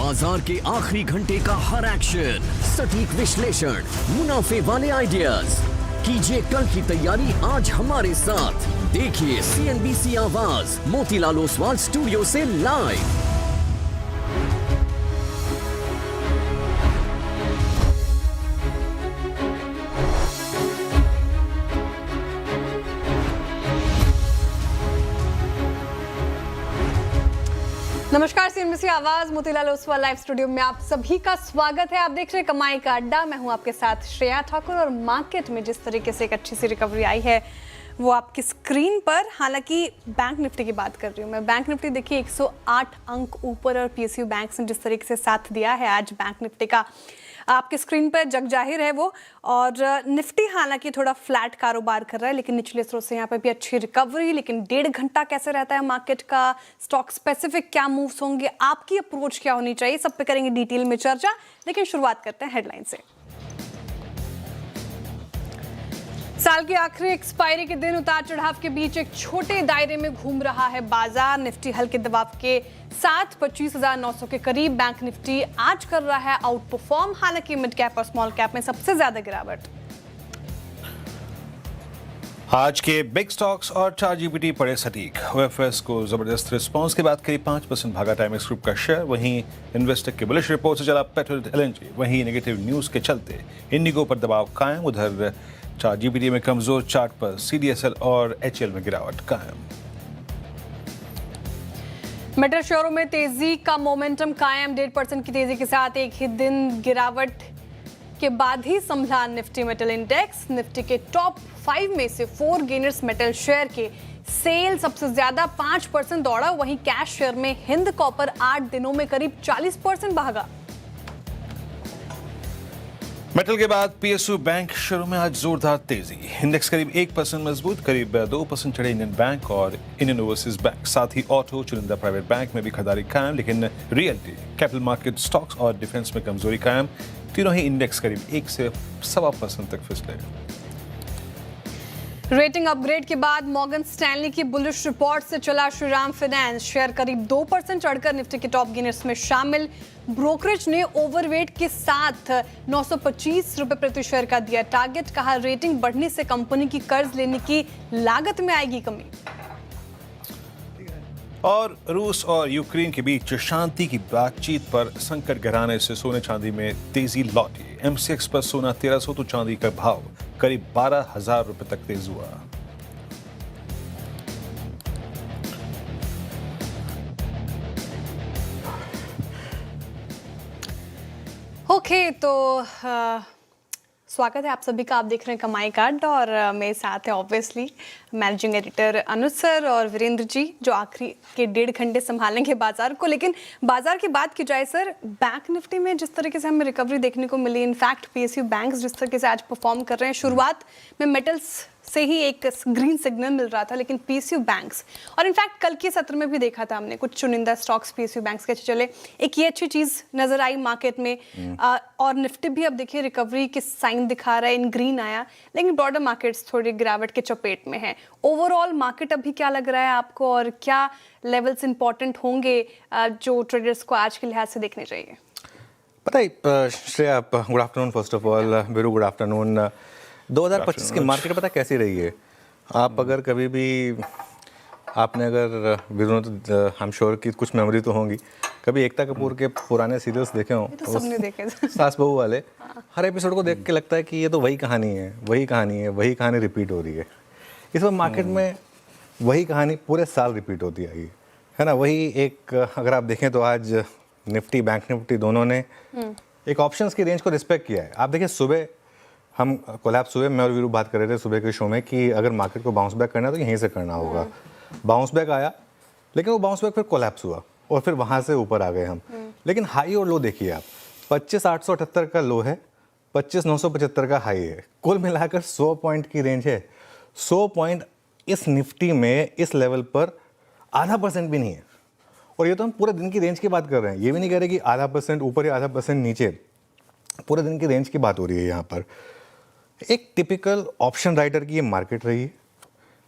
बाजार के आखिरी घंटे का हर एक्शन, सटीक विश्लेषण, मुनाफे वाले आइडियाज। कीजिए कल की तैयारी आज हमारे साथ। देखिए CNBC आवाज मोतीलाल ओसवाल स्टूडियो से लाइव। नमस्कार, CNBC आवाज मोतीलाल ओसवाल लाइव स्टूडियो में आप सभी का स्वागत है। आप देख रहे हैं कमाई का अड्डा। मैं हूं आपके साथ श्रेया ठाकुर और मार्केट में जिस तरीके से एक अच्छी सी रिकवरी आई है वो आपकी स्क्रीन पर। हालांकि बैंक निफ्टी की बात कर रही हूं मैं। बैंक निफ्टी देखिए 108 अंक ऊपर और PSU बैंक ने जिस तरीके से साथ दिया है आज बैंक निफ्टी का आपकी स्क्रीन पर जग जाहिर है वो। और निफ्टी हालांकि थोड़ा फ्लैट कारोबार कर रहा है लेकिन निचले स्रोत से यहाँ पे भी अच्छी रिकवरी। लेकिन 1.5 घंटा कैसे रहता है मार्केट का, स्टॉक स्पेसिफिक क्या मूव्स होंगे, आपकी अप्रोच क्या होनी चाहिए, सब पे करेंगे डिटेल में चर्चा। लेकिन शुरुआत करते हैं हेडलाइन से। साल की आखिरी एक्सपायरी के दिन उतार चढ़ाव के बीच एक छोटे दायरे में घूम रहा है बाजार। निफ्टी हल्के दबाव के साथ 25,900 के करीब बैंक निफ्टी आज कर रहा है आउट परफॉर्म। हालांकि मिड कैप और स्मॉल कैप में सबसे ज्यादा गिरावट। आज के बिग स्टॉक्स और ChatGPT पड़े सटीक। OFS को जबरदस्त रिस्पांस के बाद करीब 5% भागा टाइमेक्स ग्रुप का शेयर। वहीं इन्वेस्टर की बुलिश रिपोर्ट से चला पेट्रोनेट LNG। वहीं नेगेटिव न्यूज के चलते इंडिगो पर दबाव कायम। उधर ChatGPT में कमजोर चार्ट पर CDSL और HL में गिरावट कायम। मेटल शेयरों में तेजी का मोमेंटम कायम। 1.5% की तेजी के साथ एक ही दिन गिरावट के बाद ही संभला निफ्टी मेटल इंडेक्स। निफ्टी के टॉप 5 में से 4 गेनर्स मेटल शेयर के सेल सबसे ज्यादा 5% दौड़ा। वहीं कैश शेयर में हिंद कॉपर 8 दिनों में करीब 40% भागा। मेटल के बाद PSU बैंक शेयरों में आज जोरदार तेजी। इंडेक्स करीब 1% मजबूत, करीब 2% चढ़े इंडियन बैंक और इंडियन ओवरसीज बैंक। साथ ही ऑटो, चुनिंदा प्राइवेट बैंक में भी खरीदारी कायम। लेकिन रियल्टी, कैपिटल मार्केट, स्टॉक्स और डिफेंस में कमजोरी कायम। तीनों ही इंडेक्स करीब 1 से 1.25% तक फिसले। रेटिंग अपग्रेड के बाद मॉर्गन स्टैनली की बुलिश रिपोर्ट से चला श्रीराम फाइनेंस। शेयर करीब 2% चढ़कर निफ्टी के टॉप गेनर्स में शामिल। ब्रोकरेज ने ओवरवेट के साथ 925 रुपए प्रति शेयर का दिया टारगेट। कहा रेटिंग बढ़ने से कंपनी की कर्ज लेने की लागत में आएगी कमी। और रूस और यूक्रेन के बीच शांति की बातचीत पर संकट गहराने से सोने चांदी में तेजी लौटी। MCX पर सोना 1300 तो चांदी का भाव करीब 12,000 रुपए तक तेज हुआ। ओके, तो स्वागत है आप सभी का। आप देख रहे हैं कमाई का अड्डा और मेरे साथ है ऑब्वियसली मैनेजिंग एडिटर अनुज सर और वीरेंद्र जी जो आखिरी के 1.5 घंटे संभालेंगे बाजार को। लेकिन बाजार की बात की जाए सर, बैंक निफ्टी में जिस तरीके से हमें रिकवरी देखने को मिली, इनफैक्ट PSU बैंक्स जिस तरीके से आज परफॉर्म कर रहे हैं, शुरुआत में मेटल्स से ही एक ग्रीन सिग्नल मिल रहा था लेकिन PSU बैंक्स और इनफैक्ट कल के सत्र में भी देखा था हमने कुछ चुनिंदा स्टॉक्स PSU बैंक्स के चले। एक ये अच्छी चीज नजर आई मार्केट में। और निफ्टी भी अब देखिए रिकवरी के साइन दिखा रहा है, इन ग्रीन आया। लेकिन ब्रॉडर मार्केट्स थोड़ी गिरावट के चपेट में है। ओवरऑल मार्केट अभी क्या लग रहा है आपको और क्या लेवल्स इंपॉर्टेंट होंगे जो ट्रेडर्स को आज के लिहाज से देखने चाहिए? पता है Shreya, good afternoon first of all, Veeru good afternoon. 2025 की मार्केट पता कैसी रही है? आप अगर कभी भी आपने अगर वीरू तो आई एम श्योर कि कुछ मेमोरी तो होंगी, कभी एकता कपूर के पुराने सीरियल्स देखे हों तो सबने देखे सास बहू वाले, हर एपिसोड को देख के लगता है कि ये तो वही कहानी है, वही कहानी है, वही कहानी रिपीट हो रही है। इस वक्त मार्केट में वही कहानी पूरे साल रिपीट होती आई है ना। वही एक अगर आप देखें तो आज निफ्टी बैंक निफ्टी दोनों ने एक ऑप्शंस की रेंज को रिस्पेक्ट किया है। आप देखिए सुबह हम कोलैप्स हुए, मैं और वीरू बात कर रहे थे सुबह के शो में कि अगर मार्केट को बाउंस बैक करना है तो यहीं से करना होगा। बाउंस बैक आया लेकिन वो बाउंस बैक फिर कोलैप्स हुआ और फिर वहाँ से ऊपर आ गए हम। लेकिन हाई और लो देखिए आप, 25,878 का लो है, 25,975 का हाई है। कुल मिलाकर 100 पॉइंट की रेंज है। 100 पॉइंट इस निफ्टी में इस लेवल पर 0.5% भी नहीं है। और ये तो हम पूरे दिन की रेंज की बात कर रहे हैं, ये भी नहीं कह रहे कि 0.5% ऊपर या 0.5% नीचे, पूरे दिन की रेंज की बात हो रही है यहाँ पर। एक टिपिकल ऑप्शन राइटर की ये मार्केट रही है।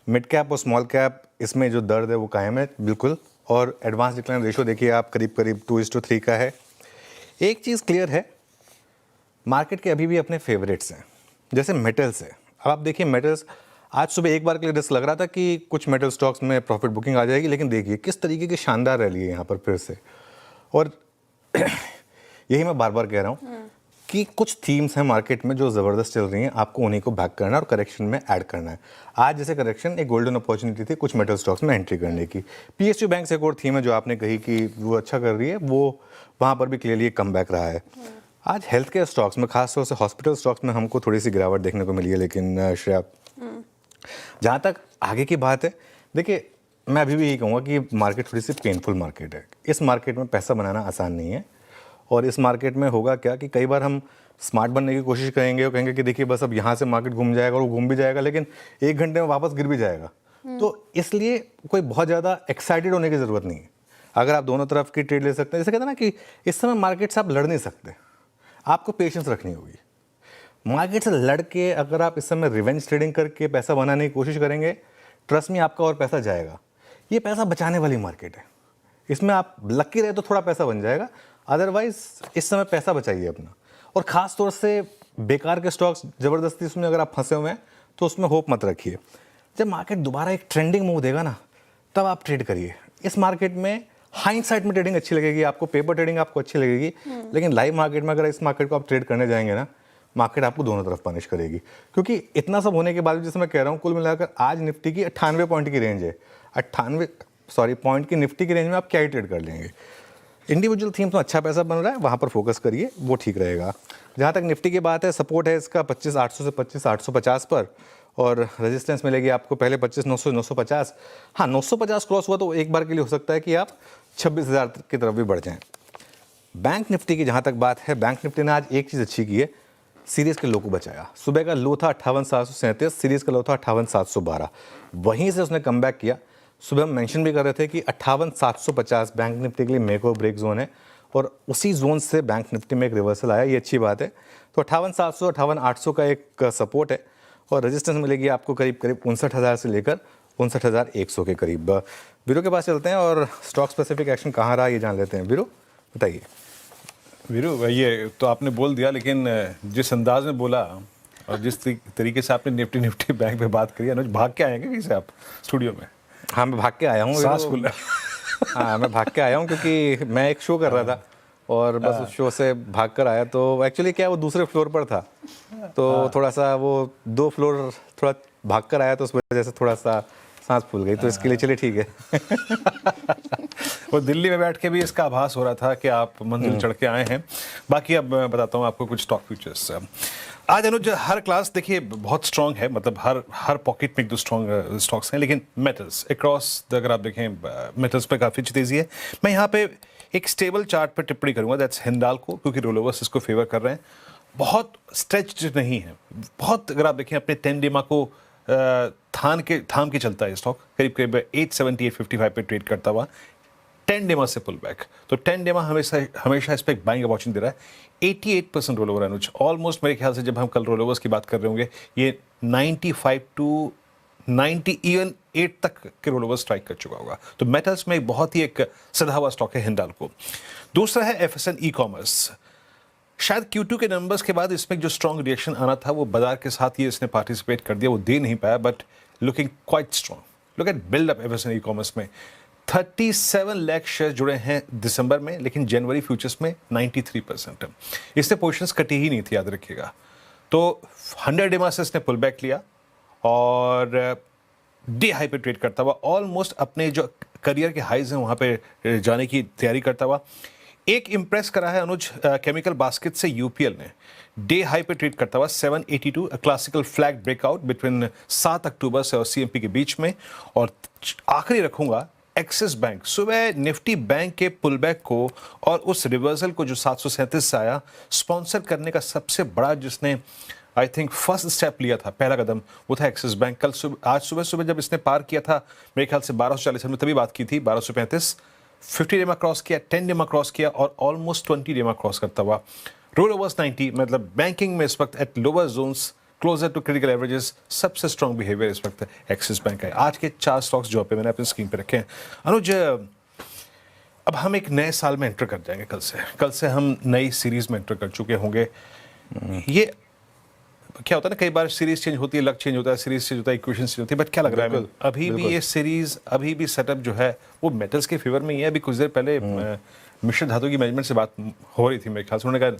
मिड कैप और स्मॉल कैप इसमें जो दर्द है वो कायम है बिल्कुल। और एडवांस डिक्लाइन रेशियो देखिए आप, करीब करीब 2:3 का है। एक चीज़ क्लियर है, मार्केट के अभी भी अपने फेवरेट्स हैं, जैसे मेटल्स है। अब आप देखिए मेटल्स, आज सुबह एक बार के लिए रिस्क लग रहा था कि कुछ मेटल स्टॉक्स में प्रॉफिट बुकिंग आ जाएगी, लेकिन देखिए किस तरीके की शानदार रैली है यहाँ पर फिर से। और यही मैं बार बार कह रहा हूँ कि कुछ थीम्स हैं मार्केट में जो ज़बरदस्त चल रही हैं, आपको उन्हीं को बैक करना है और करेक्शन में ऐड करना है। आज जैसे करेक्शन एक गोल्डन अपॉर्चुनिटी थी कुछ मेटल स्टॉक्स में एंट्री करने की। पीएसयू बैंक से एक और थीम है जो आपने कही कि वो अच्छा कर रही है, वो वहाँ पर भी क्लियरली एक कम बैक रहा है। आज हेल्थ केयर स्टॉक्स में, खासतौर से हॉस्पिटल स्टॉक्स में हमको थोड़ी सी गिरावट देखने को मिली है। लेकिन श्रेया, जहाँ तक आगे की बात है, देखिए मैं अभी भी यही कहूँगा कि मार्केट थोड़ी सी पेनफुल मार्केट है। इस मार्केट में पैसा बनाना आसान नहीं है, और इस मार्केट में होगा क्या कि कई बार हम स्मार्ट बनने की कोशिश करेंगे और कहेंगे कि देखिए बस अब यहाँ से मार्केट घूम जाएगा, और वो घूम भी जाएगा लेकिन 1 घंटे में वापस गिर भी जाएगा। तो इसलिए कोई बहुत ज़्यादा एक्साइटेड होने की ज़रूरत नहीं है। अगर आप दोनों तरफ की ट्रेड ले सकते हैं, जैसे कहते हैं ना कि इस समय मार्केट से आप लड़ नहीं सकते, आपको पेशेंस रखनी होगी। मार्केट से लड़ के अगर आप इस समय रिवेंज ट्रेडिंग करके पैसा बनाने की कोशिश करेंगे, ट्रस्ट में आपका और पैसा जाएगा। ये पैसा बचाने वाली मार्केट है, इसमें आप लकी रहे तो थोड़ा पैसा बन जाएगा, अदरवाइज इस समय पैसा बचाइए अपना। और ख़ास तौर से बेकार के स्टॉक्स ज़बरदस्ती उसमें अगर आप फंसे हुए हैं तो उसमें होप मत रखिए। जब मार्केट दोबारा एक ट्रेंडिंग मूव देगा ना, तब आप ट्रेड करिए। इस मार्केट में हाइंडसाइट में ट्रेडिंग अच्छी लगेगी आपको, पेपर ट्रेडिंग आपको अच्छी लगेगी, लेकिन लाइव मार्केट में अगर इस मार्केट को आप ट्रेड करने जाएंगे ना, मार्केट आपको दोनों तरफ पनिश करेगी। क्योंकि इतना सब होने के बाद जैसे मैं कह रहा हूँ, कुल मिलाकर आज निफ्टी की 98 पॉइंट की रेंज है। 98 पॉइंट की निफ्टी की रेंज में आप क्या ही ट्रेड कर लेंगे। इंडिविजुअल थीम्स में अच्छा पैसा बन रहा है, वहाँ पर फोकस करिए, वो ठीक रहेगा। जहाँ तक निफ्टी की बात है, सपोर्ट है इसका 25,800 से 25,850 पर, और रेजिस्टेंस मिलेगी आपको पहले 25,900 950। हाँ, 950 क्रॉस हुआ तो एक बार के लिए हो सकता है कि आप 26,000 की तरफ भी बढ़ जाएं। बैंक निफ्टी की जहाँ तक बात है, बैंक निफ्टी ने आज एक चीज़ अच्छी की है, सीरीज़ के लो को बचाया। सुबह का लो था 58,737, सीरीज़ का लो था 58,712, वहीं से उसने कम बैक किया। सुबह हम मेंशन भी कर रहे थे कि 58,750 बैंक निफ्टी के लिए मेक और ब्रेक जोन है, और उसी जोन से बैंक निफ्टी में एक रिवर्सल आया, ये अच्छी बात है। तो 58,700 58,800 का एक सपोर्ट है, और रेजिस्टेंस मिलेगी आपको करीब करीब 59,000 से लेकर 59,100 के करीब। वीरो के पास चलते हैं और स्टॉक स्पेसिफिक एक्शन कहाँ रहा ये जान लेते हैं। वीरो बताइए। वीरू, ये तो आपने बोल दिया, लेकिन जिस अंदाज में बोला और जिस तरीके से आपने निफ्टी बैंक पे बात करी, अनुज भाग के आएंगे कैसे आप स्टूडियो में? हाँ, मैं भाग के आया हूँ। सांस फूल हाँ, मैं भाग के आया हूँ क्योंकि मैं एक शो कर रहा था और बस उस शो से भाग कर आया। तो एक्चुअली क्या, वो दूसरे फ्लोर पर था, तो थोड़ा सा वो 2 फ्लोर थोड़ा भाग कर आया, तो उस वजह से थोड़ा सा सांस फूल गई। तो इसके लिए चलिए ठीक है। वो दिल्ली में बैठ के भी इसका आभास हो रहा था कि आप मंजिल चढ़ के आए हैं। बाकी अब मैं बताता हूँ आपको कुछ स्टॉक फ्यूचर्स। आज अनुज हर क्लास देखिए बहुत स्ट्रांग है, मतलब हर पॉकेट में एक दो स्ट्रांग स्टॉक्स हैं, लेकिन मेटल्स अक्रॉस अगर आप देखें मेटल्स पे काफ़ी अच्छी तेज़ी है। मैं यहाँ पे एक स्टेबल चार्ट पर टिप्पणी करूँगा, दैट्स हिंडाल्को, क्योंकि रोलोवर्स इसको फेवर कर रहे हैं। बहुत स्ट्रेच्ड नहीं है, बहुत अगर आप देखें अपने 10 डेमा को थाम के चलता है स्टॉक, करीब करीब 870 855 पे ट्रेड करता हुआ। 10 डेमा से पुल बैक, तो 10 डेमा हमेशा इस पर एक बाइंग अपॉर्चुनिटी दे रहा है। 88% रोल ओवर अनुज, ऑलमोस्ट मेरे ख्याल से जब हम कल रोल ओवर्स की बात कर रहे होंगे, ये 95 to 90 इवन 8 तक के रोल ओवर स्ट्राइक कर चुका होगा। तो मेटल्स में बहुत ही एक सधा हुआ स्टॉक है हिंडाल्को। दूसरा है एफएसएन ई कॉमर्स। शायद Q2 के नंबर्स के बाद इसमें जो स्ट्रॉन्ग रिएक्शन आना था वो बाजार के साथ ही इसने पार्टिसिपेट कर दिया, वो दे नहीं पाया, but looking quite strong. Look at build up एफएसएन e commerce में 37 लाख शेयर जुड़े हैं दिसंबर में, लेकिन जनवरी फ्यूचर्स में 93%। इससे पोजीशंस कटी ही नहीं थी, याद रखिएगा। तो 100 डेमा से इसने पुल बैक लिया और डे हाई पे ट्रेड करता हुआ ऑलमोस्ट अपने जो करियर के हाइज हैं वहाँ पे जाने की तैयारी करता हुआ एक इम्प्रेस करा है अनुज केमिकल बास्केट से यूपीएल ने। डे हाई पे ट्रेड करता हुआ 782, क्लासिकल फ्लैग ब्रेकआउट बिटवीन 7 अक्टूबर से और सीएमपी के बीच में। और आखिरी रखूंगा एक्सिस बैंक, सुबह निफ्टी बैंक के पुलबैक को और उस रिवर्सल को जो 737 से आया स्पॉन्सर करने का सबसे बड़ा जिसने आई थिंक फर्स्ट स्टेप लिया था, पहला कदम, वो था एक्सिस बैंक। कल सुबह आज सुबह जब इसने पार किया था मेरे ख्याल से 1240, हमने तभी बात की थी 1235, 50 डेमा क्रॉस किया, 10 डेमा क्रॉस किया और ऑलमोस्ट 20 डेमा क्रॉस करता हुआ रोल ओवर्स 90। मतलब बैंकिंग में इस वक्त at lower zones closer to critical averages सबसे स्ट्रॉन्ग बिहेवियर इस वक्त एक्सिस बैंक है। आज के 4 स्टॉक्स जो पे मैंने अपनी स्क्रीन पे रखे हैं। अनुज अब हम एक नए साल में एंटर कर जाएंगे कल से हम नई सीरीज में एंटर कर चुके होंगे। ये क्या होता है ना, कई बार सीरीज चेंज होती है, लक चेंज होता है, सीरीज चेंज होता है, इक्वेशन चेंज होती है, बट क्या लग रहा है अभी भी ये सीरीज, अभी भी सेटअप जो है वो मेटल्स के फेवर में ही है। अभी कुछ देर पहले मिश्र धातु की मैनेजमेंट से बात हो रही थी मेरे ख्याल से, उन्होंने कहा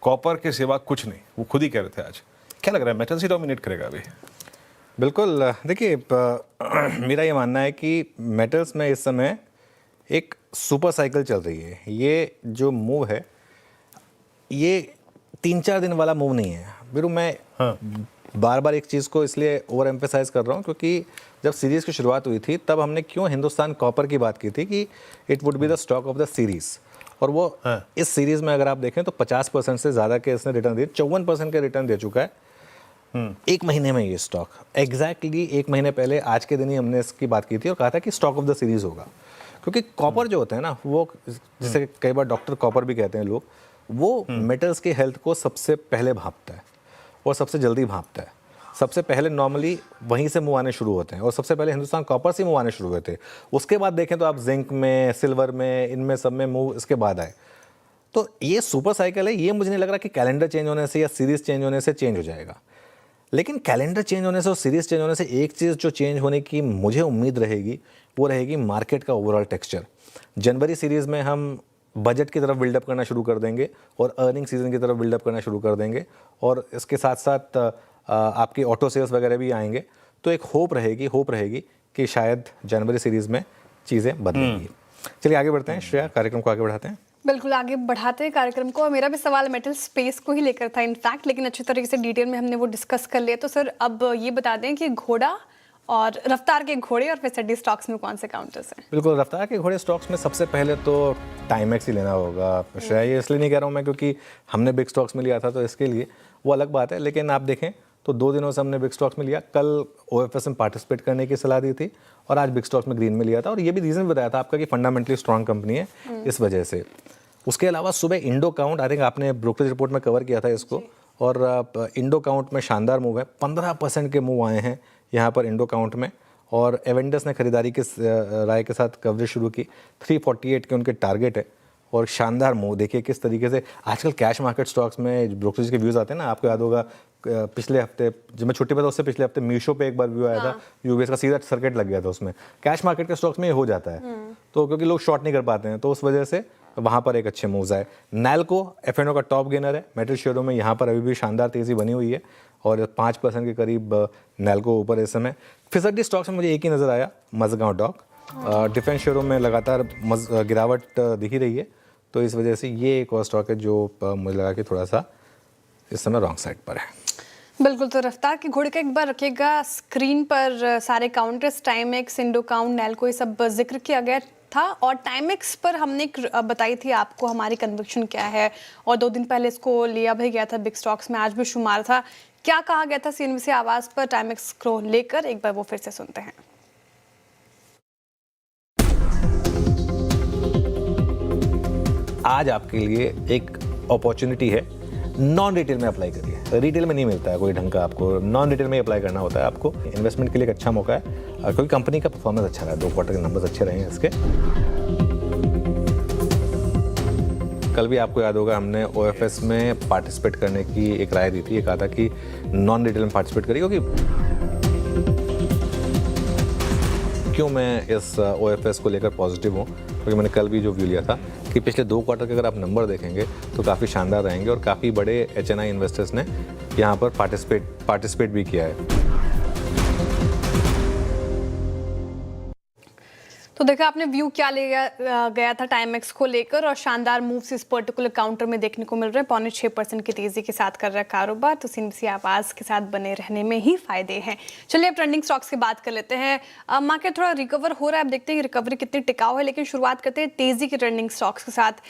कॉपर के सिवा कुछ नहीं, वो खुद ही कह रहे थे आज। क्या लग रहा है मेटल्स ही डोमिनेट करेगा अभी? बिल्कुल, देखिए मेरा ये मानना है कि मेटल्स में इस समय एक सुपर साइकिल चल रही है। ये जो मूव है ये 3-4 दिन वाला मूव नहीं है बिरू। मैं बार बार एक चीज़ को इसलिए ओवर एम्फेसाइज कर रहा हूँ क्योंकि जब सीरीज़ की शुरुआत हुई थी तब हमने क्यों हिंदुस्तान कॉपर की बात की थी कि it would be the stock of the series, और वो इस सीरीज़ में अगर आप देखें तो 50% से ज़्यादा के इसने रिटर्न दिए, 54% के रिटर्न दे चुका है एक महीने में। ये स्टॉक एग्जैक्टली एक महीने पहले आज के दिन ही हमने इसकी बात की थी और कहा था कि स्टॉक ऑफ द सीरीज़ होगा, क्योंकि कॉपर जो होता है ना, वो जिसे कई बार डॉक्टर कॉपर भी कहते हैं लोग, वो मेटल्स की हेल्थ को सबसे पहले भांपता है और सबसे जल्दी भांपता है। सबसे पहले नॉर्मली वहीं से मुँह आने शुरू होते हैं और सबसे पहले हिंदुस्तान कॉपर से मुँह आने शुरू हुए थे। उसके बाद देखें तो आप जिंक में, सिल्वर में, इनमें सब में मुँह इसके बाद आए। तो ये सुपर साइकिल है, ये मुझे नहीं लग रहा कि कैलेंडर चेंज होने से या सीरीज़ चेंज होने से चेंज हो जाएगा। लेकिन कैलेंडर चेंज होने से और सीरीज़ चेंज होने से एक चीज़ जो चेंज होने की मुझे उम्मीद रहेगी वो रहेगी मार्केट का ओवरऑल टेक्सचर। जनवरी सीरीज़ में हम बजट की तरफ बिल्डअप करना शुरू कर देंगे और अर्निंग सीजन की तरफ बिल्डअप करना शुरू कर देंगे, और इसके साथ साथ आपकी ऑटो सेल्स वगैरह भी आएंगे। तो एक होप रहेगी कि शायद जनवरी सीरीज़ में चीज़ें बदलेंगी। चलिए आगे बढ़ते हैं श्रेया, कार्यक्रम को आगे बढ़ाते हैं। बिल्कुल, आगे बढ़ाते हैं कार्यक्रम को। और मेरा भी सवाल मेटल स्पेस को ही लेकर था इनफैक्ट, लेकिन अच्छी तरीके से डिटेल में हमने वो डिस्कस कर लिया। तो सर अब ये बता दें कि घोड़ा और रफ्तार के घोड़े और फिर स्टॉक्स में कौन से काउंटर्स हैं? बिल्कुल, रफ्तार के घोड़े स्टॉक्स में सबसे पहले तो टाइमेक्स ही लेना होगा श्रेया। ये इसलिए नहीं कह रहा हूँ मैं क्योंकि हमने बिग स्टॉक्स में लिया था तो इसके लिए वो अलग बात है, लेकिन आप देखें तो 2 दिनों से हमने बिग स्टॉक्स में लिया। कल OFS में पार्टिसिपेट करने की सलाह दी थी और आज बिग स्टॉक्स में ग्रीन में लिया था, और ये भी रीज़न बताया था आपका कि फंडामेंटली स्ट्रॉन्ग कंपनी है इस वजह से। उसके अलावा सुबह इंडो काउंट, आई थिंक आपने ब्रोकरेज रिपोर्ट में कवर किया था इसको, और इंडो काउंट में शानदार मूव है, 15% के मूव आए हैं यहाँ पर इंडो काउंट में। और एवेंडस ने खरीदारी के राय के साथ कवरेज शुरू की, 348 के उनके टारगेट है, और शानदार मूव। देखिए किस तरीके से आजकल कैश मार्केट स्टॉक्स में ब्रोकरेज के व्यूज़ आते हैं ना, आपको याद होगा पिछले हफ्ते जब मैं छुट्टी पे था उससे पिछले हफ्ते मीशो पे एक बार व्यू आया था, यूबीएस का सीधा सर्किट लग गया था उसमें। कैश मार्केट के स्टॉक्स में ये हो जाता है, तो क्योंकि लोग शॉर्ट नहीं कर पाते हैं, तो उस वजह से वहाँ पर एक अच्छे मूव्स आए। नैल्को F&O का टॉप गेनर है मेटल शेयरों में, यहाँ पर अभी भी शानदार तेज़ी बनी हुई है और 5% के करीब नैल्को ऊपर इस समय। फिसड्डी स्टॉक्स में मुझे एक ही नज़र आया, मज़गांव डॉक। डिफेंस शेयरों में लगातार गिरावट दिख ही रही है, तो इस वजह से ये एक और स्टॉक है जो मुझे लगा कि थोड़ा सा इस समय रॉन्ग साइड पर है। बिल्कुल, तो रफ्तार के घोड़े का एक बार रखिएगा स्क्रीन पर सारे counters, Timex, Indo count, NALCO, ये सब जिक्र किया गया था। और टाइमेक्स पर हमने बताई थी आपको हमारी कन्विक्शन क्या है, और 2 दिन पहले इसको लिया भी गया था बिग स्टॉक्स में, आज भी शुमार था। क्या कहा गया था CNBC आवाज़ पर टाइमेक्स को लेकर, एक बार वो फिर से सुनते हैं। आज आपके लिए एक अपॉर्चुनिटी है, नॉन रिटेल में अप्लाई करिए। रिटेल में नहीं मिलता है कोई ढंग का, आपको नॉन रिटेल में अप्लाई करना होता है। आपको इन्वेस्टमेंट के लिए एक अच्छा मौका है, क्योंकि कंपनी का परफॉर्मेंस अच्छा रहा है, 2 क्वार्टर के नंबर्स अच्छे रहे हैं इसके। कल भी आपको याद होगा हमने OFS में पार्टिसिपेट करने की एक राय दी थी, ये कहा था कि नॉन रिटेल में पार्टिसिपेट करिए। क्यों मैं इस OFS को लेकर पॉजिटिव हूँ, क्योंकि मैंने कल भी जो व्यू लिया था कि पिछले 2 क्वार्टर के अगर आप नंबर देखेंगे तो काफ़ी शानदार रहेंगे, और काफ़ी बड़े HNI इन्वेस्टर्स ने यहाँ पर पार्टिसिपेट भी किया है। तो देखा आपने व्यू क्या ले गया था टाइमेक्स को लेकर, और शानदार मूव्स इस पर्टिकुलर काउंटर में देखने को मिल रहे हैं। 5.6% की तेजी के साथ कर रहा है कारोबार, तो CNBC आवाज़ के साथ बने रहने में ही फायदे हैं। चलिए अब ट्रेंडिंग स्टॉक्स की बात कर लेते हैं। मार्केट थोड़ा रिकवर हो रहा है, अब देखते हैं कि रिकवरी कितनी टिकाऊ है, लेकिन शुरुआत करते हैं तेजी के ट्रेंडिंग स्टॉक्स के साथ।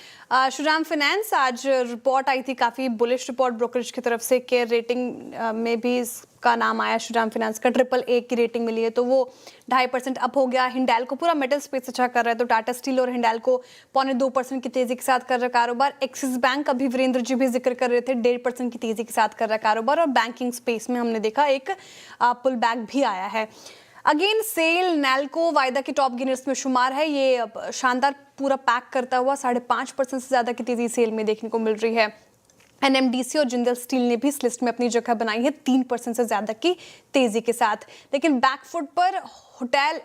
श्रीराम फाइनेंस, आज रिपोर्ट आई थी काफ़ी बुलिश रिपोर्ट ब्रोकरेज की तरफ से, केयर रेटिंग में भी का नाम आया श्रीराम फाइनेंस का, AAA की रेटिंग मिली है, तो वो 2.5% अप हो गया। हिंडाल्को पूरा मेटल स्पेस अच्छा कर रहा है, तो टाटा स्टील और हिंडाल्को 0.2% की तेजी के साथ कर रहा है कारोबार। एक्सिस बैंक, अभी वीरेंद्र जी भी जिक्र कर रहे थे, 1.5% की तेजी के साथ कर रहा है कारोबार। और बैंकिंग स्पेस में हमने देखा एक पुल बैक भी आया है। अगेन सेल नैल्को वायदा के टॉप गेनर्स में शुमार है। ये अब शानदार पूरा पैक करता हुआ 5.5% से ज्यादा की तेजी सेल में देखने को मिल रही है। एनएमडीसी और जिंदल स्टील ने भी इस लिस्ट में अपनी जगह बनाई है 3% से ज्यादा की तेजी के साथ। लेकिन बैकफुट पर होटल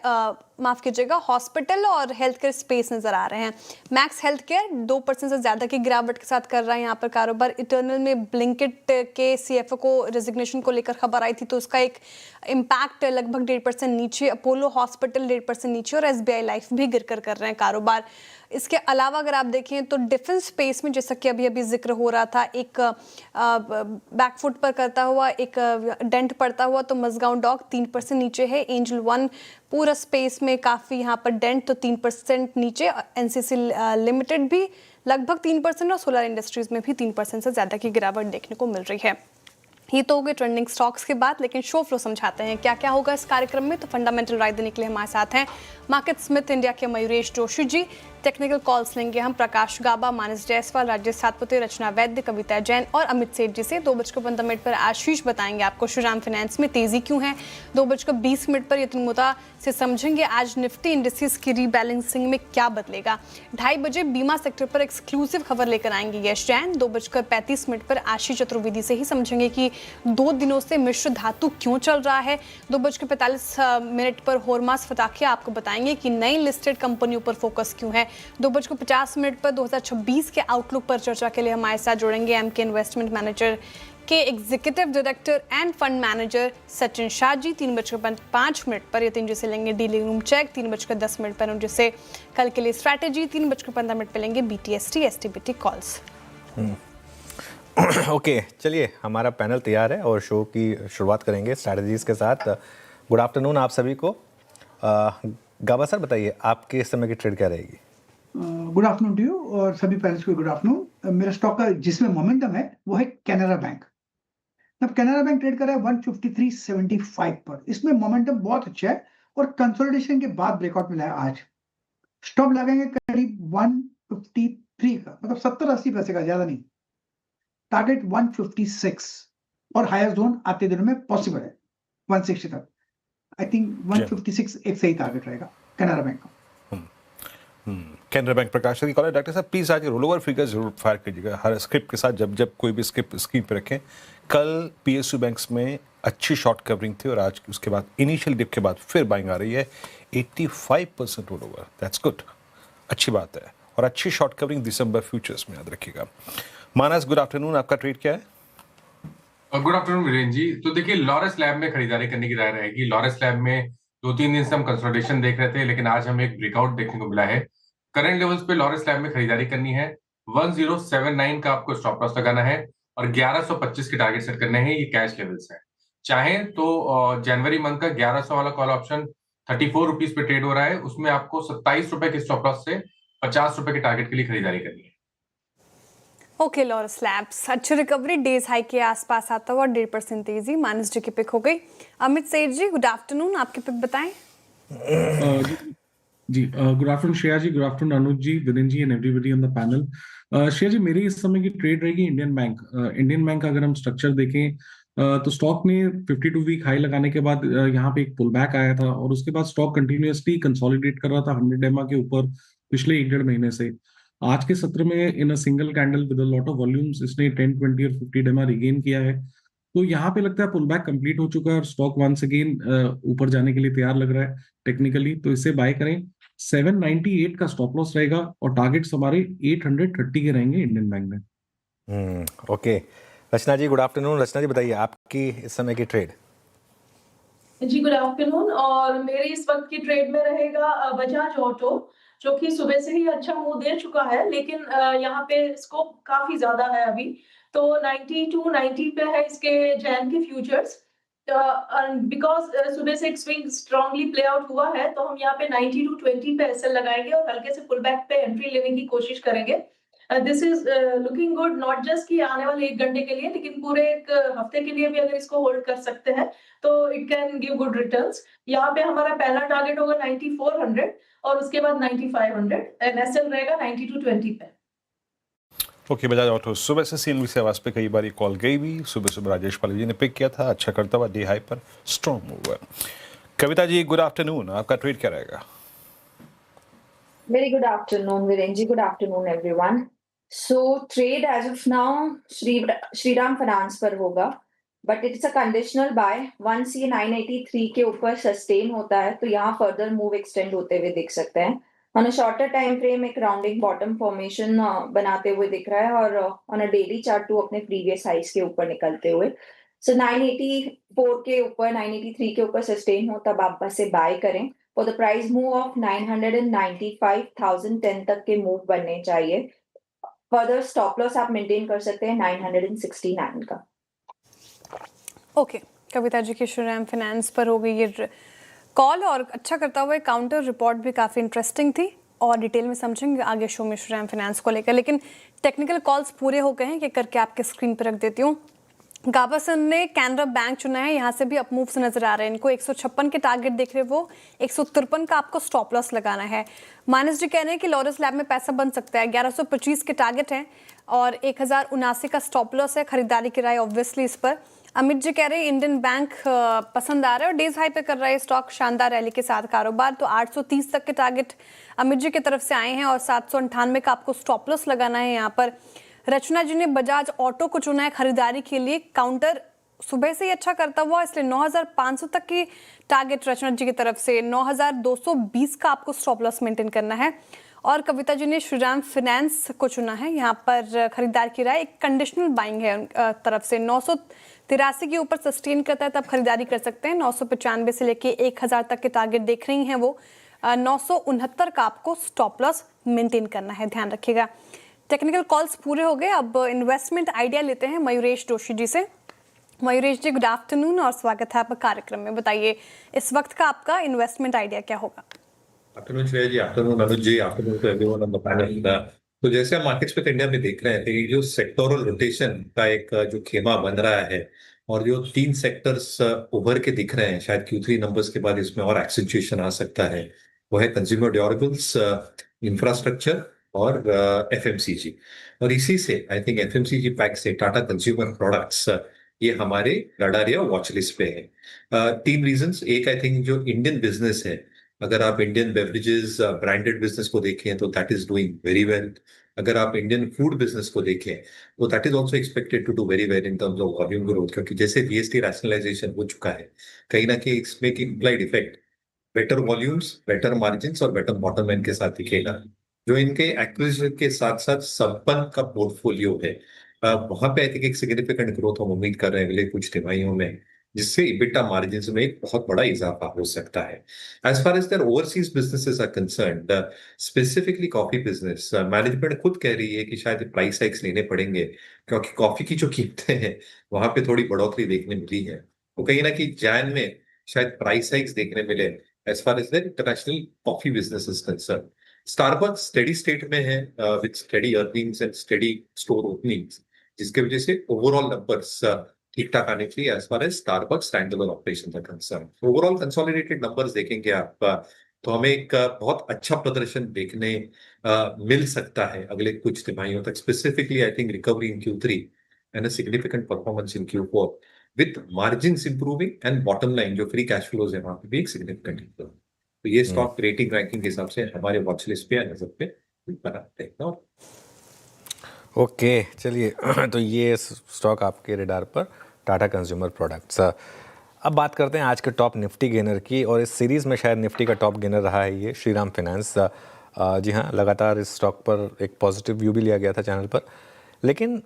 माफ कीजिएगा हॉस्पिटल और हेल्थ केयर स्पेस नजर आ रहे हैं। मैक्स हेल्थ केयर 2% से ज्यादा की गिरावट के साथ कर रहा है यहाँ पर कारोबार। इटर्नल में ब्लिंकिट के सीएफओ को रेजिग्नेशन को लेकर खबर आई थी तो उसका एक इम्पैक्ट लगभग 1.5% नीचे। अपोलो हॉस्पिटल 1.5% नीचे और एसबीआई लाइफ भी गिरकर कर रहे हैं कारोबार। इसके अलावा अगर आप देखें तो डिफेंस स्पेस में जैसा कि अभी जिक्र हो रहा था, एक बैकफुट पर करता हुआ एक डेंट पड़ता हुआ तो मजगांव डॉक 3% नीचे है। एंजल वन पूरा स्पेस में काफ़ी यहाँ पर डेंट तो 3% नीचे। एनसीसी लिमिटेड भी लगभग 3% और सोलर इंडस्ट्रीज में भी 3% से ज़्यादा की गिरावट देखने को मिल रही है। ये तो हो गए ट्रेंडिंग स्टॉक्स के बाद, लेकिन शो फ्लो समझाते हैं क्या क्या होगा इस कार्यक्रम में। तो फंडामेंटल राय देने के लिए हमारे साथ हैं मार्केट स्मिथ इंडिया के मयूरेश जोशी जी। टेक्निकल कॉल्स लेंगे हम प्रकाश गाबा, मानस जायसवाल, राजेश सातपुते, रचना वैद्य, कविता जैन और अमित सेठ जी से। 2:15 पर आशीष बताएंगे आपको श्रीराम फाइनेंस में तेजी क्यों है। 2:20 पर यतिन मोता से समझेंगे आज निफ्टी इंडिसेस की रीबैलेंसिंग में क्या बदलेगा। 2:30 बजे बीमा सेक्टर पर एक्सक्लूसिव खबर लेकर आएंगे यश जैन। 2:35 पर आशीष चतुर्वेदी से ही समझेंगे कि 2 दिनों से मिश्र धातु क्यों चल रहा है। 2:45 पर होरमास फताखिया आपको बताएंगे कि नई लिस्टेड कंपनियों पर फोकस क्यों है। 2:50 पर 2026 के आउटलुक पर चर्चा के लिए हमारे साथ जुड़ेंगे एमके इन्वेस्टमेंट मैनेजर के executive director and fund manager Sachin Shah ji. 3:05 पर यतिन जी से लेंगे डीलिंग रूम चेक। 3:10 पर उनसे से कल के लिए स्ट्रैटेजी। 3:15 पर लेंगे बीटीएसटी एसटीबीटी कॉल्स। ओके, चलिए हमारा पैनल तैयार है और शो की शुरुआत करेंगे स्ट्रैटेजीज के साथ। गुड आफ्टरनून आप सभी को। गाबा सर बताइए आपके इस समय की ट्रेड क्या रहेगी? गुड आफ्टरनून टू यू और सभी पैनल्स को गुड आफ्टरनून। मेरा स्टॉक का जिसमें मोमेंटम है वो है कैनरा बैंक। अब कैनरा बैंक ट्रेड कर रहा है 153.75 पर। इसमें मोमेंटम बहुत अच्छा है और कंसोलिडेशन के बाद ब्रेकआउट मिला है आज। स्टॉप लगाएंगे करीब 153 का, मतलब 70-80 पैसे का, ज्यादा नहीं। टारगेट 156 और हायर जोन आते दिनों में पॉसिबल है 160 तक। आई थिंक 156 एक सही टारगेट रहेगा कैनरा बैंक का। कैनरा बैंक प्रकाश की कॉल है। डॉक्टर साहब प्लीज आज रोल ओवर फिगर जरूर फायर कीजिएगा हर स्क्रिप्ट के साथ, जब कोई भी स्क्रिप्ट स्क्रीन पे रखें। कल पीएसयू बैंक्स में अच्छी शॉर्ट कवरिंग थी और आज उसके बाद इनिशियल डिप के बाद फिर बाइंग आ रही है। 85% रोल ओवर, दैट्स गुड, अच्छी बात है। और अच्छी शॉर्ट कवरिंग दिसंबर फ्यूचर्स में याद रखिएगा। मानस गुड आफ्टरनून, आपका ट्रेड क्या है? Good afternoon Virendra ji. तो देखिए लॉरेस लैब में खरीदारी करने की राय रहेगी। लॉरेस लैब में 2-3 दिन से हम कंसोलिडेशन देख रहे थे, लेकिन आज हमें एक ब्रेकआउट देखने को मिला है। करंट लेवल्स पे लॉरेस लैब में खरीदारी करनी है। 1079 का आपको स्टॉप लॉस लगाना है और 1125 के टारगेट सेट करने हैं। ये कैश लेवल्स है। चाहें तो जनवरी मंथ का 1100 वाला कॉल ऑप्शन 34 रुपीज पे ट्रेड हो रहा है, उसमें आपको 27 रुपए के स्टॉप लॉस से 50 रुपए के टारगेट के लिए खरीदारी करनी है। ओके, लॉरेस लैब्स अच्छी रिकवरी, डेज हाई के आसपास आता हुआ 1.5% तेजी। मानस जी की पिक हो गई। अमित सेठ जी गुड आफ्टरनून, आपकी पिक बताएं। जी good afternoon Shreya ji, good afternoon Anuj ji, विदिन जी and everybody on the panel. Shreya ji मेरी इस समय की ट्रेड रहेगी इंडियन बैंक। इंडियन बैंक का अगर हम स्ट्रक्चर देखें तो स्टॉक ने 52 वीक हाई लगाने के बाद यहाँ पे एक पुल बैक आया था और उसके बाद स्टॉक कंटिन्यूअसली कंसोलिडेट कर रहा था 100 EMA के ऊपर पिछले 1-1.5 महीने से। आज के सत्र में in a single candle with a lot of volumes इसने 10, 20 और 50 EMA रिगेन किया है। तो यहाँ पे लगता है पुल बैक कंप्लीट हो चुका है और स्टॉक वंस अगेन ऊपर जाने के लिए तैयार लग रहा है टेक्निकली। तो इसे बाय करें। 798 का स्टॉप लॉस रहेगा और टारगेट्स हमारे 830 के रहेंगे इंडियन बैंक में। ओके, रचना जी गुड आफ्टरनून। रचना जी बताइए आपकी इस समय की ट्रेड। जी गुड आफ्टरनून। और मेरी इस वक्त की ट्रेड में रहेगा बजाज ऑटो, जो कि सुबह से ही अच्छा मुंह दे चुका है, लेकिन यहाँ पे स्कोप काफी ज्यादा है अभी। तो 92-90 पे है इसके जैन के फ्यूचर्स। बिकॉज सुबह से एक स्विंग स्ट्रांगली प्ले आउट हुआ है, तो हम यहाँ पे 92-20 पे एसएल लगाएंगे और हल्के से पुल बैक पे एंट्री लेने की कोशिश करेंगे। This is looking good, not just कि आने वाले 1 घंटे के लिए, लेकिन पूरे एक हफ्ते के लिए भी अगर इसको होल्ड कर सकते हैं तो it can give good returns. यहाँ पे हमारा पहला टारगेट होगा 9400 और उसके बाद 9500 एंड एसएल रहेगा 92-20 पे। ओके, बजाज ऑटो सुबह से सीएनबीसी आवाज पे कई बार कॉल गई भी। सुबह सुबह राजेश पाल जी ने पिक किया था, अच्छा करता हुआ डे हाई पर स्ट्रॉन्ग मूव है। कविता जी, गुड आफ्टरनून। आपका ट्रेड क्या रहेगा? Very good afternoon, Virenji. Good afternoon, everyone. So trade as of now, Shriram Finance पर होगा, but it's a conditional buy. Once ये 983 के ऊपर sustain होता है, तो यहाँ further move extend होते हुए दिख सकते हैं. On a shorter time frame एक rounding bottom formation बनाते हुए दिख रहा है और on a daily chart to अपने previous highs के ऊपर निकलते हुए. So 984 के ऊपर 983 के ऊपर sustain हो तब आप बस से buy करें. For the price move of 995,010 तक के मूव बनने चाहिए. फर्दर स्टॉप लॉस आप मेंटेन कर सकते हैं 969 का. ओके, कविता जी की श्रीराम फाइनेंस पर हो गई ये कॉल और अच्छा करता हुआ काउंटर रिपोर्ट भी काफ़ी इंटरेस्टिंग थी और डिटेल में समझेंगे आगे शो में श्रीराम फाइनेंस को लेकर. लेकिन टेक्निकल कॉल्स पूरे हो गए हैं कि करके आपके स्क्रीन पर रख देती हूँ. गाबासन ने कैनरा बैंक चुना है, यहाँ से भी अप मूव्स नजर आ रहे हैं. इनको 156 के टारगेट देख रहे हैं, वो 153 का आपको स्टॉप लॉस लगाना है. मानस जी कह रहे हैं कि लॉरस लैब में पैसा बन सकता है. 1125 के टारगेट हैं और 1079 का स्टॉप लॉस है. खरीदारी की राय ऑब्वियसली इस पर. अमित जी कह रहे हैं इंडियन बैंक पसंद आ रहा है और डेज हाई पे कर रहा है स्टॉक, शानदार रैली के साथ कारोबार. तो 830 तक के टारगेट अमित जी की तरफ से आए हैं और 798 का आपको स्टॉप लॉस लगाना है यहाँ पर. रचना जी ने बजाज ऑटो को चुना है खरीदारी के लिए. काउंटर सुबह से ही अच्छा करता हुआ, इसलिए 9500 तक की टारगेट रचना जी की तरफ से. 9220 का आपको स्टॉप लॉस मेंटेन करना है. और कविता जी ने श्रीराम फाइनेंस को चुना है, यहाँ पर खरीदार की राय एक कंडीशनल बाइंग है तरफ से. 983 के ऊपर सस्टेन करता है तब खरीदारी कर सकते हैं. 995 से लेके 1000 तक के टारगेट देख रही हैं वो. 969 का आपको स्टॉप लॉस मेंटेन करना है, ध्यान रखिएगा. टेक्निकल कॉल्स पूरे हो गए. अब इन्वेस्टमेंट आइडिया लेते हैं मयूरेश जोशी जी से. मयूरेश जी, गुड आफ्टरनून और स्वागत है आपका कार्यक्रम में. बताइए इस वक्त का आपका इन्वेस्टमेंट आइडिया क्या होगा? Afternoon Shreya ji, afternoon Anuj ji, afternoon to everyone on the panel. तो जैसे हम मार्केट्स पे इंडिया में देख रहे हैं, तो ये जो सेक्टोरल रोटेशन का एक जो खेमा बन रहा है और जो 3 सेक्टर्स उभर के दिख रहे हैं, शायद Q3 नंबर्स के बाद इसमें और एक्सेंचुएशन आ सकता है. वो है कंज्यूमर ड्यूरेबल्स, इंफ्रास्ट्रक्चर और FMCG. और इसी से आई थिंक FMCG पैक से टाटा कंज्यूमर प्रोडक्ट्स ये हमारे रडार या वॉच लिस्ट पे है. 3 रीजंस. एक, आई थिंक जो इंडियन बिजनेस है, अगर आप इंडियन बेवरेजेस ब्रांडेड बिजनेस को देखें तो that is doing very well. अगर आप इंडियन फूड बिजनेस को देखें तो that is also expected to do very well in terms of volume growth, क्योंकि जैसे GST रैशनलाइजेशन हो चुका है, कहीं ना कहीं इसमें एक implied effect better volumes, better margin और बेटर बॉटम लाइन के साथ दिखेगा. जो इनके एक्विजिशन के साथ साथ संपन्न का पोर्टफोलियो है, वहां पे आई थिंक एक सिग्निफिकेंट ग्रोथ हम उम्मीद कर रहे हैं अगले कुछ तिमाहियों में, जिससे इबिटा मार्जिन में एक बहुत बड़ा इजाफा हो सकता है. As far as their overseas businesses are concerned, specifically coffee business, management खुद कह रही है कि शायद प्राइस हाइक्स लेने पड़ेंगे, क्योंकि कॉफी की जो कीमतें हैं वहां पे थोड़ी बढ़ोतरी देखने मिली है. तो कहीं ना कहीं जैन में शायद प्राइस हाइक्स देखने मिले as far as their international coffee business is concerned. Starbucks steady state में है with steady earnings and steady store openings, जिसके वजह से ओवरऑल नंबर्स ठीक ठाक आने के लिए as far as Starbucks standalone operations are concern. Overall consolidated numbers देखेंगे आप तो हमें एक बहुत अच्छा प्रदर्शन देखने मिल सकता है अगले कुछ तिमाहियों तक. Specifically I think recovery in Q3 and a significant performance in Q4 with margins improving and bottom line जो फ्री कैश फ्लोज है वहां पे भी एक सिग्निफिकेंट इंप्रूवमेंट. तो ये स्टॉक रेटिंग रैंकिंग के हिसाब से हमारे वॉच लिस्ट पे नजर पे बनाते हैं. ओके, चलिए. तो ये स्टॉक आपके रेडार पर टाटा कंज्यूमर प्रोडक्ट्स. अब बात करते हैं आज के टॉप निफ्टी गेनर की, और इस सीरीज़ में शायद निफ्टी का टॉप गेनर रहा है ये श्रीराम फाइनेंस. जी हाँ, लगातार इस स्टॉक पर एक पॉजिटिव व्यू भी लिया गया था चैनल पर, लेकिन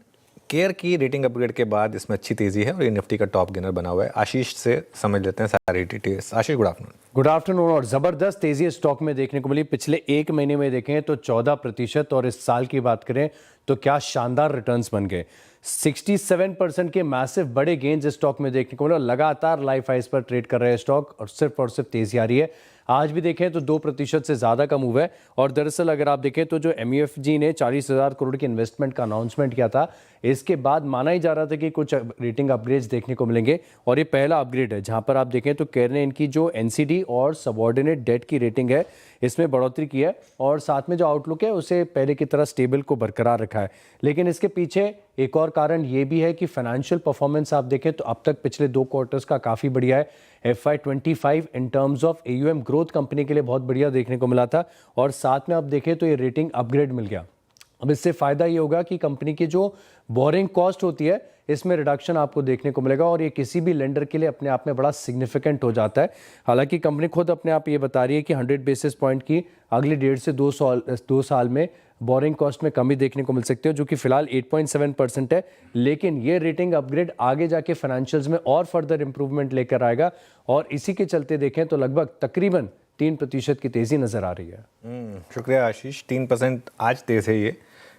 केयर की रेटिंग अपग्रेड के बाद इसमें अच्छी तेज़ी है और ये निफ्टी का टॉप गेनर बना हुआ है. आशीष से समझ लेते हैं सारी डिटेल्स. आशीष, गुड आफ्टरनून. Good afternoon. और ज़बरदस्त तेज़ी स्टॉक में देखने को मिली. पिछले 1 महीने में देखें तो 14%, और इस साल की बात करें तो क्या शानदार रिटर्न्स बन गए. 67% के मैसिव बड़े गेन्स इस स्टॉक में देखने को मिले. लगातार लाइफ हाइस पर ट्रेड कर रहे हैं स्टॉक और सिर्फ तेज़ी आ रही है. आज भी देखें तो 2% से ज़्यादा का मूव है. और दरअसल अगर आप देखें तो जो MUFG ने 40,000 करोड़ की इन्वेस्टमेंट का अनाउंसमेंट किया था, इसके बाद माना ही जा रहा था कि कुछ रेटिंग अपग्रेड्स देखने को मिलेंगे, और ये पहला अपग्रेड है जहां पर आप देखें तो केयर ने इनकी जो NCD और सबऑर्डिनेट डेट की रेटिंग है इसमें बढ़ोतरी की है, और साथ में जो आउटलुक है उसे पहले की तरह स्टेबल को बरकरार रखा है. लेकिन इसके पीछे एक और कारण ये भी है कि फाइनेंशियल परफॉर्मेंस आप देखें तो अब तक पिछले 2 क्वार्टर्स का काफ़ी बढ़िया है. FY25 in terms of AUM growth company के लिए बहुत बढ़िया देखने को मिला था और साथ में आप देखें तो ये रेटिंग अपग्रेड मिल गया। अब इससे फ़ायदा ये होगा कि कंपनी की जो बोरिंग कॉस्ट होती है इसमें रिडक्शन आपको देखने को मिलेगा और ये किसी भी लेंडर के लिए अपने आप में बड़ा सिग्निफिकेंट हो जाता है। हालांकि कंपनी खुद अपने आप ये बता रही है कि 100 बेसिस पॉइंट की अगले 1.5 से 2 साल में बोरिंग कॉस्ट में कमी देखने को मिल सकती है, जो कि फिलहाल 8.7% है। लेकिन ये रेटिंग अपग्रेड आगे जाके फाइनेंशियल्स में और फर्दर इंप्रूवमेंट लेकर आएगा और इसी के चलते देखें तो लगभग तकरीबन 3% की तेज़ी नज़र आ रही है। शुक्रिया आशीष। 3% आज तेज़ है ये,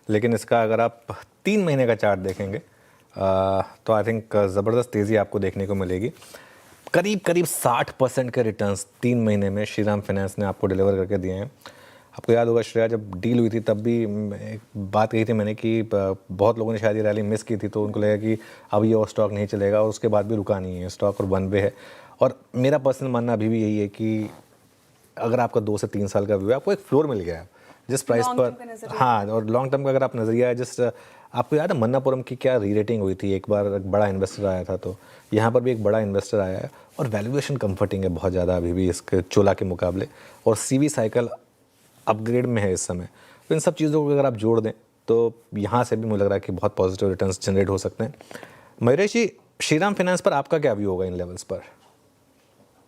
लेकिन इसका अगर आप 3 महीने का चार्ट देखेंगे तो आई थिंक ज़बरदस्त तेज़ी आपको देखने को मिलेगी। करीब 60% के रिटर्न्स 3 महीने में श्रीराम फाइनेंस ने आपको डिलीवर करके दिए हैं। आपको याद होगा श्रेया, जब डील हुई थी तब भी एक बात कही थी मैंने कि बहुत लोगों ने शायद ये रैली मिस की थी, तो उनको लगा कि अब ये और स्टॉक नहीं चलेगा और उसके बाद भी रुका नहीं है स्टॉक और वन वे है। और मेरा पर्सनल मानना अभी भी यही है कि अगर आपका 2 से 3 साल का व्यू है, आपको एक फ्लोर मिल गया है जिस प्राइस पर। हाँ, और लॉन्ग टर्म का अगर आप नज़रिया है, जिस आपको याद है मन्नापुरम की क्या री रेटिंग हुई थी, एक बार एक बड़ा इन्वेस्टर आया था, तो यहाँ पर भी एक बड़ा इन्वेस्टर आया है और वैल्यूएशन कंफर्टिंग है बहुत ज़्यादा अभी भी इसके चोला के मुकाबले, और CV साइकिल अपग्रेड में है इस समय। तो इन सब चीज़ों को अगर आप जोड़ दें तो यहाँ से भी मुझे लग रहा है कि बहुत पॉजिटिव रिटर्न्स जनरेट हो सकते हैं। मयूरेश जी, श्रीराम फाइनेंस पर आपका क्या व्यू होगा इन लेवल्स पर?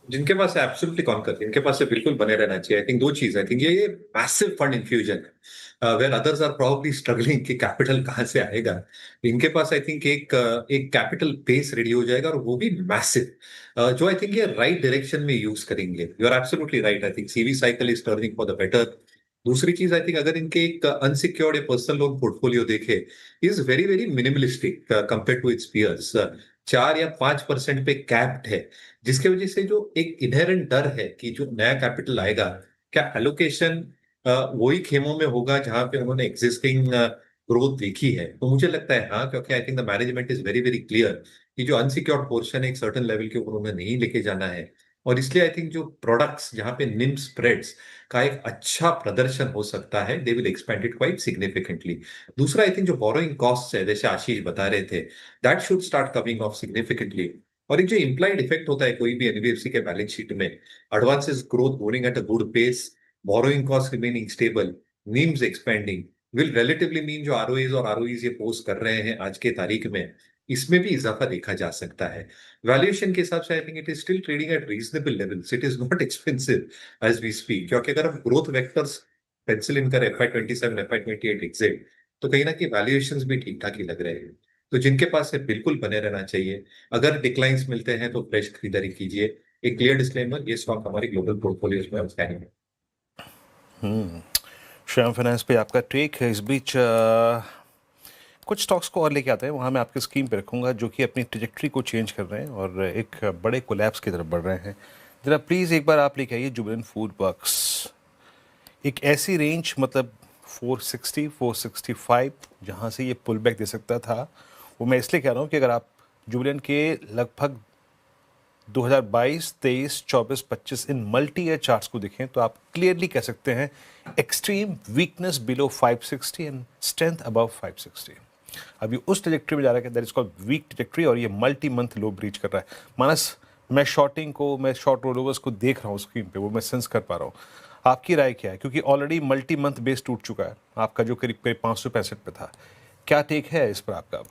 जिनके पास एब्सोल्युटली कॉन्कर, इनके पास से बिल्कुल बने रहना चाहिए। आई थिंक 2 चीज, आई थिंक ये मैसिव फंड इन्फ्यूजन है, where others are probably struggling कि कैपिटल कहाँ से आएगा। इनके पास आई थिंक एक कैपिटल बेस रेडी हो जाएगा और वो भी मैसिव, जो आई थिंक ये राइट डायरेक्शन में यूज करेंगे। You are absolutely right. I think CV cycle is turning for the better. दूसरी चीज, आई थिंक अगर इनके एक अनसिक्योर्ड या पर्सनल लोन पोर्टफोलियो देखे, is very very minimalistic compare to its peers. 4 या 5% पे कैप्ड है, जिसके वजह से जो एक इनहेरेंट डर है कि जो नया कैपिटल आएगा, क्या एलोकेशन वही खेमों में होगा जहां पे उन्होंने एग्जिस्टिंग ग्रोथ देखी है। तो मुझे लगता है हाँ, क्योंकि I think the management is very very clear कि जो अनसिक्योर्ड पोर्शन है एक सर्टेन लेवल के ऊपर उन्हें नहीं लेके जाना है। और इसलिए आई थिंक जो प्रोडक्ट्स जहां पे निम स्प्रेड्स का एक अच्छा प्रदर्शन हो सकता है, they will expand it quite significantly. दूसरा, आई थिंक जो बोरोइंग कॉस्ट है, जैसे आशीष बता रहे थे, that should start coming of significantly. और एक जो इम्प्लाइड इफेक्ट होता है कोई भी एनबीएफसी के बैलेंस शीट में, advances growth going at a good pace, borrowing cost remaining stable, NIMs expanding, will relatively mean जो आरओएस और आरओईज ये पोस्ट कर रहे हैं आज के तारीख में, इसमें भी इजाफा देखा जा सकता है। वैल्यूएशन के हिसाब से I think it is still trading at reasonable levels, it is not expensive as we speak. क्योंकि अगर हम ग्रोथ वेक्टर्स पेंसिल इन करें FY27 FY28 एग्जिट, तो कहीं ना कहीं वैल्यूएशंस भी ठीक ठाक ही लग रहे हैं। तो जिनके पास है बिल्कुल बने रहना चाहिए। अगर डिक्लाइंस मिलते हैं तो फ्रेश खरीदारी कीजिए। एक क्लियर डिस्क्लेमर, ये स्टॉक हमारी ग्लोबल पोर्टफोलियोज में आउटस्टैंडिंग है। श्रीराम फाइनेंस पे आपका टेक है। इस बीच कुछ स्टॉक्स को और लेके आते हैं, वहाँ मैं आपकी स्क्रीन पे रखूंगा जो कि अपनी ट्रजेक्टरी को चेंज कर रहे हैं और एक बड़े कोलैप्स की तरफ बढ़ रहे हैं। जरा प्लीज़ एक बार आप लेके आइए जुबिलेंट फूड वर्क्स। एक ऐसी रेंज, मतलब 460 465 जहाँ से ये पुल बैक दे सकता था, वो मैं इसलिए कह रहा हूँ कि अगर आप जुबिलेंट के लगभग 2022, 23, 24, 25 इन मल्टी ईयर चार्ट्स को देखें तो आप क्लियरली कह सकते हैं extreme weakness below 560 and strength above 560। अभी उस ट्रजेक्टरी में जा रहा है, that is called weak trajectory, और ये मल्टी मंथ लो ब्रीच कर रहा है। मानस, मैं शॉर्टिंग को, मैं शॉर्ट रोल ओवर्स को देख रहा हूँ स्क्रीन पे, वो मैं सेंस कर पा रहा हूँ। आपकी राय क्या है? क्योंकि ऑलरेडी मल्टी मंथ बेस टूट चुका है आपका, जो करीब 565 पे था। क्या टेक है इस पर आपका?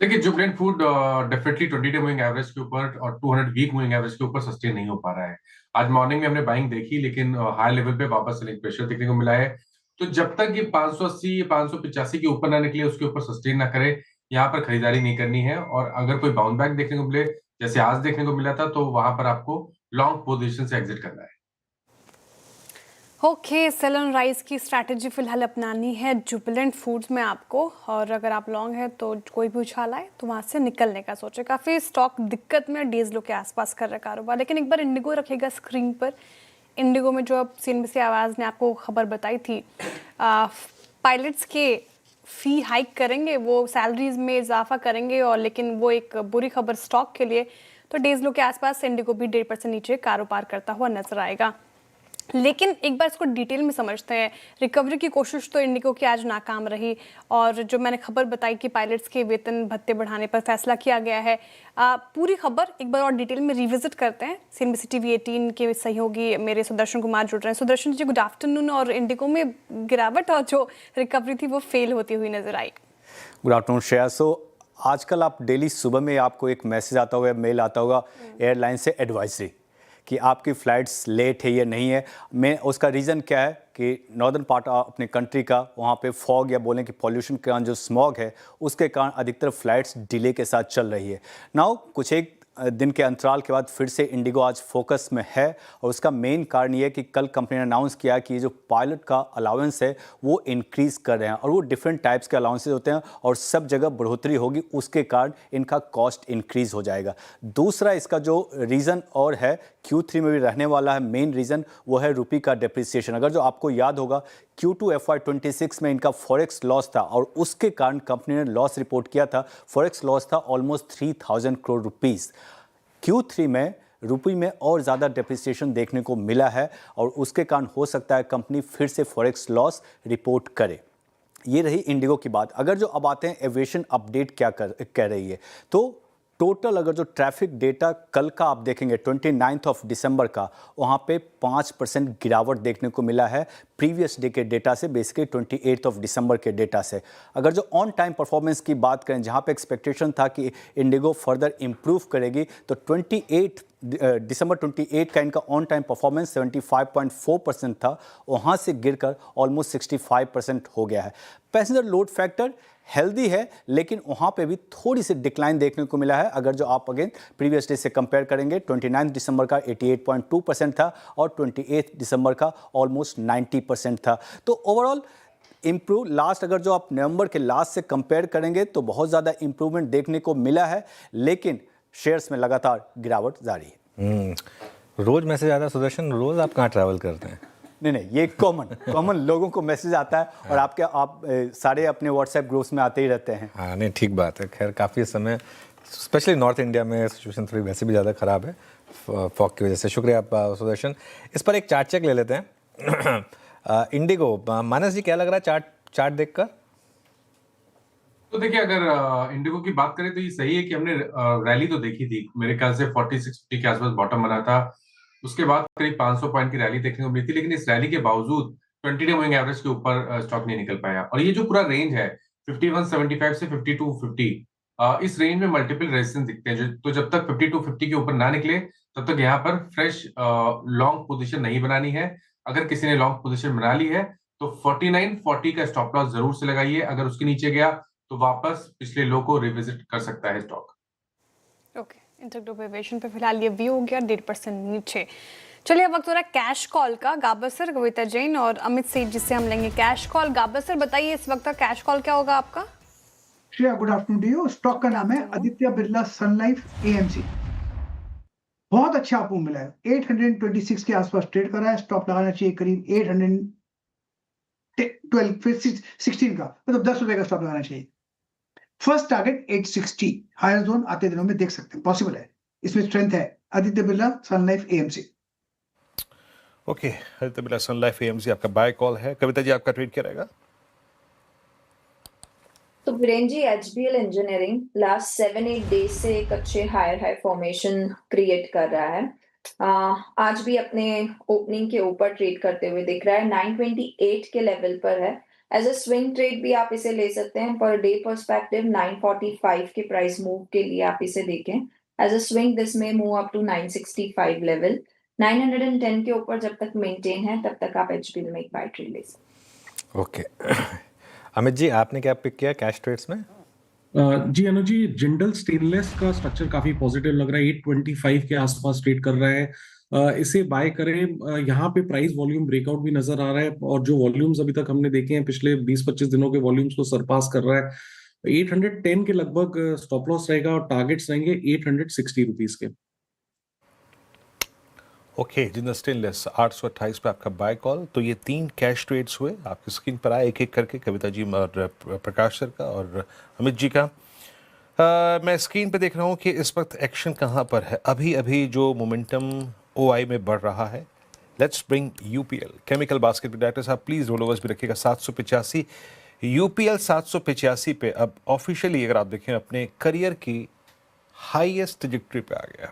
देखिए, जुबिलेंट फूड डेफिनेटली 20-डे मूविंग एवरेज के ऊपर और 200 वीक मूविंग एवरेज के ऊपर सस्टेन नहीं हो पा रहा है। आज मॉर्निंग में हमने बाइंग देखी, लेकिन हाई लेवल पे वापस सेलिंग प्रेशर देखने को मिला है। तो जब तक ये 580 585 के ऊपर ना निकले, उसके ऊपर सस्टेन ना करे, यहाँ पर खरीदारी नहीं करनी है। और अगर कोई बाउंड बैक देखने को मिले, जैसे आज देखने को मिला था, तो वहां पर आपको लॉन्ग पोजीशन से एग्जिट करना है। ओके, सेल ऑन राइज की स्ट्रैटेजी फिलहाल अपनानी है जुबिलेंट फूड्स में आपको, और अगर आप लॉन्ग है तो कोई भी उछाल आए तो वहाँ से निकलने का सोचे। काफ़ी स्टॉक दिक्कत में, डेज लो के आसपास कर रहा है कारोबार। लेकिन एक बार इंडिगो रखेगा स्क्रीन पर। इंडिगो में जो अब CNBC आवाज़ ने आपको खबर बताई थी, पायलट्स के फ़ी हाइक करेंगे, वो सैलरीज में इजाफा करेंगे, और लेकिन वो एक बुरी खबर स्टॉक के लिए। तो डेज लो के आसपास इंडिगो भी 1.5% नीचे कारोबार करता हुआ नजर आएगा। लेकिन एक बार इसको डिटेल में समझते हैं। रिकवरी की कोशिश तो इंडिगो की आज नाकाम रही, और जो मैंने खबर बताई कि पायलट्स के वेतन भत्ते बढ़ाने पर फैसला किया गया है, पूरी खबर एक बार और डिटेल में रिविजिट करते हैं। CNBC TV 18 के सहयोगी मेरे सुदर्शन कुमार जुड़ रहे हैं। Sudarshan ji, good afternoon. और इंडिगो में गिरावट और जो रिकवरी थी वो फेल होती हुई नजर आई। Good afternoon Shreya. सो आजकल आप डेली सुबह में आपको एक मैसेज आता होगा, मेल आता होगा एयरलाइन से एडवाइजरी कि आपकी फ़्लाइट्स लेट है या नहीं है। मैं उसका रीज़न क्या है कि नॉर्दर्न पार्ट अपने कंट्री का, वहाँ पे फॉग या बोलें कि पॉल्यूशन के कारण जो स्मॉग है उसके कारण अधिकतर फ़्लाइट्स डिले के साथ चल रही है। नाउ कुछ एक दिन के अंतराल के बाद फिर से इंडिगो आज फोकस में है, और उसका मेन कारण ये है कि कल कंपनी ने अनाउंस किया कि जो पायलट का अलाउंस है वो इंक्रीज़ कर रहे हैं, और वो डिफरेंट टाइप्स के अलाउंसेज होते हैं और सब जगह बढ़ोतरी होगी, उसके कारण इनका कॉस्ट इंक्रीज़ हो जाएगा। दूसरा इसका जो रीज़न और है Q3 में भी रहने वाला है, मेन रीज़न वो है रुपये का डिप्रिसिएशन। अगर जो आपको याद होगा Q2 FY26 में इनका फॉरेक्स लॉस था, और उसके कारण कंपनी ने लॉस रिपोर्ट किया था। फॉरेक्स लॉस था ऑलमोस्ट 3000 करोड़ रुपीज़। Q3 में रुपये में और ज़्यादा डिप्रिसिएशन देखने को मिला है, और उसके कारण हो सकता है कंपनी फिर से फॉरेक्स लॉस रिपोर्ट करे। ये रही इंडिगो की बात। अगर जो अब आते हैं एविएशन अपडेट क्या कह रही है, तो टोटल अगर जो ट्रैफिक डेटा कल का आप देखेंगे 29 दिसंबर का, वहाँ पे 5% गिरावट देखने को मिला है प्रीवियस डे के डेटा से, बेसिकली 28 दिसंबर के डेटा से। अगर जो ऑन टाइम परफॉर्मेंस की बात करें, जहाँ पे एक्सपेक्टेशन था कि इंडिगो फर्दर इम्प्रूव करेगी, तो दिसंबर 28 का इनका ऑन टाइम परफॉर्मेंस 75.4% था, वहाँ से गिरकर ऑलमोस्ट 65% हो गया है। पैसेंजर लोड फैक्टर हेल्दी है, लेकिन वहाँ पे भी थोड़ी सी डिक्लाइन देखने को मिला है। अगर जो आप अगेन प्रीवियस डे से कंपेयर करेंगे, 29 दिसंबर का 88.2% था, और 28 दिसंबर का ऑलमोस्ट 90% था। तो ओवरऑल इम्प्रूव, लास्ट अगर जो आप नवंबर के लास्ट से कंपेयर करेंगे तो बहुत ज़्यादा इम्प्रूवमेंट देखने को मिला है, लेकिन शेयर्स में लगातार गिरावट जारी है। रोज़ मैसेज आता है सुदर्शन, रोज़ आप कहाँ ट्रैवल करते हैं? नहीं, ये कॉमन लोगों को मैसेज आता है, और आप सारे अपने व्हाट्सएप ग्रुप्स में आते ही रहते हैं। हाँ, नहीं ठीक बात है। खैर काफ़ी समय, स्पेशली नॉर्थ इंडिया में सिचुएशन थोड़ी वैसे भी ज़्यादा ख़राब है फॉग की वजह से। शुक्रिया आप सुदर्शन। इस पर एक चार्ट चेक ले लेते हैं। इंडिगो, मानस जी क्या लग रहा है चार्ट देखकर? तो देखिए, अगर इंडिगो की बात करें तो ये सही है कि हमने रैली तो देखी थी। मेरे ख्याल से 4650 के आसपास बॉटम बना था, उसके बाद करीब 500 पॉइंट की रैली देखने को मिली थी, लेकिन इस रैली के बावजूद 20 डे मूविंग एवरेज के ऊपर स्टॉक नहीं निकल पाया। और ये जो पूरा रेंज है 5175 से 5250, इस रेंज में मल्टीपल रेजिस्टेंस दिखते हैं। तो जब तक 5250 के ऊपर ना निकले, तब तक यहाँ पर फ्रेश लॉन्ग पोजीशन नहीं बनानी है। अगर किसी ने लॉन्ग पोजीशन बना ली है तो 4940 का स्टॉप लॉस जरूर से लगाइए। अगर उसके नीचे गया तो वापस पिछले लो को रिविजिट कर सकता है स्टॉक। ओके, इंटरग्रुप एविएशन पे फिलहाल ये व्यू हो गया 1.5% नीचे। चलिए, अब वक्त हो रहा है कैश कॉल का। गाबर सर, कविता जैन और अमित सेठ जिससे हम लेंगे कैश कॉल। गाबर सर, बताइए इस वक्त का कैश कॉल क्या होगा आपका? Shreya, good afternoon to you. Stock का नाम है आदित्य बिरला सन लाइफ AMC। बहुत अच्छा आपको मिला है, 826 के आसपास ट्रेड कर रहा है। स्टॉप लगाना चाहिए करीब 812 फिर 16 का, मतलब 10 रुपए का स्टॉप लगाना चाहिए। फर्स्ट टारगेट 860, हायर जोन आते दिनों में देख सकते हैं, पॉसिबल है। इसमें स्ट्रेंथ है। आदित्य बिरला सन life AMC। Okay, Aditya Birla सन लाइफ AMC आपका बाय कॉल है। कविता जी, आपका ट्रेड क्या रहेगा? तो Virendra ji, HBL engineering last 7-8 days से एक अच्छे हाई फॉर्मेशन क्रिएट कर रहा है। आज भी अपने ओपनिंग के ऊपर ट्रेड करते हुए दिख रहा है, 928 के लेवल पर है। एज अ स्विंग ट्रेड भी आप इसे ले सकते हैं। पर डे पर्सपेक्टिव 945 के प्राइस मूव के लिए आप इसे देखें। एज अ स्विंग दिस में मूव अप टू 965 लेवल। 910 के ऊपर जब तक मेंटेन है तब तक आप HBL में एक बाय ट्रेड ले सकते हैं। ओके, अमित जी आपने क्या पिक किया कैश ट्रेड्स में? जी अनुज जी, जिंदल स्टेनलेस का स्ट्रक्चर काफी पॉजिटिव लग रहा है, 825 के आसपास ट्रेड कर रहा है। इसे बाय करें। यहाँ पे प्राइस वॉल्यूम ब्रेकआउट भी नजर आ रहा है, और जो वॉल्यूम्स अभी तक हमने देखे हैं पिछले 20-25 दिनों के वॉल्यूम्स को सरपास कर रहा है। 810 के लगभग स्टॉप लॉस रहेगा, और टारगेट्स रहेंगे 860 रुपीज के। ओके, जिंदल स्टेनलेस 828 पे आपका बाय कॉल। तो ये 3 कैश ट्रेड्स हुए, आपकी स्क्रीन पर आए एक एक करके, कविता जी और प्रकाश सर का और अमित जी का। मैं स्क्रीन पे देख रहा हूँ कि इस वक्त एक्शन कहाँ पर है। अभी अभी जो मोमेंटम OI में बढ़ रहा है, let's bring UPL chemical basket पे। डायरेक्टर साहब प्लीज रोल ओवर्स भी रखिएगा। 785 यूपीएल 785 पे अब ऑफिशियली अगर आप देखें अपने करियर की हाईएस्ट ट्रजेक्टरी पे आ गया।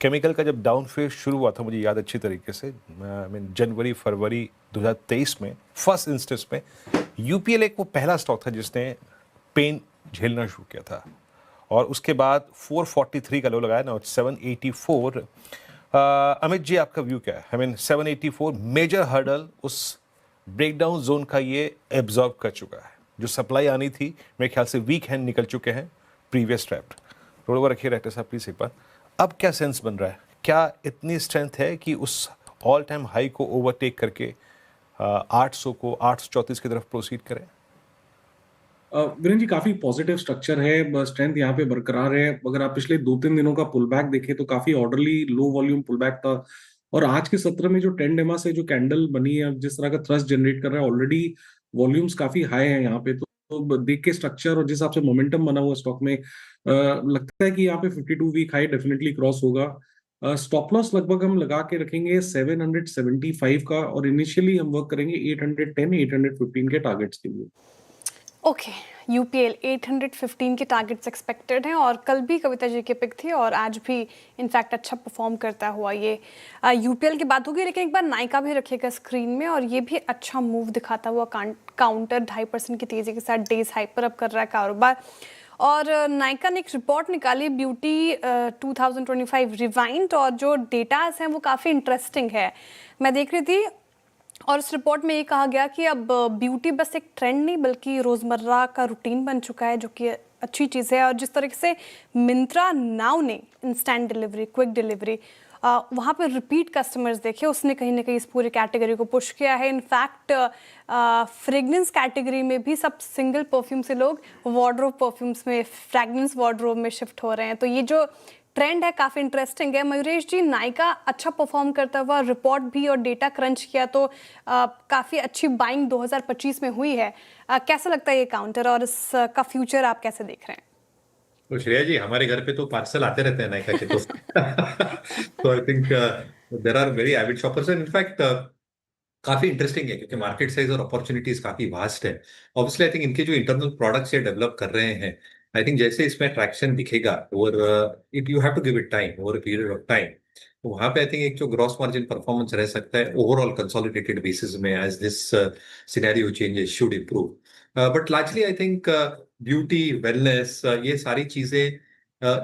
केमिकल का जब डाउन फेज शुरू हुआ था मुझे याद अच्छी तरीके से, आई मीन जनवरी फरवरी 2023 में फर्स्ट इंस्टेंस में यूपीएल एक वो पहला स्टॉक था जिसने पेन झेलना शुरू किया था और उसके बाद 443 का लो लगाया ना, 784। अमित जी आपका व्यू क्या है? आई मीन 784 मेजर हर्डल उस ब्रेकडाउन जोन का ये एब्जॉर्ब कर चुका है। जो सप्लाई आनी थी मेरे ख्याल से वीक हैंड निकल चुके हैं प्रीवियस ट्रैप्ड। रोड ओवर रखिए डायरेक्टर साहब प्लीज एक बार। अब क्या सेंस बन रहा है? क्या इतनी स्ट्रेंथ है कि उस ऑल टाइम हाई को ओवरटेक करके 800 को 834 की तरफ प्रोसीड करें? वीरेंद्र जी काफी पॉजिटिव स्ट्रक्चर है, स्ट्रेंथ यहाँ पे बरकरार है। अगर आप पिछले 2-3 दिनों का पुल बैक देखें तो काफी orderly low volume pull back था और आज के सत्र में जो 10 डेमा से जो कैंडल बनी है, जिस तरह का थ्रस्ट जनरेट कर रहा है, ऑलरेडी वॉल्यूम्स काफी हाई है यहाँ पे। तो देख के स्ट्रक्चर और जिस हिसाब से मोमेंटम बना हुआ स्टॉक में लगता है कि यहाँ पे 52 वीक हाई डेफिनेटली क्रॉस होगा। स्टॉप लॉस लगभग हम लगा के रखेंगे 775 का और इनिशियली हम वर्क करेंगे 810 815 के टारगेट्स के लिए। ओके, यूपीएल 815 के टारगेट्स एक्सपेक्टेड हैं और कल भी कविता जी की पिक थी और आज भी इनफैक्ट अच्छा परफॉर्म करता हुआ ये यूपीएल की बात होगी। लेकिन एक बार नाइका भी रखिएगा स्क्रीन में और ये भी अच्छा मूव दिखाता हुआ काउंटर 2.5% की तेज़ी के साथ डेज हाई पर अब कर रहा है कारोबार। और नाइका ने एक रिपोर्ट निकाली ब्यूटी 2025 रिवाइंड और जो डेटास हैं वो काफ़ी इंटरेस्टिंग है। मैं देख रही थी और इस रिपोर्ट में ये कहा गया कि अब ब्यूटी बस एक ट्रेंड नहीं बल्कि रोज़मर्रा का रूटीन बन चुका है, जो कि अच्छी चीज़ है। और जिस तरीके से मिंत्रा नाउ ने इंस्टेंट डिलीवरी, क्विक डिलीवरी, वहाँ पर रिपीट कस्टमर्स देखे, उसने कहीं ना कहीं इस पूरी कैटेगरी को पुश किया है। इनफैक्ट फ्रेगनेंस कैटेगरी में भी सब सिंगल परफ्यूम से लोग वार्डरोब परफ्यूम्स में, फ्रेगनेंस वार्डरोब में शिफ्ट हो रहे हैं। तो ये जो ट्रेंड है काफ़ी इंटरेस्टिंग है। मयूरेश जी, नाइका अच्छा परफॉर्म करता हुआ, रिपोर्ट भी और डेटा क्रंच किया तो काफ़ी अच्छी बाइंग 2025 में हुई है। कैसा लगता है ये काउंटर और इसका फ्यूचर आप कैसे देख रहे हैं? तो श्रेया जी, हमारे घर पे तो पार्सल आते रहते हैं नाइका के तो I think there are very avid shoppers and in fact काफी इंटरेस्टिंग है क्योंकि मार्केट साइज और अपॉर्चुनिटीज काफी वास्ट है। ऑब्वियसली आई थिंक इनके जो इंटरनल प्रोडक्ट्स ये डेवलप कर रहे हैं, आई थिंक जैसे इसमें ट्रैक्शन दिखेगा और it you have to give it time over a period of time, तो वहां पे आई थिंक एक जो ग्रॉस मार्जिन परफॉर्मेंस रह सकता है ओवरऑल कंसोलिडेटेड बेसिस में as this scenario changes should improve. But largely I think beauty, wellness, ये सारी चीजें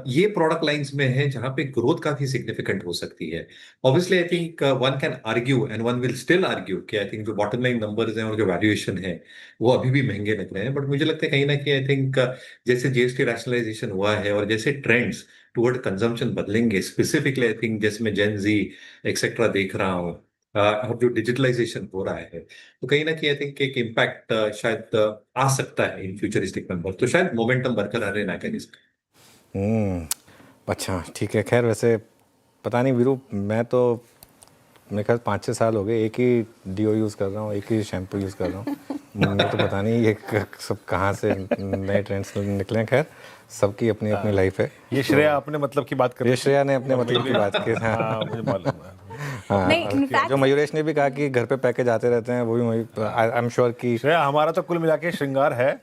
ये प्रोडक्ट लाइंस में है जहां पे ग्रोथ काफी सिग्निफिकेंट हो सकती है। Obviously I think one can argue and one will still argue कि आई थिंक जो बॉटम लाइन नंबर्स हैं और जो वैल्यूएशन है वो अभी भी महंगे लग रहे हैं। बट मुझे लगता है कहीं ना कहीं आई थिंक जैसे जीएसटी रैशनलाइजेशन हुआ है और जैसे ट्रेंड्स टुवर्ड कंजम्पशन बदलेंगे, स्पेसिफिकली आई थिंक जैसे मैं जेन जी एक्सेट्रा देख रहा हूँ और जो डिजिटलाइजेशन हो रहा है, तो कहीं ना कहीं आई थिंक एक इम्पैक्ट शायद आ सकता है इन फ्यूचरिस्टिक नंबर, तो शायद मोमेंटम बरकरार रहना चाहिए। अच्छा ठीक है। खैर वैसे पता नहीं वीरू, मैं तो मेरे ख्याल 5-6 साल हो गए एक ही डीओ यूज़ कर रहा हूँ, एक ही शैम्पू यूज़ कर रहा हूँ। मुझे तो पता नहीं ये सब कहाँ से नए ट्रेंड्स निकले। खैर सबकी अपनी अपनी लाइफ है। ये श्रेया अपने मतलब की बात कर रही ये श्रेया ने अपने मतलब की बात की। हाँ मुझे मालूम है। हाँ, जो मयूरेश ने भी कहा कि घर पे पैकेज आते रहते हैं, वो भी आई एम श्योर कि श्रेया हमारा तो कुल मिला के श्रृंगार है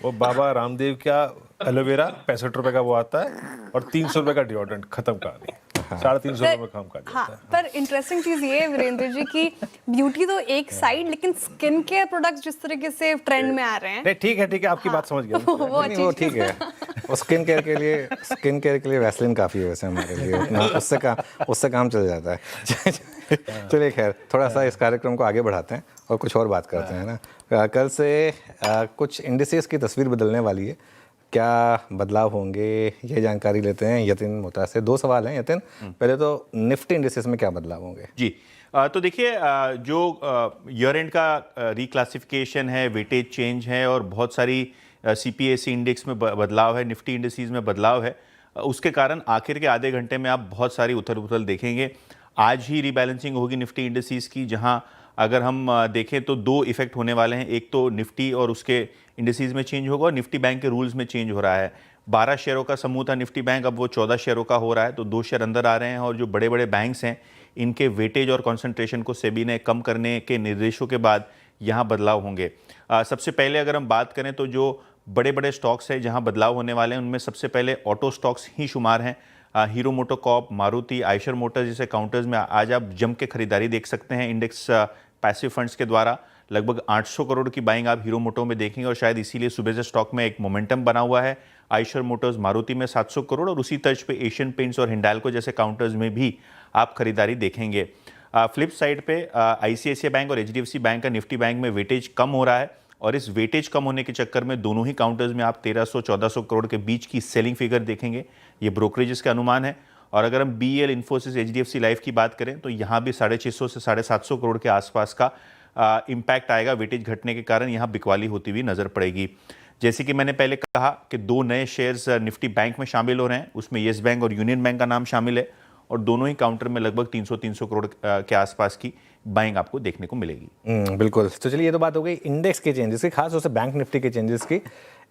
वो बाबा रामदेव का एलोवेरा 65 रुपए का वो आता है और 300 रुपए का डिओड्रेंट, खत्म कहानी। 350 रुपए में काम कर हाँ, पर इंटरेस्टिंग चीज ये है वीरेंद्र जी की ब्यूटी तो एक साइड, लेकिन स्किन केयर प्रोडक्ट्स जिस तरीके से ट्रेंड में आ रहे हैं। नहीं ठीक है आपकी बात समझ गया। वो ठीक है। और स्किन केयर के लिए वैसलिन काफ़ी है वैसे हमारे लिए, उससे काम चल जाता है। चलिए खैर थोड़ा सा इस कार्यक्रम को आगे बढ़ाते हैं और कुछ और बात करते हैं ना। कल से कुछ इंडिसेस की तस्वीर बदलने वाली है, क्या बदलाव होंगे ये जानकारी लेते हैं यतिन मोहता से। 2 सवाल हैं यतिन, पहले तो निफ्टी इंडिसेस में क्या बदलाव होंगे? जी तो देखिए जो ईयर एंड का रिक्लासिफिकेशन है, वेटेज चेंज है और बहुत सारी सीपीएसई इंडेक्स में बदलाव है, निफ्टी इंडिसेस में बदलाव है, उसके कारण आखिर के आधे घंटे में आप बहुत सारी उथल पुथल देखेंगे। आज ही रीबैलेंसिंग होगी निफ्टी इंडिसेस की, जहां अगर हम देखें तो 2 इफेक्ट होने वाले हैं। एक तो निफ्टी और उसके इंडिसेस में चेंज होगा और निफ्टी बैंक के रूल्स में चेंज हो रहा है। 12 शेयरों का समूह था निफ्टी बैंक, अब वो 14 शेयरों का हो रहा है, तो 2 शेयर अंदर आ रहे हैं। और जो बड़े बड़े बैंक्स हैं इनके वेटेज और कॉन्सेंट्रेशन को सेबी ने कम करने के निर्देशों के बाद यहाँ बदलाव होंगे। सबसे पहले अगर हम बात करें तो जो बड़े बड़े स्टॉक्स हैं जहाँ बदलाव होने वाले हैं उनमें सबसे पहले ऑटो स्टॉक्स ही शुमार हैं। Hero MotoCorp, Maruti, Eicher Motors जैसे काउंटर्स में आज आप जम के खरीदारी देख सकते हैं। इंडेक्स पैसिव फंड्स के द्वारा लगभग 800 करोड़ की बाइंग आप हीरो मोटो में देखेंगे और शायद इसीलिए सुबह से स्टॉक में एक मोमेंटम बना हुआ है। आयशर मोटर्स, मारुति में 700 करोड़ और उसी तर्ज पे एशियन पेंट्स और हिंडाल्को जैसे काउंटर्स में भी आप खरीदारी देखेंगे। फ्लिप साइड पे आईसीआईसीआई बैंक और एचडीएफसी बैंक का निफ्टी बैंक में वेटेज कम हो रहा है और इस वेटेज कम होने के चक्कर में दोनों ही काउंटर्स में आप 1300-1400 करोड़ के बीच की सेलिंग फिगर देखेंगे। ये ब्रोकरेजेस का अनुमान है। और अगर हम बीएल, इन्फोसिस, एचडीएफसी लाइफ की बात करें तो यहाँ भी 650 से 750 करोड़ के आसपास का इम्पैक्ट आएगा। वेटेज घटने के कारण यहाँ बिकवाली होती हुई नजर पड़ेगी। जैसे कि मैंने पहले कहा कि 2 नए शेयर्स निफ्टी बैंक में शामिल हो रहे हैं, उसमें येस बैंक और यूनियन बैंक का नाम शामिल है और दोनों ही काउंटर में लगभग 300 करोड़ के आसपास की बाइंग आपको देखने को मिलेगी। बिल्कुल। तो चलिए ये तो बात हो गई इंडेक्स के चेंजेस की, खास तौर से बैंक निफ्टी के चेंजेस की।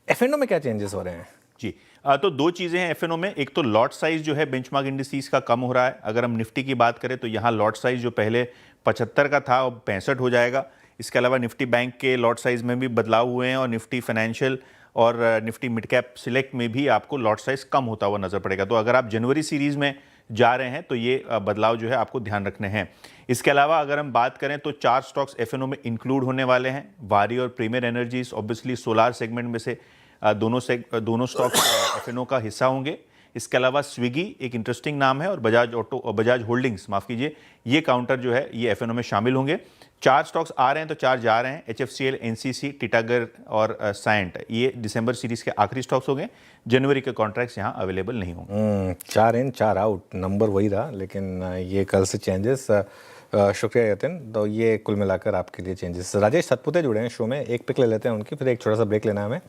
एफएनओ में क्या चेंजेस हो रहे हैं? जी, तो 2 चीज़ें हैं एफएनओ में। एक तो लॉट साइज जो है बेंचमार्क इंडिसेस का कम हो रहा है। अगर हम निफ्टी की बात करें तो यहाँ लॉट साइज जो पहले 75 का था अब 65 हो जाएगा। इसके अलावा निफ्टी बैंक के लॉट साइज में भी बदलाव हुए हैं और निफ्टी फाइनेंशियल और निफ्टी मिड कैप सिलेक्ट में भी आपको लॉट साइज कम होता हुआ नजर पड़ेगा। तो अगर आप जनवरी सीरीज में जा रहे हैं तो ये बदलाव जो है आपको ध्यान रखने हैं। इसके अलावा अगर हम बात करें तो 4 स्टॉक्स एफएनओ में इंक्लूड होने वाले हैं। वारी और Premier Energies, obviously solar segment में से दोनों स्टॉक्स एफएनओ का हिस्सा होंगे। इसके अलावा स्विगी एक इंटरेस्टिंग नाम है और बजाज होल्डिंग्स, माफ कीजिए, ये काउंटर जो है ये एफएनओ में शामिल होंगे। 4 स्टॉक्स आ रहे हैं तो 4 जा रहे हैं। एचएफसीएल, एनसीसी, टिटागर और साइंट, ये दिसंबर सीरीज के आखिरी स्टॉक्स हो गए। जनवरी के कॉन्ट्रैक्ट्स यहाँ अवेलेबल नहीं होंगे। 4 इन 4 आउट, नंबर वही रहा, लेकिन ये कल से चेंजेस। शुक्रिया यतिन। तो ये कुल मिलाकर आपके लिए चेंजेस। राजेश सतपुते जुड़े हैं शो में, एक पिक ले लेते हैं उनकी, फिर एक छोटा सा ब्रेक लेना है हमें।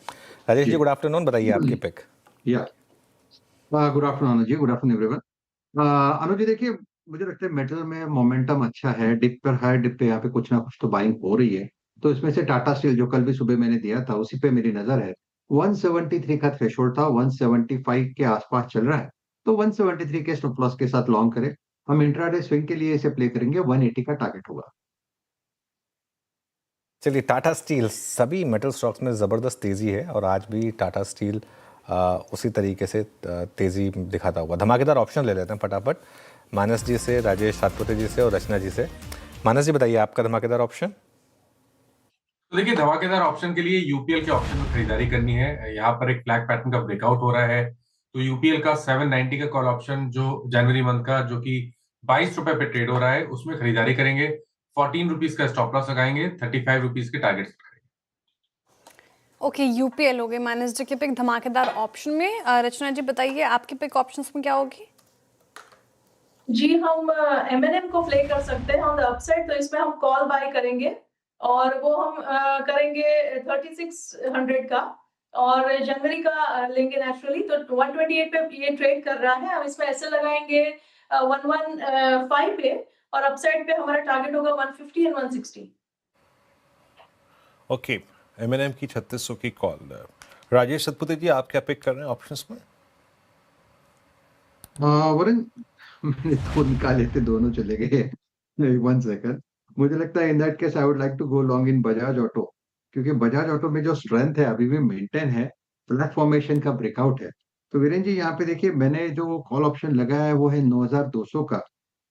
राजेश जी, गुड आफ्टरनून, बताइए आपकी पिक। गुड आफ्टरनून जी, गुड आफ्टरनून एवरीवन। अनुज जी, देखिए मुझे लगता है मेटल में मोमेंटम अच्छा है। डिप पर है, डिप पे यहाँ पे कुछ ना कुछ तो बाइंग हो रही है। तो इसमें से टाटा स्टील जो कल भी सुबह मैंने दिया था उसी पे मेरी नजर है। 173 का थ्रेशोल्ड था, 175 के आसपास चल रहा है, तो 173 के स्टॉप लॉस के साथ लॉन्ग करें। हम इंट्राडे स्विंग के लिए इसे प्ले करेंगे, 180 का टारगेट होगा। चलिए, टाटा स्टील, सभी मेटल स्टॉक्स में ज़बरदस्त तेज़ी है और आज भी टाटा स्टील उसी तरीके से तेज़ी दिखाता हुआ। धमाकेदार ऑप्शन ले लेते हैं फटाफट, मानस जी से, राजेश सातपुते जी से और रचना जी से। मानस जी, बताइए आपका धमाकेदार ऑप्शन। तो देखिए, धमाकेदार ऑप्शन के लिए यूपीएल के ऑप्शन में खरीदारी करनी है। यहाँ पर एक फ्लैग पैटर्न का ब्रेकआउट हो रहा है, तो यूपीएल का 790 का कॉल ऑप्शन जो जनवरी मंथ का, जो कि 22 रुपए पे ट्रेड हो रहा है, उसमें खरीदारी करेंगे। 14 रुपीज का स्टॉप लॉस लगाएंगे, 35 रुपीज के टारगेट सेट करेंगे। ओके, यूपीएल हो गए मानस जी की पिक धमाकेदार ऑप्शन में। रचना जी बताइए आपकी पिक ऑप्शंस में क्या होगी? जी, हम एमएनएम को प्ले कर सकते हैं ऑन द अपसाइड, तो इसमें हम कॉल बाय करेंगे और वो हम करेंगे 3600 का और जनवरी का लेंगे नेचुरली। तो 128 पे ये ट्रेड कर रहा है, हम इसमें ऐसे लगाएंगे 115 पे और अपसाइड पे हमारा टारगेट होगा 150 एंड 160। ओके, एमएनएम की 3600 की कॉल। राजेश सतपुते जी, आप क्या पिक कर रहे हैं ऑप्शंस में? वरुण, मैंने तो निकाले थे, दोनों चले गए। 1 सेकंड, मुझे लगता है in that case I would like to go long in Bajaj Auto, क्योंकि बजाज ऑटो में जो स्ट्रेंथ है अभी भी मेंटेन है, फ्लैट फॉर्मेशन का ब्रेकआउट है। तो वीरेन जी, यहाँ पे देखिए मैंने जो कॉल ऑप्शन लगाया है वो है 9200 का,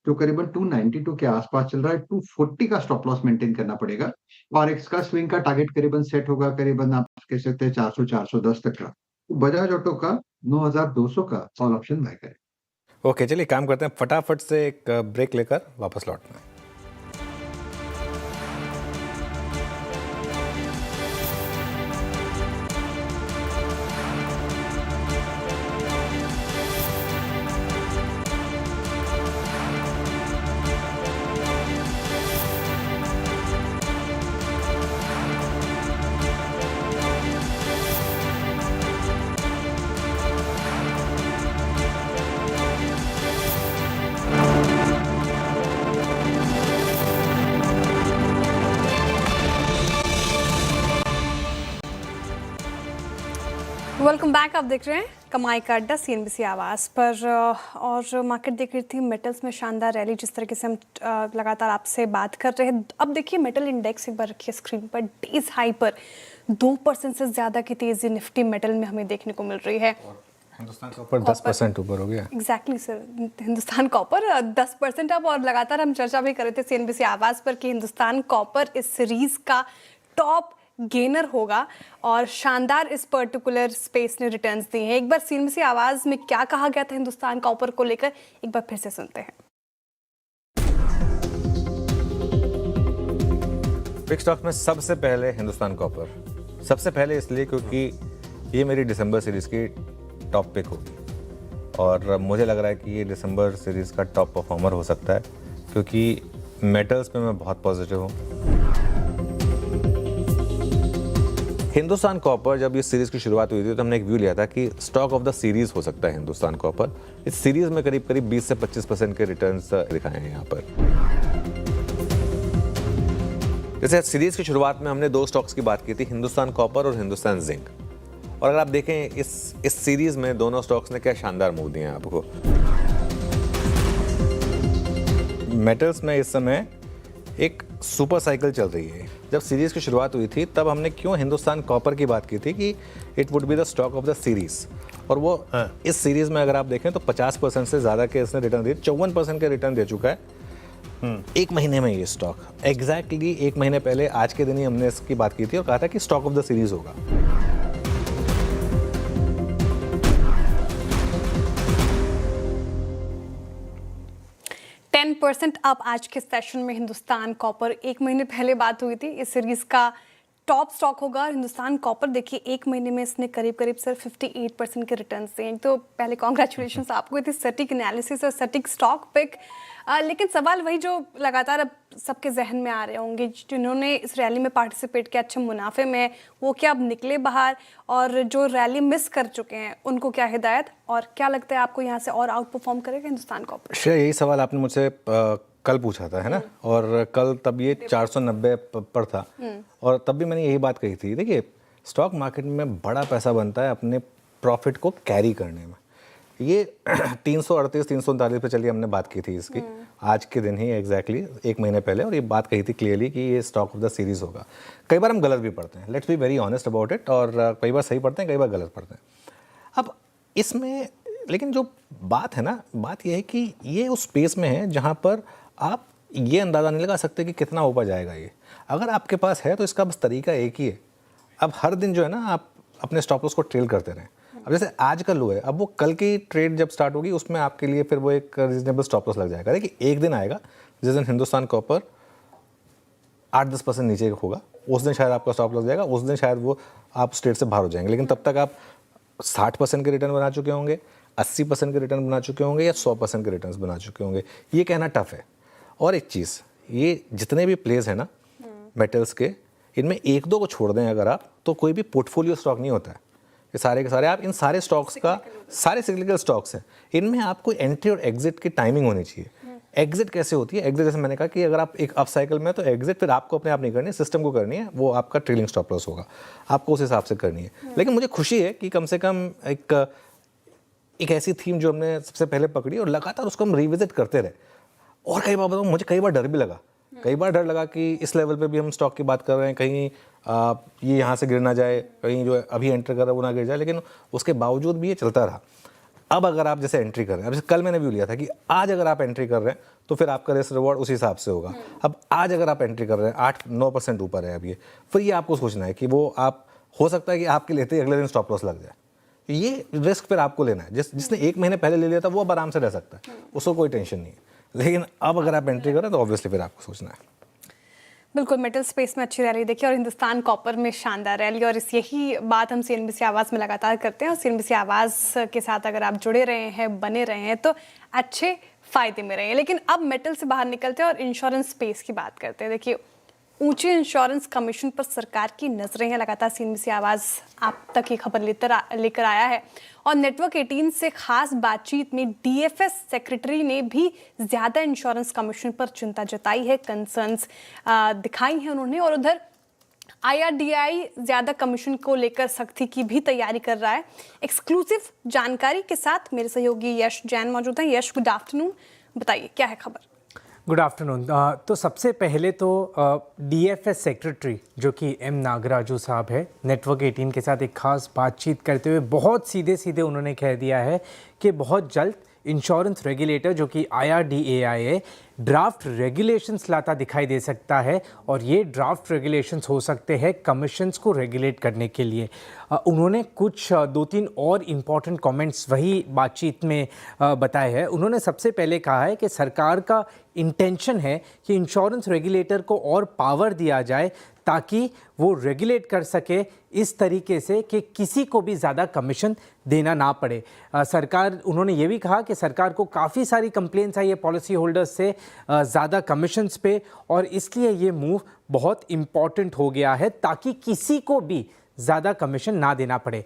जो करीबन 292 के आसपास चल रहा है। 240 का स्टॉप लॉस मेंटेन करना पड़ेगा और इसका स्विंग का टारगेट करीबन सेट होगा, करीबन आप कह सकते हैं 400-410 तक का। तो बजाज ऑटो का 9200 का कॉल ऑप्शन बाय करें। ओके, चलिए काम करते हैं, फटाफट से एक ब्रेक लेकर वापस लौटना है। वेलकम बैक, आप देख रहे हैं कमाई का अड्डा सीएनबीसी आवाज़ पर और मार्केट देख रही थी मेटल्स में शानदार रैली जिस तरीके से हम लगातार आपसे बात कर रहे हैं। अब देखिए मेटल इंडेक्स एक बार रखिए स्क्रीन पर, डेज हाई पर 2% से ज़्यादा की तेज़ी निफ्टी मेटल में हमें देखने को मिल रही है। हिंदुस्तान कॉपर 10% ऊपर हो गया। एग्जैक्टली सर, हिंदुस्तान कॉपर 10% अब, और लगातार हम चर्चा भी कर रहे थे सीएनबीसी आवाज़ पर कि हिंदुस्तान कॉपर इस सीरीज का टॉप गेनर होगा और शानदार इस पर्टिकुलर स्पेस ने रिटर्न्स दिए हैं। एक बार सीएनबीसी आवाज़ में क्या कहा गया था हिंदुस्तान कॉपर को लेकर, एक बार फिर से सुनते हैं। बिग स्टॉक में सबसे पहले हिंदुस्तान कॉपर, सबसे पहले इसलिए क्योंकि ये मेरी दिसंबर सीरीज़ की टॉप पिक होगी और मुझे लग रहा है कि ये दिसंबर सीरीज़ का टॉप परफॉर्मर हो सकता है क्योंकि मेटल्स पे मैं बहुत पॉजिटिव हूँ। हिंदुस्तान कॉपर जब इस सीरीज़ की शुरुआत हुई थी तो हमने एक व्यू लिया था कि स्टॉक ऑफ द सीरीज़ हो सकता है हिंदुस्तान कॉपर। इस सीरीज़ में करीब करीब 20 से 25% के रिटर्न्स दिखाए हैं यहाँ पर। जैसे सीरीज़ की शुरुआत में हमने दो स्टॉक्स की बात की थी, हिंदुस्तान कॉपर और हिंदुस्तान जिंक, और अगर आप देखें इस सीरीज़ में दोनों स्टॉक्स ने क्या शानदार मूव दिए हैं आपको। मेटल्स में इस समय एक सुपर साइकिल चल रही है। जब सीरीज़ की शुरुआत हुई थी तब हमने क्यों हिंदुस्तान कॉपर की बात की थी कि it would be the stock of the series, और वो इस सीरीज़ में अगर आप देखें तो 50% से ज़्यादा के इसने रिटर्न दिए, 54% के रिटर्न दे चुका है एक महीने में। ये स्टॉक एग्जैक्टली एक महीने पहले आज के दिन ही हमने इसकी बात की थी और कहा था कि स्टॉक ऑफ द सीरीज़ होगा। %10 अब आज के सेशन में हिंदुस्तान कॉपर, एक महीने पहले बात हुई थी इस सीरीज का टॉप स्टॉक होगा। हिंदुस्तान कॉपर देखिए एक महीने में इसने करीब करीब सर 58% के रिटर्न्स दिए। तो पहले कॉन्ग्रेचुलेशंस आपको, इतनी सटीक एनालिसिस और सटीक स्टॉक पिक। लेकिन सवाल वही जो लगातार अब सबके जहन में आ रहे होंगे जिन्होंने इस रैली में पार्टिसिपेट किया अच्छे मुनाफे में, वो क्या अब निकले बाहर, और जो रैली मिस कर चुके हैं उनको क्या हिदायत, और क्या लगता है आपको यहाँ से और आउट परफॉर्म करेगा हिंदुस्तान कॉपर? श्रेया, यही सवाल आपने मुझसे कल पूछा था, है ना, और कल तब ये 490 पर था और तब भी मैंने यही बात कही थी। देखिए स्टॉक मार्केट में बड़ा पैसा बनता है अपने प्रॉफिट को कैरी करने में। ये 338 339 पे चलिए हमने बात की थी इसकी आज के दिन ही एग्जैक्टली एक महीने पहले, और ये बात कही थी क्लियरली कि ये स्टॉक ऑफ द सीरीज़ होगा। कई बार हम गलत भी पढ़ते हैं, let's be very honest about it, और कई बार सही पढ़ते हैं, कई बार गलत पढ़ते हैं। अब इसमें लेकिन जो बात है ना, बात ये है कि ये उस स्पेस में है जहाँ पर आप ये अंदाज़ा नहीं लगा सकते कि कितना ऊपर जाएगा ये। अगर आपके पास है तो इसका बस तरीका एक ही है, अब हर दिन जो है ना आप अपने स्टॉप लॉस को ट्रेल करते रहें। अब जैसे आज कल हुआ है, अब वो कल की ट्रेड जब स्टार्ट होगी उसमें आपके लिए फिर वो एक रीजनेबल स्टॉप लॉस लग जाएगा। देखिए एक दिन आएगा जिस दिन हिंदुस्तान कॉपर 8-10% नीचे होगा, उस दिन शायद आपका स्टॉप लॉस जाएगा, उस दिन शायद वो आप स्ट्रेट से बाहर हो जाएंगे। लेकिन तब तक आप 60% के रिटर्न बना चुके होंगे, 80% के रिटर्न बना चुके होंगे, या 100% के रिटर्न बना चुके होंगे। ये कहना टफ है। और एक चीज़, ये जितने भी प्लेस हैं ना मेटल्स के, इनमें एक दो को छोड़ दें अगर आप, तो कोई भी पोर्टफोलियो स्टॉक नहीं होता है। ये सारे के सारे आप इन सारे स्टॉक्स का, सारे सिक्लिकल स्टॉक्स हैं, इनमें आपको एंट्री और एग्जिट की टाइमिंग होनी चाहिए। एग्जिट कैसे होती है? एग्जिट जैसे मैंने कहा कि अगर आप एक अप साइकिल में, तो एग्जिट फिर आपको अपने आप नहीं करनी है, सिस्टम को करनी है, वो आपका ट्रेलिंग स्टॉप लॉस होगा, आपको उस हिसाब से करनी है। लेकिन मुझे खुशी है कि कम से कम एक ऐसी थीम जो हमने सबसे पहले पकड़ी और लगातार उसको हम रिविजिट करते रहे। और कई बार बताऊँ, मुझे कई बार डर भी लगा, कई बार डर लगा कि इस लेवल पे भी हम स्टॉक की बात कर रहे हैं, कहीं ये यहाँ से गिर ना जाए, कहीं जो अभी एंटर कर रहा है वो ना गिर जाए, लेकिन उसके बावजूद भी ये चलता रहा। अब अगर आप जैसे एंट्री कर रहे हैं, अब जैसे कल मैंने व्यू लिया था कि आज अगर आप एंट्री कर रहे हैं तो फिर आपका रिस्क रिवॉर्ड उस हिसाब से होगा। अब आज अगर आप एंट्री कर रहे हैं 8-9% ऊपर है अब ये, फिर ये आपको सोचना है कि वो आप, हो सकता है कि आपके लेते ही अगले दिन स्टॉप लॉस लग जाए। ये रिस्क फिर आपको लेना है। जिसने एक महीने पहले ले लिया था वो अब आराम से रह सकता है, उसको कोई टेंशन नहीं है। लेकिन अब अगर आप एंट्री करें तो ऑब्वियसली फिर आपको सोचना है। बिल्कुल, मेटल स्पेस में अच्छी रैली देखी और हिंदुस्तान कॉपर में शानदार रैली, और इस यही बात हम सीएनबीसी आवाज़ में लगातार करते हैं। और सीएनबीसी आवाज़ के साथ अगर आप जुड़े रहे हैं, बने रहे हैं, तो अच्छे फ़ायदे में रहे हैं। लेकिन अब मेटल से बाहर निकलते हैं और इंश्योरेंस स्पेस की बात करते हैं। देखिए ऊंचे इंश्योरेंस कमीशन पर सरकार की नजरें हैं। लगातार सीएनबीसी आवाज़ आप तक ये खबर लेकर आया है, और नेटवर्क 18 से खास बातचीत में डीएफएस सेक्रेटरी ने भी ज़्यादा इंश्योरेंस कमीशन पर चिंता जताई है, कंसर्न्स दिखाई हैं उन्होंने। और उधर IRDAI ज़्यादा कमीशन को लेकर सख्ती की भी तैयारी कर रहा है। एक्सक्लूसिव जानकारी के साथ मेरे सहयोगी यश जैन मौजूद हैं। यश, गुड आफ्टरनून, बताइए क्या है खबर? Good afternoon. तो सबसे पहले तो DFS सेक्रेटरी जो कि M नागराजू साहब है, नेटवर्क 18 के साथ एक खास बातचीत करते हुए बहुत सीधे सीधे उन्होंने कह दिया है कि बहुत जल्द इंश्योरेंस रेगुलेटर जो कि IRDAI है, ड्राफ्ट रेगुलेशंस लाता दिखाई दे सकता है और ये ड्राफ्ट रेगुलेशंस हो सकते हैं कमीशंस को रेगुलेट करने के लिए। उन्होंने कुछ 2-3 और इम्पॉर्टेंट कमेंट्स वही बातचीत में बताए हैं। उन्होंने सबसे पहले कहा है कि सरकार का इंटेंशन है कि इंश्योरेंस रेगुलेटर को और पावर दिया जाए ताकि वो रेगुलेट कर सके इस तरीके से कि किसी को भी ज़्यादा कमीशन देना ना पड़े। उन्होंने ये भी कहा कि सरकार को काफ़ी सारी कंप्लेंट्स आई है पॉलिसी होल्डर्स से ज़्यादा कमीशंस पे, और इसलिए ये मूव बहुत इम्पॉर्टेंट हो गया है ताकि किसी को भी ज़्यादा कमीशन ना देना पड़े।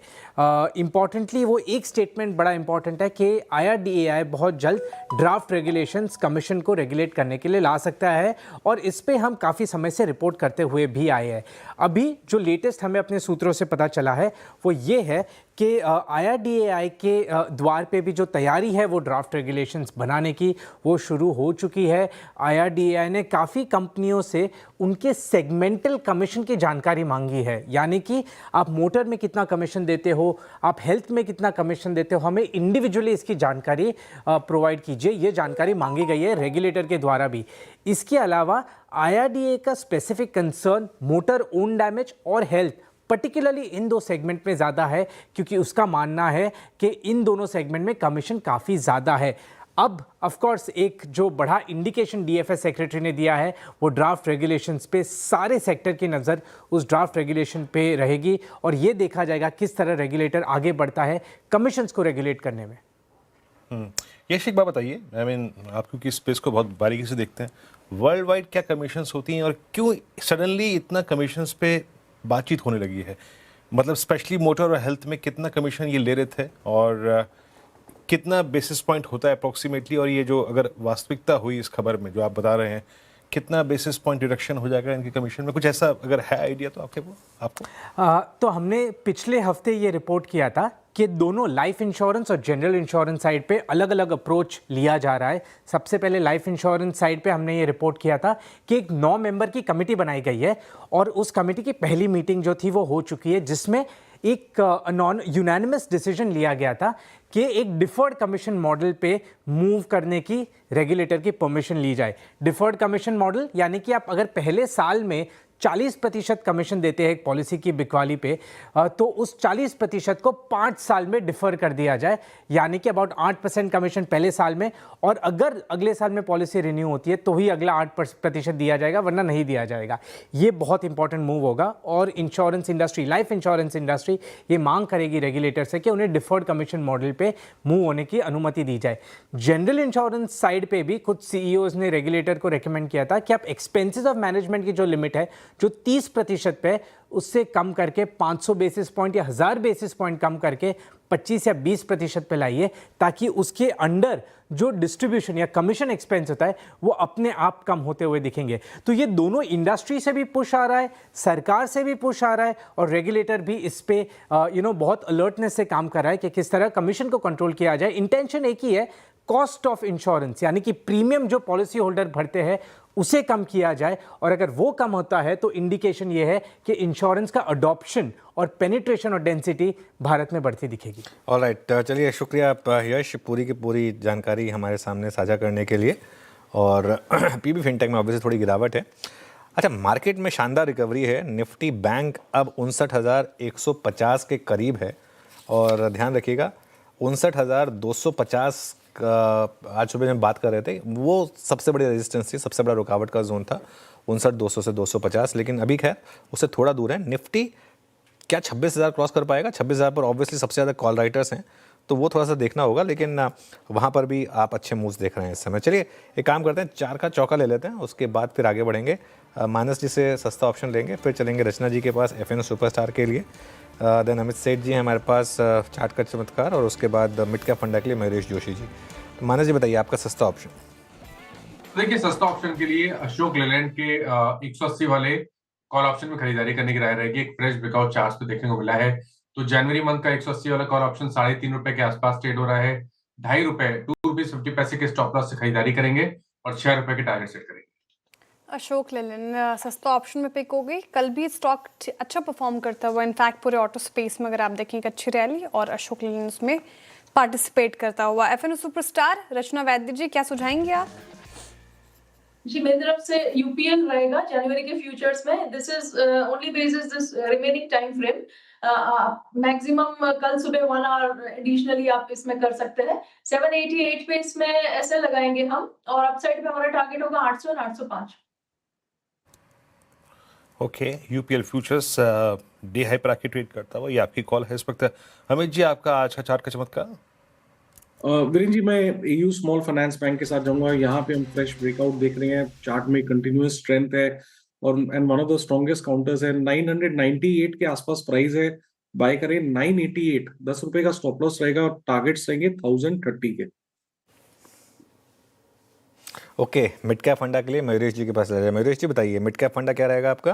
इम्पॉर्टेंटली वो एक स्टेटमेंट बड़ा इंपॉर्टेंट है कि IRDAI बहुत जल्द ड्राफ्ट रेगुलेशंस कमीशन को रेगुलेट करने के लिए ला सकता है, और इस पे हम काफ़ी समय से रिपोर्ट करते हुए भी आए हैं। अभी जो लेटेस्ट हमें अपने सूत्रों से पता चला है वो ये है कि IRDAI के द्वार पे भी जो तैयारी है वो ड्राफ्ट रेगुलेशंस बनाने की वो शुरू हो चुकी है। IRDAI ने काफ़ी कंपनियों से उनके सेगमेंटल कमीशन की जानकारी मांगी है, यानी कि आप मोटर में कितना कमीशन देते हो, आप हेल्थ में कितना कमीशन देते हो, हमें इंडिविजुअली इसकी जानकारी प्रोवाइड कीजिए। ये जानकारी मांगी गई है रेगुलेटर के द्वारा भी। इसके अलावा IRDAI का specific concern motor own damage और हेल्थ पर्टिकुलरली इन दो सेगमेंट में ज़्यादा है, क्योंकि उसका मानना है कि इन दोनों सेगमेंट में कमीशन काफ़ी ज़्यादा है। अब ऑफ कोर्स एक जो बड़ा इंडिकेशन DFS सेक्रेटरी ने दिया है वो ड्राफ्ट रेगुलेशंस पे, सारे सेक्टर की नज़र उस ड्राफ्ट रेगुलेशन पे रहेगी और ये देखा जाएगा किस तरह रेगुलेटर आगे बढ़ता है कमीशंस को रेगुलेट करने में। यश, एक बात बताइए, आप क्योंकि स्पेस को बहुत बारीकी से देखते हैं, वर्ल्ड वाइड क्या कमीशंस होती हैं और क्यों सडनली इतना कमीशंस पे बातचीत होने लगी है? मतलब स्पेशली मोटर और हेल्थ में कितना कमीशन ये ले रहे थे और कितना बेसिस पॉइंट होता है अप्रॉक्सीमेटली, और ये जो अगर वास्तविकता हुई इस खबर में जो आप बता रहे हैं, कितना बेसिस पॉइंट रिडक्शन हो जाएगा इनके कमीशन में? कुछ ऐसा अगर है आइडिया तो आपको? तो हमने पिछले हफ्ते ये रिपोर्ट किया था कि दोनों लाइफ इंश्योरेंस और जनरल इंश्योरेंस साइड पे अलग अलग अप्रोच लिया जा रहा है। सबसे पहले लाइफ इंश्योरेंस साइड पे हमने ये रिपोर्ट किया था कि एक 9 मेंबर की कमेटी बनाई गई है और उस कमेटी की पहली मीटिंग जो थी वो हो चुकी है, जिसमें एक नॉन यूनानिमस डिसीजन लिया गया था कि एक डिफर्ड कमीशन मॉडल पे मूव करने की रेगुलेटर की परमिशन ली जाए। डिफर्ड कमीशन मॉडल यानी कि आप अगर पहले साल में 40% कमीशन देते हैं एक पॉलिसी की बिकवाली पे, तो उस 40% को 5 साल में डिफर कर दिया जाए, यानी कि अबाउट 8% कमीशन पहले साल में, और अगर अगले साल में पॉलिसी रिन्यू होती है तो ही अगला 8% दिया जाएगा, वरना नहीं दिया जाएगा। ये बहुत इंपॉर्टेंट मूव होगा और insurance industry, life insurance industry ये मांग करेगी रेगुलेटर से कि उन्हें डिफर्ड कमीशन मॉडल पे मूव होने की अनुमति दी जाए। जनरल इंश्योरेंस साइड पे भी कुछ CEOs ने रेगुलेटर को रेकमेंड किया था कि आप एक्सपेंसेस ऑफ मैनेजमेंट की जो लिमिट है जो 30% पे, उससे कम करके 500 बेसिस पॉइंट या 1000 बेसिस पॉइंट कम करके 25 या 20% पे लाइए, ताकि उसके अंडर जो डिस्ट्रीब्यूशन या कमीशन एक्सपेंस होता है वो अपने आप कम होते हुए दिखेंगे। तो ये दोनों इंडस्ट्री से भी पुश आ रहा है, सरकार से भी पुश आ रहा है, और रेगुलेटर भी इस पे बहुत अलर्टनेस से काम कर रहा है कि किस तरह कमीशन को कंट्रोल किया जाए। इंटेंशन एक ही है, कॉस्ट ऑफ इंश्योरेंस यानी कि प्रीमियम जो पॉलिसी होल्डर भरते हैं उसे कम किया जाए, और अगर वो कम होता है तो इंडिकेशन ये है कि इंश्योरेंस का अडॉप्शन और पेनिट्रेशन और डेंसिटी भारत में बढ़ती दिखेगी। ऑलराइट, चलिए शुक्रिया यश पूरी की पूरी जानकारी हमारे सामने साझा करने के लिए। और PB फिनटेक में ऑब्वियसली थोड़ी गिरावट है। अच्छा, मार्केट में शानदार रिकवरी है। निफ्टी बैंक अब 59,150 के करीब है, और ध्यान रखिएगा 59,250 आज सुबह में बात कर रहे थे, वो सबसे बड़ी रेजिस्टेंस थी, सबसे बड़ा रुकावट का जोन था 59,200 से 250, लेकिन अभी खैर उससे थोड़ा दूर है। निफ्टी क्या 26,000 क्रॉस कर पाएगा? 26,000 पर ऑब्वियसली सबसे ज़्यादा कॉल राइटर्स हैं, तो वो थोड़ा सा देखना होगा, लेकिन वहाँ पर भी आप अच्छे मूव्स देख रहे हैं इस समय। चलिए एक काम करते हैं, 4 का चौका ले लेते हैं, उसके बाद फिर आगे बढ़ेंगे। मानस जी से सस्ता ऑप्शन लेंगे, फिर चलेंगे रचना जी के पास FN सुपरस्टार के लिए, देन अमित सेठ जी हैं हमारे पास चार्ट का चमत्कार, और उसके बाद मिड कैप फंडा के लिए महेश जोशी जी। तो मानस जी बताइए आपका सस्ता ऑप्शन। देखिए, सस्ता ऑप्शन के लिए अशोक लेलैंड के 180 वाले कॉल ऑप्शन में खरीदारी करने की राय रहेगी। एक फ्रेश ब्रेकआउट चार्ट पे देखने को मिला है। तो जनवरी मंथ का 180 वाला कॉल ऑप्शन ₹3.5 के आसपास ट्रेड हो रहा है। ₹2.50 के स्टॉप लॉस से खरीदारी करेंगे और ₹6 के टारगेट सेट करेंगे। अशोक लेलैंड सस्ता ऑप्शन में पिक हो गई। कल भी स्टॉक अच्छा परफॉर्म करता हुआ, इनफैक्ट पूरे ऑटो स्पेस में अगर आप देखें एक अच्छी रैली, और अशोक लेलैंड उसमें पार्टिसिपेट करता हुआ। एफएनओ सुपरस्टार रचना वैद्य जी, क्या सुझाएंगे आप? जी, मेरी तरफ से यूपीएल रहेगा जनवरी के फ्यूचर्स में। This is only basis this remaining time frame. Maximum कल सुबह 1 आवर एडिशनली आप इसमें कर सकते हैं। 788 पे इसमें ऐसे लगाएंगे हम, और अपसाइड पे हमारा टारगेट होगा 800 और 805। Okay, UPL futures day high पर आके ट्रेड करता हुआ, ये आपकी कॉल है इस वक्त। अमित जी, आपका आज का चार्ट का चमत्कार? वीरेंद्र जी, मैं एयू स्मॉल फाइनेंस बैंक के साथ जाऊंगा। यहाँ पे हम फ्रेश ब्रेकआउट देख रहे हैं। चार्ट में कंटिन्यूअस स्ट्रेंथ है और and one of the strongest counters है। 998 के आसपास प्राइस है, बाय करें 988। ₹10 का स्टॉप लॉस रहेगा और टारगेट्स रहेंगे 1030 के। ओके, मिड कैप फंडा के लिए मयूरेश जी के पास ले जाए। मयूरेश जी बताइए, मिड कैप फंडा क्या रहेगा आपका?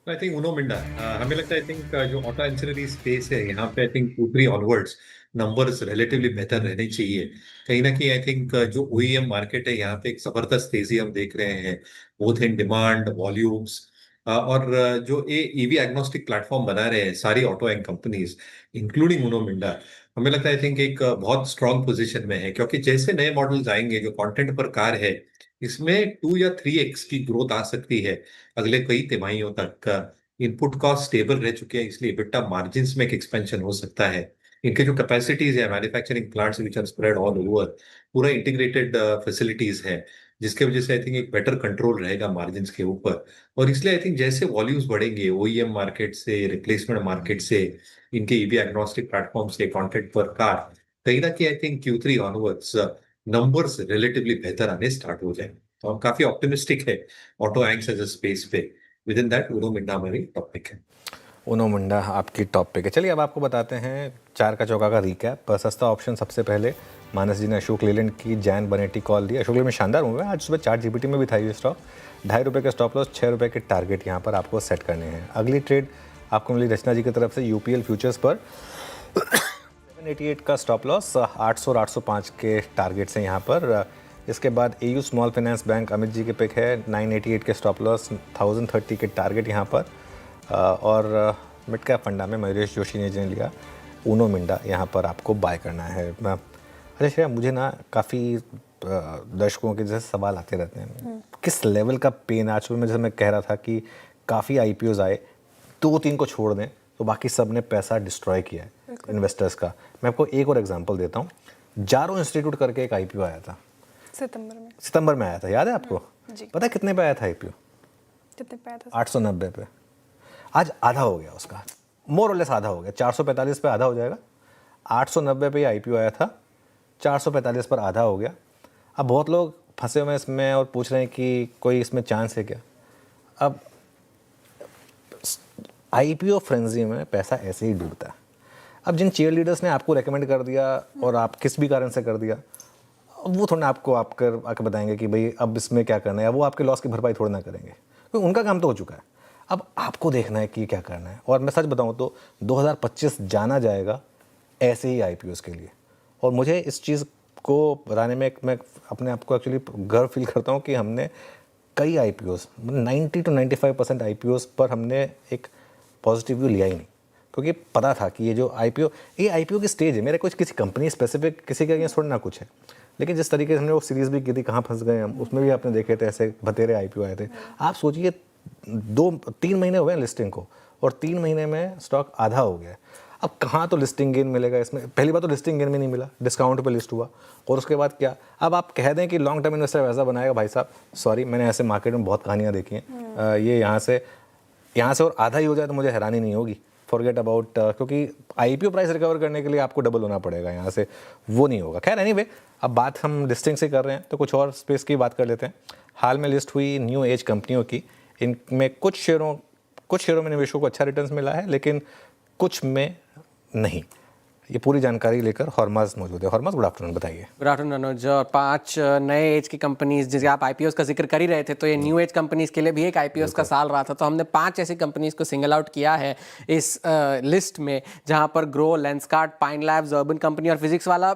I think Uno Minda. हमें लगता है आई थिंक जो ऑटो एंसिलरी स्पेस है यहाँ पे आई think Q3 onwards numbers relatively बेहतर रहने चाहिए। कहीं ना कहीं आई थिंक जो OEM मार्केट है यहाँ पे एक जबरदस्त तेजी हम देख रहे हैं, बोथ इन डिमांड वॉल्यूम्स। और जो ये ईवी एग्नोस्टिक प्लेटफॉर्म बना रहे हैं सारी auto and companies including Uno Minda, हमें लगता है आई थिंक एक बहुत स्ट्रांग पोजीशन में है, क्योंकि जैसे नए मॉडल्स आएंगे जो कंटेंट पर कार है, इसमें 2 या 3x की ग्रोथ आ सकती है अगले कई तिमाहियों तक। इनपुट कॉस्ट स्टेबल रह चुके हैं, इसलिए EBITDA मार्जिन्स में एक एक्सपेंशन हो सकता है। इनके जो कैपेसिटीज है, manufacturing plants which are spread all over, पूरा इंटीग्रेटेड फैसिलिटीज है, जिसके वजह से आई थिंक एक बेटर कंट्रोल रहेगा मार्जिन्स के ऊपर। और इसलिए आई थिंक जैसे वॉल्यूम्स बढ़ेंगे OEM मार्केट से, रिप्लेसमेंट मार्केट से, इनके ईवी एग्नोस्टिक प्लेटफॉर्म से, कंटेंट पर कार, कहीं ना कहीं I think Q3 onwards numbers relatively बेहतर आने स्टार्ट हो जाए। तो हम काफी ऑप्टिमिस्टिक है auto Hanks as a space पे। With in that Uno Minda हमारी टॉपिक है। उनो मुंडा आपकी टॉपिक है। चलिए अब आपको बताते हैं चार का चौका का रिकैप। सस्ता ऑप्शन सबसे पहले मानस जी ने अशोक लेलैंड की जैन बनेटी कॉल दी। अशोक लेलैंड में शानदार मूव है, आज सुबह ChatGPT में भी था ये स्टॉक। ₹2.5 के स्टॉप लॉस, ₹6 के टारगेट यहाँ पर आपको सेट करने हैं। अगली ट्रेड आपको मिली रचना जी की तरफ से यूपीएल फ्यूचर्स पर 788 का स्टॉप लॉस, 800 और 805 के टारगेट्स हैं यहाँ पर। इसके बाद AU small finance bank Amit ji के पिक है, 988 के स्टॉप लॉस, 1030 के टारगेट यहाँ पर। और मिड कैप फंडा में मयूरेश जोशी ने जिन्हें लिया उनो मिंडा, यहाँ पर आपको बाय करना है। अच्छा श्रेया, मुझे ना काफ़ी दर्शकों के जैसे सवाल आते रहते हैं, किस लेवल का पेन आज सुबह में, जैसे मैं कह रहा था कि काफ़ी IPOs आए, 2-3 को छोड़ दें तो बाकी सब ने पैसा डिस्ट्रॉय किया है इन्वेस्टर्स का। मैं आपको एक और एग्जांपल देता हूँ। जारो इंस्टीट्यूट करके एक IPO आया था, सितंबर में आया था, याद है आपको? पता है कितने पे आया था IPO? कितने पे आया था? 890 पे। आज आधा हो गया उसका, मोर और लेस आधा हो गया। 445 पे आधा हो जाएगा। 890 पे ये IPO आया था, 445 पर आधा हो गया। अब बहुत लोग फंसे हुए हैं इसमें और पूछ रहे हैं कि कोई इसमें चांस है क्या। अब IPO फ्रेंजी में पैसा ऐसे ही डूबता है। अब जिन चीयर लीडर्स ने आपको रेकमेंड कर दिया और आप किस भी कारण से कर दिया, वो थोड़ा आपको आकर बताएंगे कि भाई अब इसमें क्या करना है, वो आपके लॉस की भरपाई थोड़ा ना करेंगे, क्योंकि उनका काम तो हो चुका है। अब आपको देखना है कि क्या करना है। और मैं सच बताऊं तो 2025 जाना जाएगा ऐसे ही IPOs के लिए। और मुझे इस चीज़ को बताने में मैं अपने आप को एक्चुअली गर्व फील करता हूं कि हमने कई IPOs, 90 to 95% IPOs पर हमने एक पॉजिटिव व्यू लिया ही नहीं, क्योंकि पता था कि ये जो IPO की स्टेज है, मेरे कुछ किसी कंपनी स्पेसिफिक किसी के अगेंस्ट थोड़ा ना कुछ है, लेकिन जिस तरीके से हमने वो सीरीज़ भी की थी, कहाँ फंस गए हम, उसमें भी आपने देखे थे ऐसे बतेरे IPO आए थे। आप सोचिए 2-3 महीने हुए हैं लिस्टिंग को और 3 महीने में स्टॉक आधा हो गया। अब कहाँ तो लिस्टिंग गेन मिलेगा इसमें? पहली बात तो लिस्टिंग गेन में नहीं मिला, डिस्काउंट पे लिस्ट हुआ। और उसके बाद क्या, अब आप कह दें कि लॉन्ग टर्म इन्वेस्टर वैसा बनाएगा, भाई साहब सॉरी, मैंने ऐसे मार्केट में बहुत कहानियाँ देखी हैं। ये यहाँ से और आधा ही हो जाए तो मुझे हैरानी नहीं होगी। फॉरगेट अबाउट, क्योंकि IPO प्राइस रिकवर करने के लिए आपको डबल होना पड़ेगा, यहाँ से वो नहीं होगा। खैर एनीवे, अब बात हम लिस्टिंग से कर रहे हैं तो कुछ और स्पेस की बात कर लेते हैं। हाल में लिस्ट हुई न्यू एज कंपनियों की, इनमें कुछ शेयरों में निवेशकों को अच्छा रिटर्न्स मिला है, लेकिन कुछ में नहीं। ये पूरी जानकारी लेकर हॉर्माज मौजूद है। हॉर्माज, गुड आफ्टरनून, बताइए। गुड आफ्टरनून अनुज। और 5 नए एज की कंपनीज, जैसे आप आईपीओस का जिक्र कर ही रहे थे, तो ये न्यू एज कंपनीज के लिए भी एक आईपीओस का साल रहा था, तो हमने 5 ऐसी कंपनीज को सिंगल आउट किया है इस लिस्ट में, जहां पर grow, Lenskart, pine labs, urban company और फिजिक्स वाला।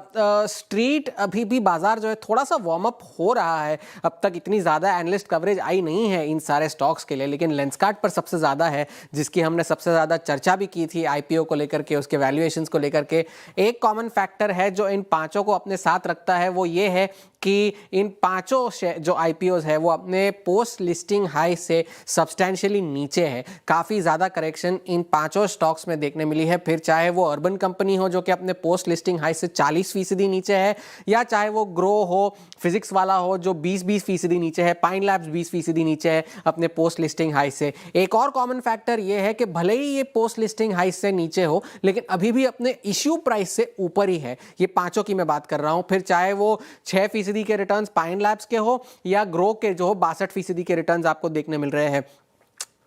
स्ट्रीट अभी भी बाजार जो है थोड़ा सा वार्म अप हो रहा है, अब तक इतनी ज़्यादा एनालिस्ट कवरेज आई नहीं है इन सारे स्टॉक्स के लिए, लेकिन लेंसकार्ट पर सबसे ज़्यादा है, जिसकी हमने सबसे ज़्यादा चर्चा भी की थी आईपीओ को लेकर के, उसके वैल्यूएशंस को लेकर के। एक कॉमन फैक्टर है जो इन पांचों को अपने साथ रखता है, वो ये है कि इन पांचों जो आईपीओज है वो अपने पोस्ट लिस्टिंग हाई से सब्सटैंशियली नीचे है। काफ़ी ज़्यादा करेक्शन इन पांचों स्टॉक्स में देखने मिली है, फिर चाहे वो अर्बन कंपनी हो जो कि अपने पोस्ट लिस्टिंग हाई से 40% नीचे है, या चाहे वो ग्रो हो, फिजिक्स वाला हो जो 20% नीचे है, पाइन लैब्स 20% नीचे है अपने पोस्ट लिस्टिंग हाई से। एक और कॉमन फैक्टर ये है कि भले ही ये पोस्ट लिस्टिंग हाई से नीचे हो, लेकिन अभी भी अपने इश्यू प्राइस से ऊपर ही है। ये पांचों की मैं बात कर रहा हूं, फिर चाहे वो 6% के रिटर्न्स पाइन लैब्स के हो या ग्रो के जो हो 62% के रिटर्न्स आपको देखने मिल रहे हैं।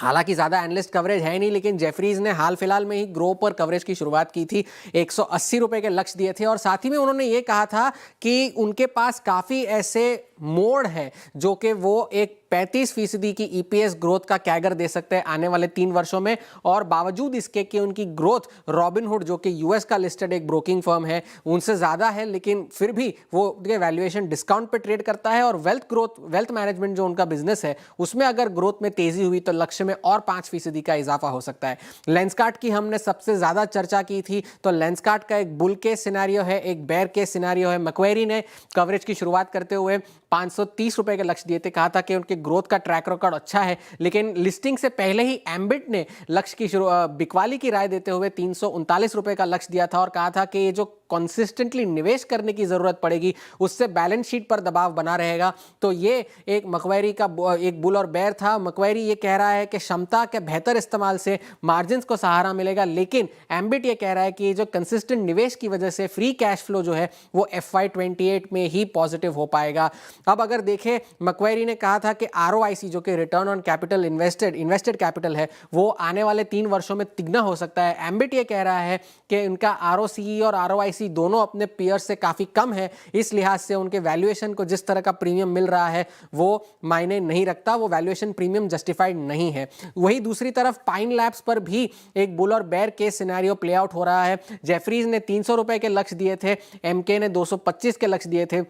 हालांकि ज़्यादा एनालिस्ट कवरेज है नहीं, लेकिन जेफरीज ने हाल फिलहाल में ही ग्रो पर कवरेज की शुरुआत की थी, 180 रुपए के लक्ष्य दिए थे, और साथ ही में उन्होंने ये कहा था कि उनके पास काफ़ी ऐसे मोड है जो कि वो एक 35% की ईपीएस ग्रोथ का कैगर दे सकते हैं आने वाले 3 वर्षों में, और बावजूद इसके कि उनकी ग्रोथ रॉबिनहुड जो कि यूएस का लिस्टेड एक ब्रोकिंग फर्म है उनसे ज़्यादा है, लेकिन फिर भी वो वैल्यूएशन डिस्काउंट पे ट्रेड करता है। और वेल्थ मैनेजमेंट जो उनका बिजनेस है उसमें अगर ग्रोथ में तेज़ी हुई तो लक्ष्य में और 5% का इजाफा हो सकता है। लेंसकार्ट की हमने सबसे ज़्यादा चर्चा की थी, तो लेंसकार्ट का एक बुल केस सिनेरियो है, एक बेयर केस सिनेरियो है। मैक्वेरी ने कवरेज की शुरुआत करते हुए 530 रुपए के लक्ष्य दिए थे, कहा था कि उनके ग्रोथ का ट्रैक रिकॉर्ड अच्छा है, लेकिन लिस्टिंग से पहले ही एम्बिट ने लक्ष्य की बिकवाली की राय देते हुए 339 रुपए का लक्ष्य दिया था, और कहा था कि ये जो कंसिस्टेंटली निवेश करने की जरूरत पड़ेगी उससे बैलेंस शीट पर दबाव बना रहेगा। तो ये एक मैक्वेरी का एक बुल और बेयर था। मैक्वेरी ये कह रहा है कि क्षमता के बेहतर इस्तेमाल से मार्जिन्स को सहारा मिलेगा, लेकिन एम्बिट ये कह रहा है कि ये जो कंसिस्टेंट निवेश की वजह से फ्री कैश फ्लो जो है वो FY28 में ही पॉजिटिव हो पाएगा। अब अगर देखें, मैक्वेरी ने कहा था कि ROIC जो कि return on capital invested capital है वो आने वाले 3 वर्षों में तिगना हो सकता है। एम्बिट ये कह रहा है कि उनका ROCE और ROIC दोनों अपने पीयर से काफ़ी कम है, इस लिहाज से उनके वैल्यूएशन को जिस तरह का प्रीमियम मिल रहा है वो मायने नहीं रखता, वो वैल्यूएशन प्रीमियम जस्टिफाइड नहीं है। वही दूसरी तरफ पाइन लैब्स पर भी एक बुल और bear case scenario play out हो रहा है। जेफरीज ने 300 रुपए के लक्ष्य दिए थे, एमके ने 225 के लक्ष्य दिए थे।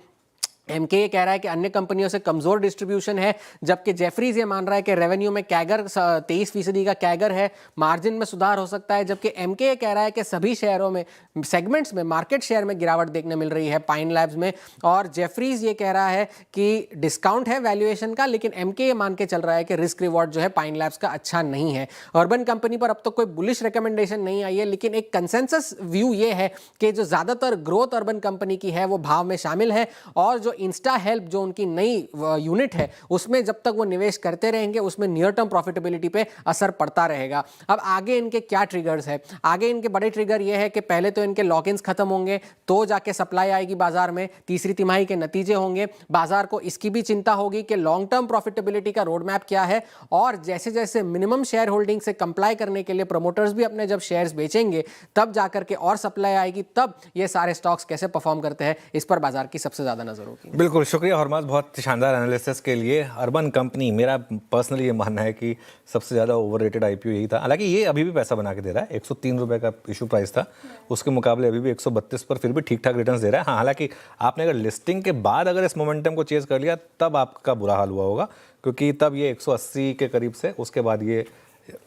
एमके ये कह रहा है कि अन्य कंपनियों से कमजोर डिस्ट्रीब्यूशन है, जबकि जेफरीज ये मान रहा है कि रेवेन्यू में कैगर 23% का कैगर है, मार्जिन में सुधार हो सकता है, जबकि एमके ये कह रहा है कि सभी शेयरों में सेगमेंट्स में मार्केट शेयर में गिरावट देखने मिल रही है पाइन लैब्स में, और जेफरीज ये कह रहा है कि डिस्काउंट है वैल्यूएशन का, लेकिन एमके ये मान के चल रहा है कि रिस्क रिवॉर्ड जो है पाइन लैब्स का अच्छा नहीं है। अर्बन कंपनी पर अब तक कोई बुलिश रिकमेंडेशन नहीं आई है, लेकिन एक कंसेंसस व्यू ये है कि जो ज़्यादातर ग्रोथ अर्बन कंपनी की है वो भाव में शामिल है, और जो इंस्टा हेल्प जो उनकी नई यूनिट है उसमें जब तक वो निवेश करते रहेंगे उसमें नियर टर्म प्रॉफिटेबिलिटी पे असर पड़ता रहेगा। अब आगे इनके क्या ट्रिगर्स है? आगे इनके बड़े ट्रिगर ये है कि पहले तो इनके लॉक-इन्स खत्म होंगे तो जाके सप्लाई आएगी बाजार में, तीसरी तिमाही के नतीजे होंगे, बाजार को इसकी भी चिंता होगी कि लॉन्ग टर्म प्रॉफिटेबिलिटी का रोड मैप क्या है, और जैसे जैसे मिनिमम शेयर होल्डिंग से कंप्लाई करने के लिए प्रमोटर्स भी अपने जब शेयर्स बेचेंगे तब जाकर के और सप्लाई आएगी, तब ये सारे स्टॉक्स कैसे परफॉर्म करते हैं इस पर बाजार की सबसे ज्यादा नजर होगी। बिल्कुल, शुक्रिया हरमाज बहुत शानदार एनालिसिस के लिए। अर्बन कंपनी, मेरा पर्सनली ये मानना है कि सबसे ज़्यादा ओवररेटेड आईपीओ यही था। हालांकि ये अभी भी पैसा बना के दे रहा है, 103 रुपये का इशू प्राइस था, उसके मुकाबले अभी भी 132 पर फिर भी ठीक ठाक रिटर्न्स दे रहा है। हाँ, हालांकि आपने अगर लिस्टिंग के बाद अगर इस मोमेंटम को चेज कर लिया तब आपका बुरा हाल हुआ होगा, क्योंकि तब ये 180 के करीब से उसके बाद ये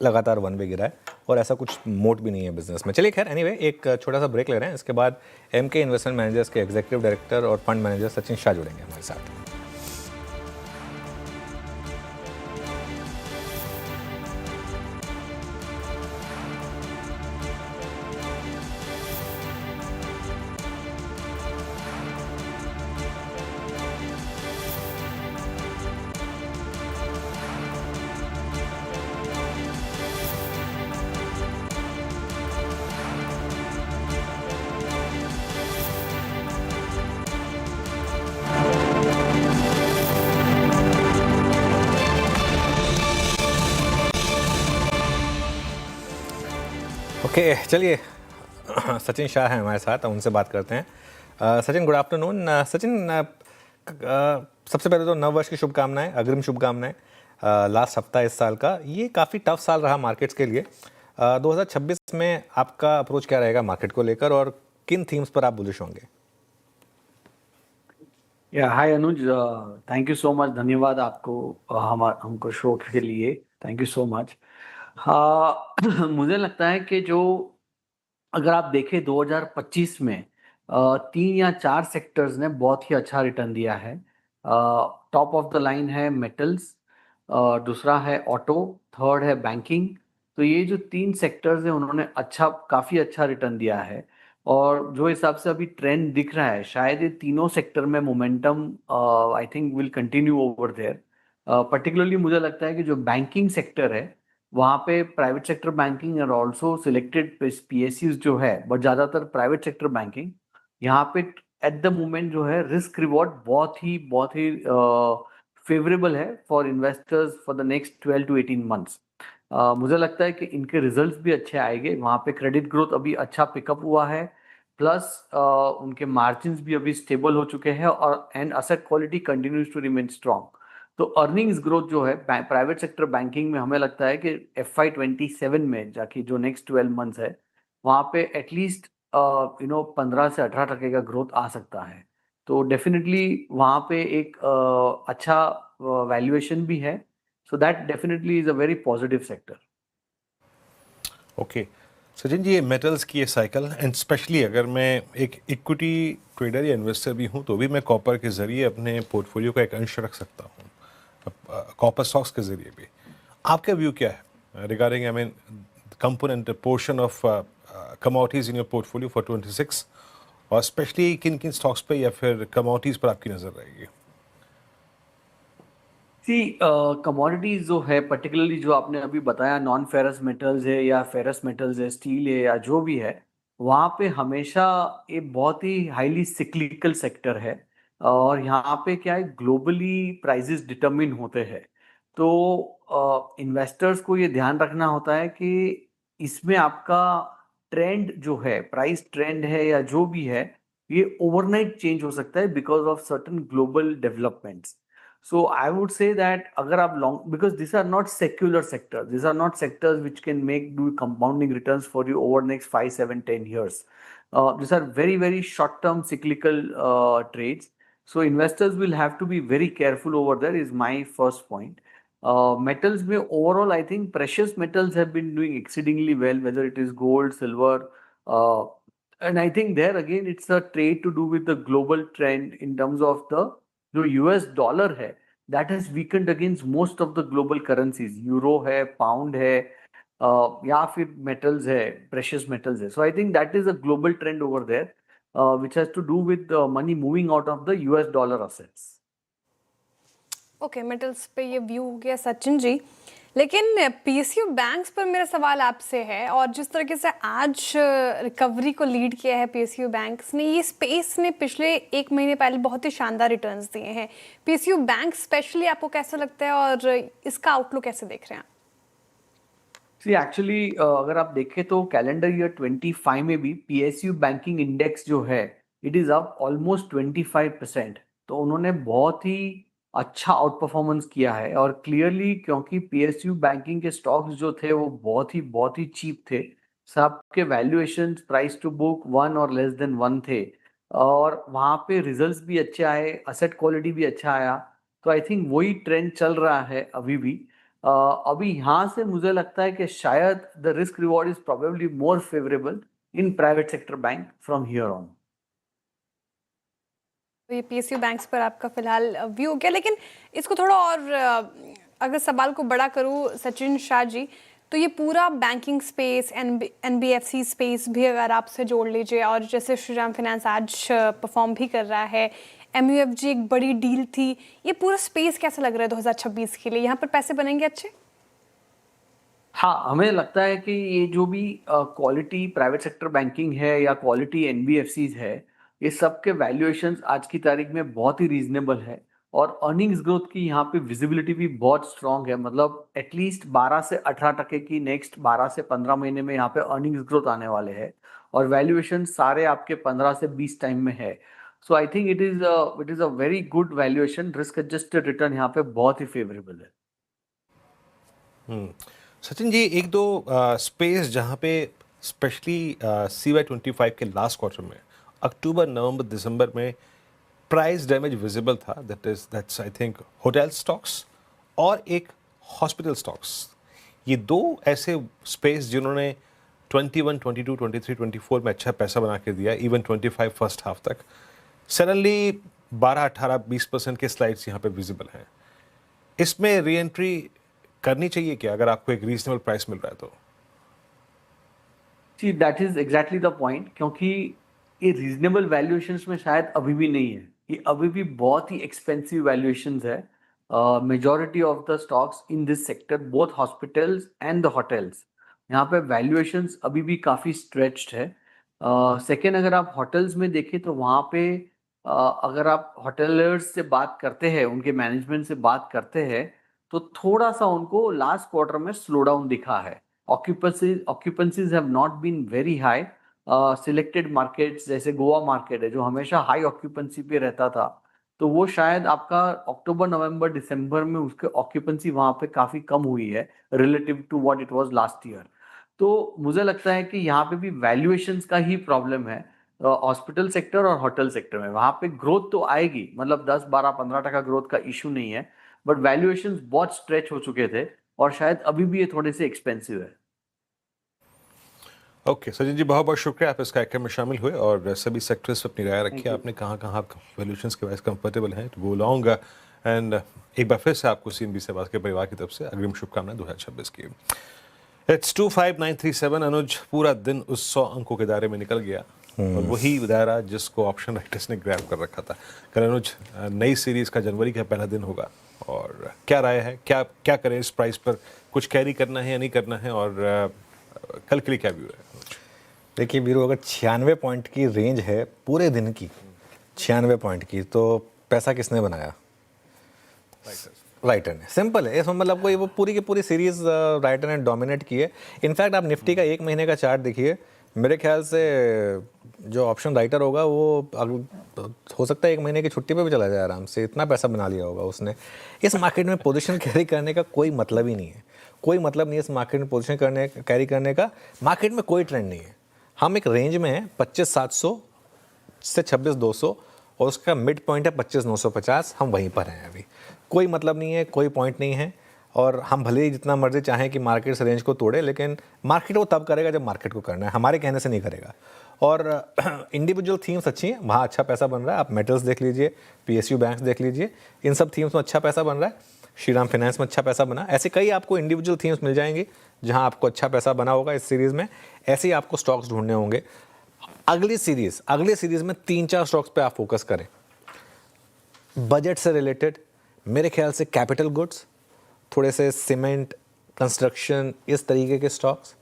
लगातार वन वे गिरा है, और ऐसा कुछ मोट भी नहीं है बिजनेस में। चलिए खैर, एनीवे एक छोटा सा ब्रेक ले रहे हैं, इसके बाद एमके इन्वेस्टमेंट मैनेजर्स के एग्जीक्यूटिव डायरेक्टर और फंड मैनेजर सचिन शाह जुड़ेंगे हमारे साथ। ओके, चलिए सचिन शाह हैं हमारे साथ, उनसे बात करते हैं। Sachin, good afternoon. सचिन, सबसे पहले तो नव वर्ष की शुभकामनाएं, अग्रिम शुभकामनाएं। लास्ट हफ्ता इस साल का ये काफ़ी टफ साल रहा मार्केट्स के लिए। 2026 में आपका अप्रोच क्या रहेगा मार्केट को लेकर और किन थीम्स पर आप बुलिश होंगे? हाय अनुज, थैंक यू सो मच। धन्यवाद आपको हमको शो के लिए, थैंक यू सो मच। मुझे लगता है कि जो अगर आप देखें 2025 में 3 या 4 सेक्टर्स ने बहुत ही अच्छा रिटर्न दिया है। टॉप ऑफ द लाइन है मेटल्स, दूसरा है ऑटो, थर्ड है बैंकिंग। तो ये जो 3 सेक्टर्स हैं उन्होंने काफ़ी अच्छा रिटर्न दिया है। और जो हिसाब से अभी ट्रेंड दिख रहा है, शायद ये तीनों सेक्टर में momentum I think will continue over there. Particularly मुझे लगता है कि जो बैंकिंग सेक्टर है वहाँ पे प्राइवेट सेक्टर बैंकिंग और ऑल्सो सिलेक्टेड पीएसयूज जो है, बट ज़्यादातर प्राइवेट सेक्टर बैंकिंग, यहाँ पे एट द मोमेंट जो है रिस्क रिवॉर्ड बहुत ही फेवरेबल है for investors for the next 12 to 18 months. मुझे लगता है कि इनके रिजल्ट्स भी अच्छे आएंगे। वहाँ पे क्रेडिट ग्रोथ अभी अच्छा पिकअप हुआ है, प्लस उनके मार्जिन्स भी अभी स्टेबल हो चुके हैं और and asset quality continues to remain strong. तो अर्निंग्स ग्रोथ जो है प्राइवेट सेक्टर बैंकिंग में हमें लगता है कि FY27 में जाके जो नेक्स्ट 12 मंथ्स है वहाँ पे एटलीस्ट 15 से 18% का ग्रोथ आ सकता है। तो डेफिनेटली वहाँ पे एक अच्छा वैल्यूएशन भी है। So that definitely is a very positive sector. Okay Sachin ji, ये मेटल्स की ये साइकिल एंड स्पेशली अगर मैं एक इक्विटी ट्रेडर या इन्वेस्टर भी हूँ तो भी मैं कॉपर के ज़रिए अपने पोर्टफोलियो का एक अंश रख सकता हूँ, कॉपर स्टॉक्स के ज़रिए भी। आपका व्यू क्या है regarding I mean component portion of commodities in your portfolio for 26, और स्पेशली किन किन स्टॉक्स पे या फिर कमोडिटीज़ पर आपकी नज़र रहेगी? कमोडिटीज जो है पर्टिकुलरली जो आपने अभी बताया, नॉन फेरस मेटल्स है या फेरस मेटल्स है, स्टील है या जो भी है, वहाँ पे हमेशा ये बहुत ही हाईली सिक्लिकल सेक्टर है। और यहाँ पे क्या है, ग्लोबली प्राइसेस डिटरमिन होते हैं। तो इन्वेस्टर्स को ये ध्यान रखना होता है कि इसमें आपका ट्रेंड जो है, प्राइस ट्रेंड है या जो भी है, ये ओवरनाइट चेंज हो सकता है because of certain global developments. So I would say that अगर आप long, because these are not secular sectors, these are not sectors which can do compounding returns for you over next 5, 7, 10 years. These are very short-term cyclical trades. So investors will have to be very careful over there is my first point. Metals में overall I think precious metals have been doing exceedingly well, whether it is gold, silver, and I think there again it's a trade to do with the global trend in terms of the जो US dollar है that has weakened against most of the global currencies, euro है, pound है, या फिर metals है, precious metals है। So I think that is a global trend over there which has to do with money moving out of the US dollar assets. Okay, metals पे ये view हो गया सचिन जी। लेकिन PSU बैंक्स पर मेरा सवाल आपसे है, और जिस तरीके से आज रिकवरी को लीड किया है PSU बैंक्स ने, ये स्पेस ने पिछले 1 महीने पहले बहुत ही शानदार रिटर्न्स दिए हैं। PSU बैंक स्पेशली आपको कैसा लगता है और इसका आउटलुक कैसे देख रहे हैं आप? एक्चुअली अगर आप देखें तो कैलेंडर ईयर 25 में भी PSU बैंकिंग इंडेक्स जो है इट इज अप ऑलमोस्ट 25%। तो उन्होंने बहुत ही अच्छा आउट परफॉर्मेंस किया है। और क्लियरली क्योंकि PSU बैंकिंग के स्टॉक्स जो थे वो बहुत ही चीप थे, सबके वैल्यूएशन प्राइस टू बुक 1 और लेस देन 1 थे, और वहाँ पे रिजल्ट्स भी अच्छे आए, असेट क्वालिटी भी अच्छा आया। तो आई थिंक वही ट्रेंड चल रहा है अभी भी। अभी यहाँ से मुझे लगता है कि शायद the risk reward is probably more favourable in private sector bank from here on. तो ये PSU बैंक्स पर आपका फिलहाल व्यू हो गया। लेकिन इसको थोड़ा और अगर सवाल को बड़ा करूँ सचिन शाह जी, तो ये पूरा बैंकिंग स्पेस, NBFC स्पेस भी अगर आपसे जोड़ लीजिए, और जैसे श्रीराम फाइनेंस आज परफॉर्म भी कर रहा है, MUFG एक बड़ी डील थी, ये पूरा स्पेस कैसा लग रहा है 2026 के लिए? यहाँ पर पैसे बनेंगे अच्छे? हाँ, हमें लगता है कि ये जो भी क्वालिटी प्राइवेट सेक्टर बैंकिंग है या क्वालिटी NBFCs है, ये सब के वैल्यूएशंस आज की तारीख में बहुत ही रीजनेबल है। और अर्निंग्स ग्रोथ की यहाँ पे विजिबिलिटी भी बहुत स्ट्रांग है, मतलब एटलीस्ट 12 से 18% की नेक्स्ट 12 से 15 महीने में यहाँ पे अर्निंग्स ग्रोथ आने वाले हैं, और वैल्यूएशन सारे आपके 15 से 20 टाइम में है। So I think it is a very good valuation, risk adjusted return यहाँ पे बहुत ही फेवरेबल है। सचिन जी, एक दो स्पेस जहाँ पे स्पेशली CY25 के लास्ट क्वार्टर में अक्टूबर, नवंबर, दिसंबर में प्राइस डैमेज विजिबल था, that's I think hotel stocks और एक हॉस्पिटल स्टॉक्स। ये दो ऐसे स्पेस जिन्होंने 21, 22, 23, 24 में अच्छा पैसा बना के दिया, इवन 25 फर्स्ट हाफ तक। सडनली 12, 18, 20% के स्लाइड्स यहाँ पे विजिबल हैं। इसमें री एंट्री करनी चाहिए क्या, अगर आपको एक रीजनेबल प्राइस मिल रहा है तो? जी, that is exactly the point, क्योंकि ये रीजनेबल वैल्यूएशंस में शायद अभी भी नहीं है, ये अभी भी बहुत ही एक्सपेंसिव वैल्यूएशंस है। Majority of the stocks in this sector, both hospitals and the hotels, यहाँ पे वैल्यूएशंस अभी भी काफ़ी स्ट्रेच्ड है। सेकेंड, अगर आप होटल्स में देखें तो वहाँ पे अगर आप होटलर्स से बात करते हैं, उनके मैनेजमेंट से बात करते हैं, तो थोड़ा सा उनको लास्ट क्वार्टर में स्लो डाउन दिखा है। occupancies have not been very high. Selected markets जैसे गोवा मार्केट है जो हमेशा हाई ऑक्यूपेंसी पे रहता था, तो वो शायद आपका अक्टूबर, नवंबर, दिसंबर में उसके ऑक्यूपेंसी वहाँ पे काफ़ी कम हुई है relative to what it was last year. तो मुझे लगता है कि यहाँ पे भी वैल्यूएशंस का ही प्रॉब्लम है हॉस्पिटल सेक्टर और होटल सेक्टर में। वहाँ पे ग्रोथ तो आएगी, मतलब 10, 12, 15% ग्रोथ का इशू नहीं है, बट वैल्यूएशंस बहुत स्ट्रेच हो चुके थे और शायद अभी भी ये थोड़े से एक्सपेंसिव है। ओके सचिन जी, बहुत बहुत शुक्रिया, आप इस कार्यक्रम में शामिल हुए और सभी सेक्टर्स पर अपनी राय रखी। आपने कहाँ कहाँ वैल्यूएशंस के वाइज कंफर्टेबल हैं तो वो लाऊंगा। एंड एक बार फिर से आपको CNBC आवाज़ के परिवार की तरफ से अग्रिम शुभकामनाएं 2026 की। इट्स 25937। अनुज पूरा दिन उस 100 अंकों के दायरे में निकल गया और वही दायरा जिसको ऑप्शन राइटर्स ने ग्रैब कर रखा था। कल अनुज, नई सीरीज का जनवरी का पहला दिन होगा और क्या राय है, क्या करें इस प्राइस पर, कुछ कैरी करना है या नहीं करना है, और कल के लिए क्या व्यू है? देखिए वीरू, अगर 96 पॉइंट की रेंज है पूरे दिन की, 96 पॉइंट की, तो पैसा किसने बनाया? राइटर ने। सिंपल है, इसमें मतलब कोई वो पूरी की पूरी सीरीज राइटर ने डोमिनेट की है। इनफैक्ट आप निफ्टी का 1 महीने का चार्ट देखिए, मेरे ख्याल से जो ऑप्शन राइटर होगा वो हो सकता है 1 महीने की छुट्टी पे भी चला जाए आराम से, इतना पैसा बना लिया होगा उसने। इस मार्केट में पोजीशन कैरी करने का कोई मतलब ही नहीं है, कोई मतलब नहीं है इस मार्केट में पोजीशन कैरी करने का। मार्केट में कोई ट्रेंड नहीं है, हम एक रेंज में हैं 25,700 से 26,200 और उसका मिड पॉइंट है 25,950, हम वहीं पर हैं अभी। कोई मतलब नहीं है, कोई पॉइंट नहीं है, और हम भले ही जितना मर्जी चाहें कि मार्केट से रेंज को तोड़े, लेकिन मार्केट वो तब करेगा जब मार्केट को करना है, हमारे कहने से नहीं करेगा। और इंडिविजुअल थीम्स अच्छी हैं, वहाँ अच्छा पैसा बन रहा है। आप मेटल्स देख लीजिए, PSU बैंक्स देख लीजिए, इन सब थीम्स में अच्छा पैसा बन रहा है। श्रीराम फाइनेंस में अच्छा पैसा बना। ऐसे कई आपको इंडिविजुअल थीम्स मिल जाएंगी जहां आपको अच्छा पैसा बना होगा इस सीरीज़ में। ऐसे ही आपको स्टॉक्स ढूंढने होंगे। अगली सीरीज़ में 3-4 स्टॉक्स पे आप फोकस करें बजट से रिलेटेड। मेरे ख्याल से कैपिटल गुड्स, थोड़े से सीमेंट, कंस्ट्रक्शन, इस तरीके के स्टॉक्स।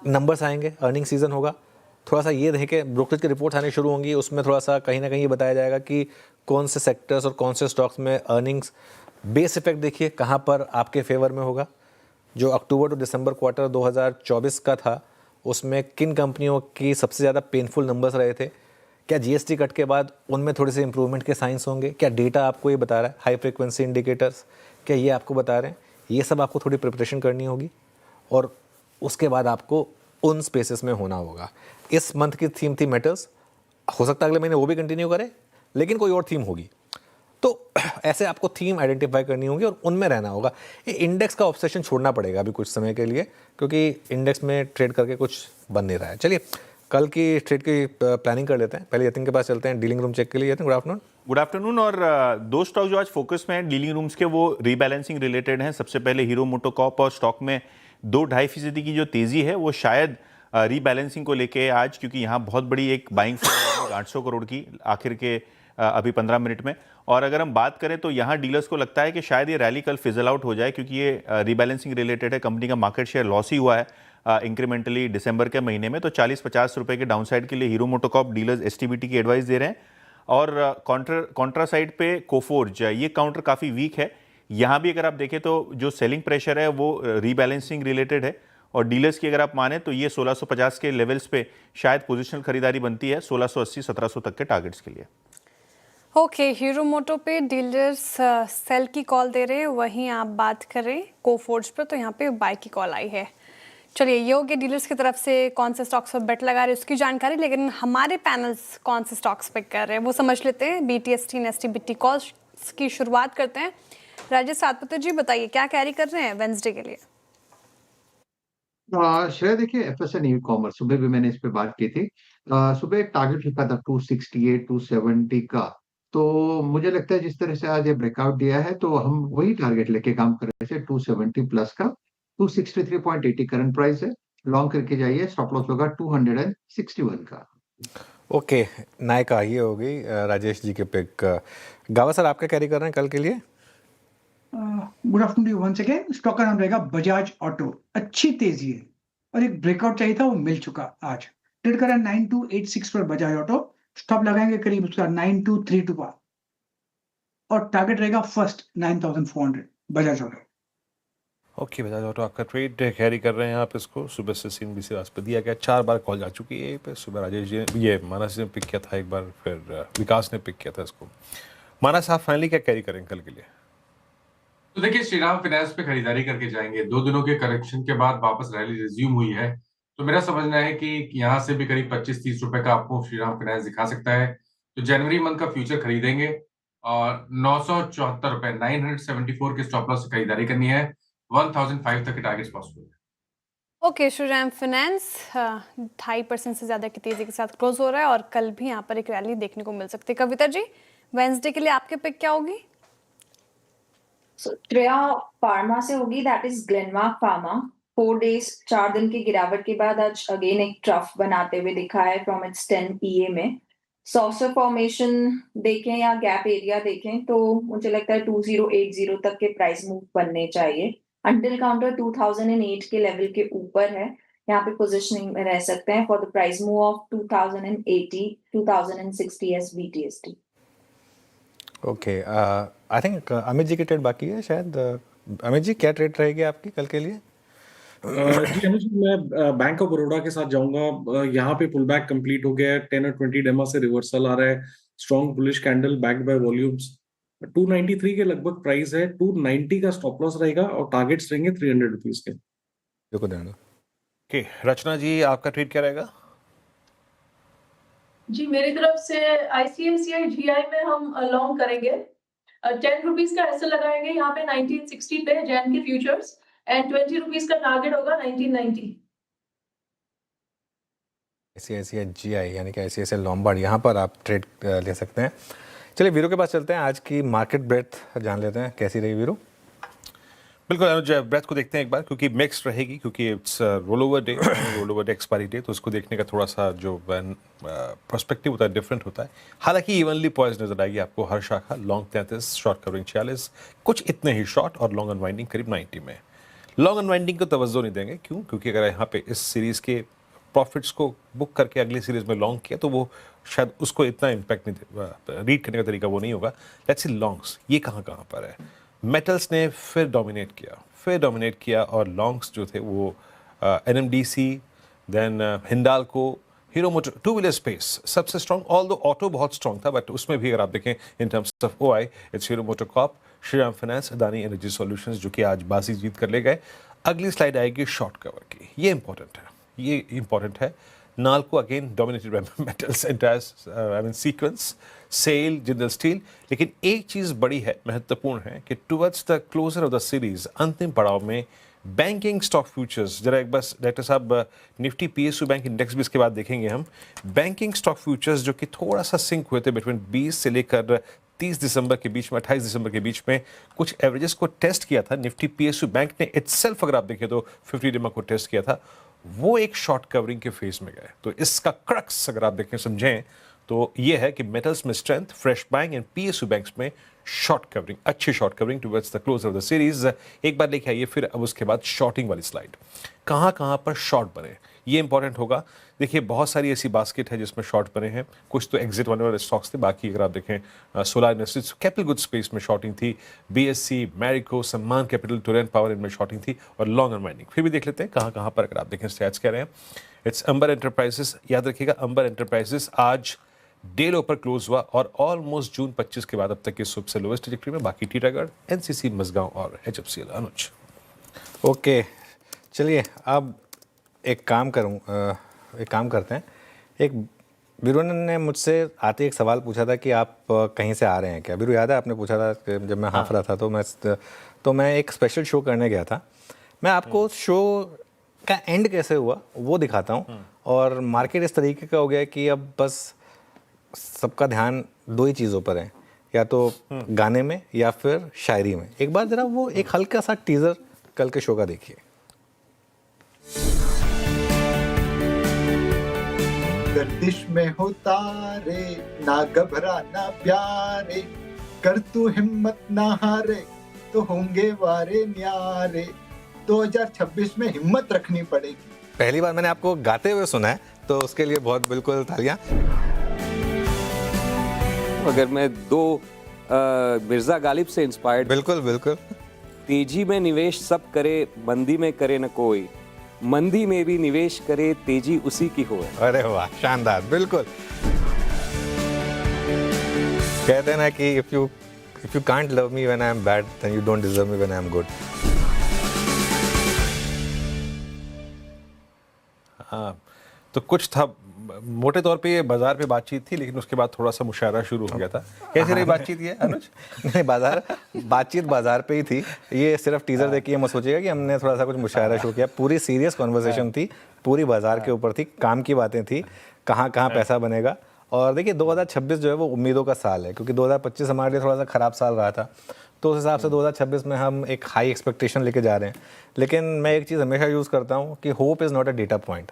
नंबर्स आएंगे, अर्निंग सीजन होगा, थोड़ा सा ये देखें, ब्रोकरेज की रिपोर्ट आनी शुरू होंगी, उसमें थोड़ा सा कहीं ना कहीं ये बताया जाएगा कि कौन से सेक्टर्स और कौन से स्टॉक्स में अर्निंग्स। बेस इफेक्ट देखिए कहाँ पर आपके फेवर में होगा। जो अक्टूबर टू दिसंबर क्वार्टर 2024 का था, उसमें किन कंपनियों की सबसे ज़्यादा पेनफुल नंबर्स रहे थे, क्या GST कट के बाद उनमें थोड़े से इंप्रूवमेंट के साइंस होंगे, क्या डेटा आपको ये बता रहा है, हाई फ्रिक्वेंसी इंडिकेटर्स क्या ये आपको बता रहे हैं। ये सब आपको थोड़ी प्रिपरेशन करनी होगी और उसके बाद आपको उन स्पेसेस में होना होगा। इस मंथ की थीम थी मेटल्स, हो सकता है अगले महीने वो भी कंटिन्यू करे, लेकिन कोई और थीम होगी। तो ऐसे आपको थीम आइडेंटिफाई करनी होगी और उनमें रहना होगा। ये इंडेक्स का ऑब्सेशन छोड़ना पड़ेगा अभी कुछ समय के लिए, क्योंकि इंडेक्स में ट्रेड करके कुछ बन नहीं रहा है। चलिए कल की ट्रेड की प्लानिंग कर लेते हैं। पहले यतिन के पास चलते हैं डीलिंग रूम चेक के लिए। Yatin, good afternoon. और दो स्टॉक जो आज फोकस में हैं डीलिंग रूम्स के, वो रीबैलेंसिंग रिलेटेड हैं। सबसे पहले हीरो मोटोकॉर्प, और स्टॉक में 2-2.5% की जो तेज़ी है वो शायद रीबैलेंसिंग को लेके आज, क्योंकि यहाँ बहुत बड़ी एक बाइंग 800 करोड़ की आखिर के अभी 15 मिनट में। और अगर हम बात करें तो यहाँ डीलर्स को लगता है कि शायद ये रैली कल फिजल आउट हो जाए, क्योंकि ये रीबैलेंसिंग रिलेटेड है। कंपनी का मार्केट शेयर लॉस ही हुआ है इंक्रीमेंटली दिसंबर के महीने में। तो 40-50 रुपए के डाउनसाइड के लिए हीरो मोटोकॉर्प डीलर्स STBT की एडवाइस दे रहे हैं। और कॉन्ट्रा साइड पे कोफोर्ज ये काउंटर काफ़ी वीक है। यहाँ भी अगर आप देखें तो जो सेलिंग प्रेशर है वो रीबैलेंसिंग रिलेटेड है और डीलर्स की अगर आप माने तो ये 1650 के लेवल्स पे शायद पोजिशनल खरीदारी बनती है 1680-1700 तक के टारगेट्स के लिए। ओके, हीरो मोटो पे डीलर्स सेल की कॉल दे रहे हैं, वहीं आप बात करें कोफोर्ज पर तो यहाँ पे बाय की कॉल आई है। चलिए, ये हो गया डीलर्स की तरफ से कौन से स्टॉक्स पर बेट लगा रहे हैं उसकी जानकारी, लेकिन हमारे पैनल्स कौन से स्टॉक्स पिक कर रहे हैं वो समझ लेते हैं। BTST नेस्टी बिट्टी कॉल्स की शुरुआत करते हैं। राजेश सातपुते जी बताइए क्या कैरी कर रहे हैं वेंसडे के लिए? श्रेया देखिए, FSN ई कॉमर्स सुबह भी मैंने इस पे बात की थी। सुबह एक टारगेट लिखा था 268 270 का, तो मुझे लगता है जिस तरह से आज ये ब्रेकआउट दिया है तो हम वही टारगेट लेके काम कर रहे थे 270 प्लस का। 263.80 करंट प्राइस है, लॉन्ग करके जाइए, स्टॉप लॉस होगा 261 का। ओके, नायका ये हो गई राजेश जी के पिक। गावा सर आप क्या कैरी कर रहे हैं कल के लिए? Good afternoon to once again. Stock का नाम रहेगा बजाज ऑटो। अच्छी तेजी है और एक ब्रेकआउट चाहिए था, वो मिल चुका। आज ट्रेड कर रहा है 9286 पर बजाज ऑटो। स्टॉप लगाएंगे करीब उसका 9232 पर और टारगेट रहेगा first 9400 Bajaj auto. Okay, Bajaj auto आपका ट्रेड कैरी कर रहे हैं आप इसको। सुबह से CNBC राज पे दिया गया, 4 बार कॉल जा चुकी है पे। सुबह राजेश जी ये मानस ने पिक किया था एक बार, फिर विकास ने पिक किया था इसको। मानस आप फाइनली क्या कैरी करेंगे कल के लिए? तो देखिए, श्रीराम फाइनेंस पे खरीदारी करके जाएंगे। 2 दिनों के करेक्शन के बाद वापस रैली रिज्यूम हुई है, तो मेरा समझना है कि यहाँ से भी करीब 25-30 रुपए का आपको श्रीराम फाइनेंस दिखा सकता है। तो जनवरी मंथ का फ्यूचर खरीदेंगे और 974 रुपए 974 के स्टॉप लॉस से खरीदारी करनी है। 1005 तक के टारगेट्स पॉसिबल है। ओके, श्रीराम फाइनेंस 2.5% से ज्यादा की तेजी के साथ क्लोज हो रहा है और कल भी यहाँ पर एक रैली देखने को मिल सकती है। कविता जी, वेंसडे के लिए आपके पिक क्या होगी? श्रेया फार्मा से होगी, that is Glenmark pharma. 4 days 4 दिन की गिरावट के बाद आज अगेन एक ट्रफ बनाते हुए दिखा है फ्रॉम इट्स 10 EA में। सॉसर फॉर्मेशन देखें या गैप एरिया देखें तो मुझे लगता है 2080 तक के प्राइस मूव बनने चाहिए। अंटिल काउंटर 2008 के लेवल के ऊपर है, यहाँ पे पोजिशनिंग में रह सकते हैं for the price move of 2080 2060 as BTST। Okay, I think Amit ji की ट्रेड बाकी है शायद। अमित जी क्या ट्रेड रहेगी आपकी कल के लिए? जी अनुज, मैं बैंक ऑफ बड़ौदा के साथ जाऊंगा। यहाँ पे पुल बैक कंप्लीट हो गया है, 10 और 20 डेमा से रिवर्सल आ रहा है। Strong bullish candle backed by volumes. 293 के लगभग प्राइस है, 290 का स्टॉप लॉस रहेगा और टारगेट्स रहेंगे 300 रुपीज के। देखो देना। ओके, रचना जी आपका ट्रेड क्या रहेगा? जी, मेरी तरफ से ICICI GI में हम लॉन्ग करेंगे। 10 रुपीज का ऐसे लगाएंगे यहाँ पे 1960 पे जैन के फ्यूचर्स एंड 20 रुपीज का टारगेट होगा 1990। ICICI GI यानी कि ICICI लॉम्बार्ड, यहाँ पर आप ट्रेड ले सकते हैं। चलिए वीरू के पास चलते हैं, आज की मार्केट ब्रेथ जान लेते हैं कैसी रही वीरू। बिल्कुल अनुज, ब्रेथ को देखते हैं एक बार, क्योंकि मिक्स्ड रहेगी, क्योंकि its roll over day expiry day, तो उसको देखने का थोड़ा सा जो पर्सपेक्टिव होता है डिफरेंट होता है। हालांकि इवनली पॉइज नजर आएगी आपको हर शाखा। लॉन्ग 33, शॉर्ट कवरिंग 46, कुछ इतने ही शॉर्ट और लॉन्ग अनवाइंडिंग करीब 90 में। लॉन्ग अनवाइंडिंग को तवज्जो नहीं देंगे, क्यों? क्योंकि अगर यहाँ पे इस सीरीज़ के प्रॉफिट्स को बुक करके अगली सीरीज़ में लॉन्ग किया तो वो शायद उसको इतना इम्पैक्ट नहीं, रीड करने का तरीका वो नहीं होगा। लेट्स सी लॉन्ग्स ये कहाँ पर है। मेटल्स ने फिर डोमिनेट किया और लॉन्ग्स जो थे वो NMDC, then Hindalco, Hero Motor, two wheeler space सबसे स्ट्रॉन्ग। ऑल दो ऑटो बहुत स्ट्रॉन्ग था, बट उसमें भी अगर आप देखें in terms of OI it's Hero Motor Corp, Shriram Finance, Adani Energy Solutions, जो कि आज बाजी जीत कर ले गए। अगली स्लाइड आएगी शॉर्ट कवर की, ये इंपॉर्टेंट है। Nalco again dominated by metals, entire sequence, SAIL, Jindal Steel. लेकिन एक चीज़ बड़ी है, महत्वपूर्ण है कि towards the closure of the series, अंतिम पड़ाव में बैंकिंग स्टॉक फ्यूचर्स, जरा एक बस डायरेक्टर साहब निफ्टी PSU बैंक इंडेक्स भी इसके बाद देखेंगे हम। बैंकिंग स्टॉक फ्यूचर्स जो कि थोड़ा सा सिंक हुए थे बिटवीन 20 से लेकर 30 दिसंबर के बीच में, 28 दिसंबर के बीच में कुछ एवरेजेस को टेस्ट किया था। निफ्टी PSU बैंक ने इटसेल्फ अगर आप देखें तो 50 डेमा को टेस्ट किया था, वो एक शॉर्ट कवरिंग के फेज में गए। तो इसका क्रक्स अगर आप देखें समझें तो ये है कि मेटल्स में strength, fresh buying and PSU banks में शॉर्ट कवरिंग, अच्छी short covering towards the close of the series. एक बार लेके आइए फिर अब उसके बाद शॉर्टिंग वाली स्लाइड, कहाँ पर शॉर्ट बने। ये इंपॉर्टेंट होगा। देखिए बहुत सारी ऐसी बास्केट है जिसमें शॉर्ट बने हैं, कुछ तो एग्जिट होने वाले स्टॉक्स थे, बाकी अगर आप देखें solar industries, capital good space में शॉर्टिंग थी, बीएससी, मैरिको, सम्मान कैपिटल, टोरेंट पावर इनमें शॉर्टिंग थी, और लॉन्ग अनवाइंडिंग। फिर भी देख लेते हैं कहाँ कहाँ पर अगर आप देखें स्टैट्स कह रहे हैं। इट्स अंबर एंटरप्राइजेस, याद रखिएगा अंबर एंटरप्राइजेस आज डे लो पर क्लोज हुआ और ऑलमोस्ट जून 25 के बाद अब तक की सबसे लोवेस्ट ट्रैजेक्टरी में। बाकी टीटागढ़, एनसीसी, मसगांव और एचएफसीएल। अनुज ओके, चलिए अब एक काम करते हैं। एक बीरू ने मुझसे आते एक सवाल पूछा था कि आप कहीं से आ रहे हैं क्या। बीरू याद है आपने पूछा था कि जब मैं हाफ रहा था तो मैं एक स्पेशल शो करने गया था। मैं आपको शो का एंड कैसे हुआ वो दिखाता हूँ। और मार्केट इस तरीके का हो गया कि अब बस सबका ध्यान दो ही चीज़ों पर है, या तो गाने में या फिर शायरी में। एक बार जरा वो एक हल्का सा टीजर कल के शो का देखिए। गर्दिश में हो तारे, ना घबरा ना प्यारे, कर तू हिम्मत ना हारे, तो होंगे वारे न्यारे। 2026 में हिम्मत रखनी पड़ेगी। पहली बार मैंने आपको गाते हुए सुना है तो उसके लिए बहुत बिल्कुल तालियां। अगर मैं दो मिर्जा गालिब से इंस्पायर्ड, बिल्कुल तेजी में निवेश सब करे, मंदी में करे न कोई, मंदी में भी निवेश करे, तेजी उसी की होए। अरे वाह, शानदार, बिल्कुल। कहते हैं ना कि if you can't love me when I am bad, then you don't deserve me when I am good. हाँ, तो कुछ था, मोटे तौर पे ये बाजार पे बातचीत थी, लेकिन उसके बाद थोड़ा सा मुशायरा शुरू हो गया था। कैसे रही बातचीत ये अनुज? नहीं, बातचीत बाजार पे ही थी। ये सिर्फ टीजर देख के मत सोचिएगा कि हमने थोड़ा सा कुछ मुशायरा शुरू किया। पूरी सीरियस कॉन्वर्सेशन थी, पूरी बाजार के ऊपर थी, काम की बातें थी, कहाँ पैसा बनेगा। और देखिए 2026 जो है वो उम्मीदों का साल है, क्योंकि 2025 हमारे लिए थोड़ा सा ख़राब साल रहा था। तो उस हिसाब से 2026 में हम एक हाई एक्सपेक्टेशन लेके जा रहे हैं। लेकिन मैं एक चीज़ हमेशा यूज़ करता हूँ कि hope is not a data point,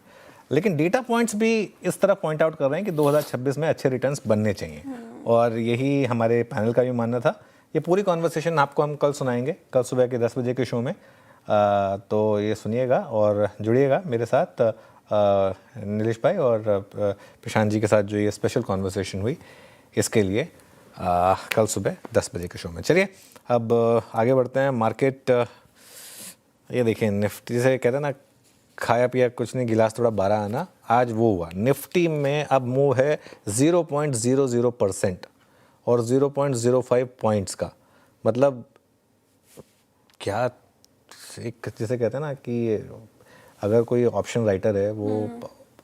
लेकिन डेटा पॉइंट्स भी इस तरह पॉइंट आउट कर रहे हैं कि 2026 में अच्छे रिटर्न्स बनने चाहिए। और यही हमारे पैनल का भी मानना था। ये पूरी कॉन्वर्सेशन आपको हम कल सुनाएंगे, कल सुबह के 10 बजे के शो में। तो ये सुनिएगा और जुड़िएगा मेरे साथ, नीलेश भाई और प्रशांत जी के साथ जो ये स्पेशल कॉन्वर्सेशन हुई, इसके लिए कल सुबह 10 बजे के शो में। चलिए अब आगे बढ़ते हैं। मार्केट, ये देखिए निफ्टी से कहते हैं ना, खाया पिया कुछ नहीं, गिलास थोड़ा 12 आना, आज वो हुआ। निफ्टी में अब मूव है 0.00% और 0.05 पॉइंट्स का। मतलब क्या, एक जैसे कहते हैं ना कि अगर कोई ऑप्शन राइटर है वो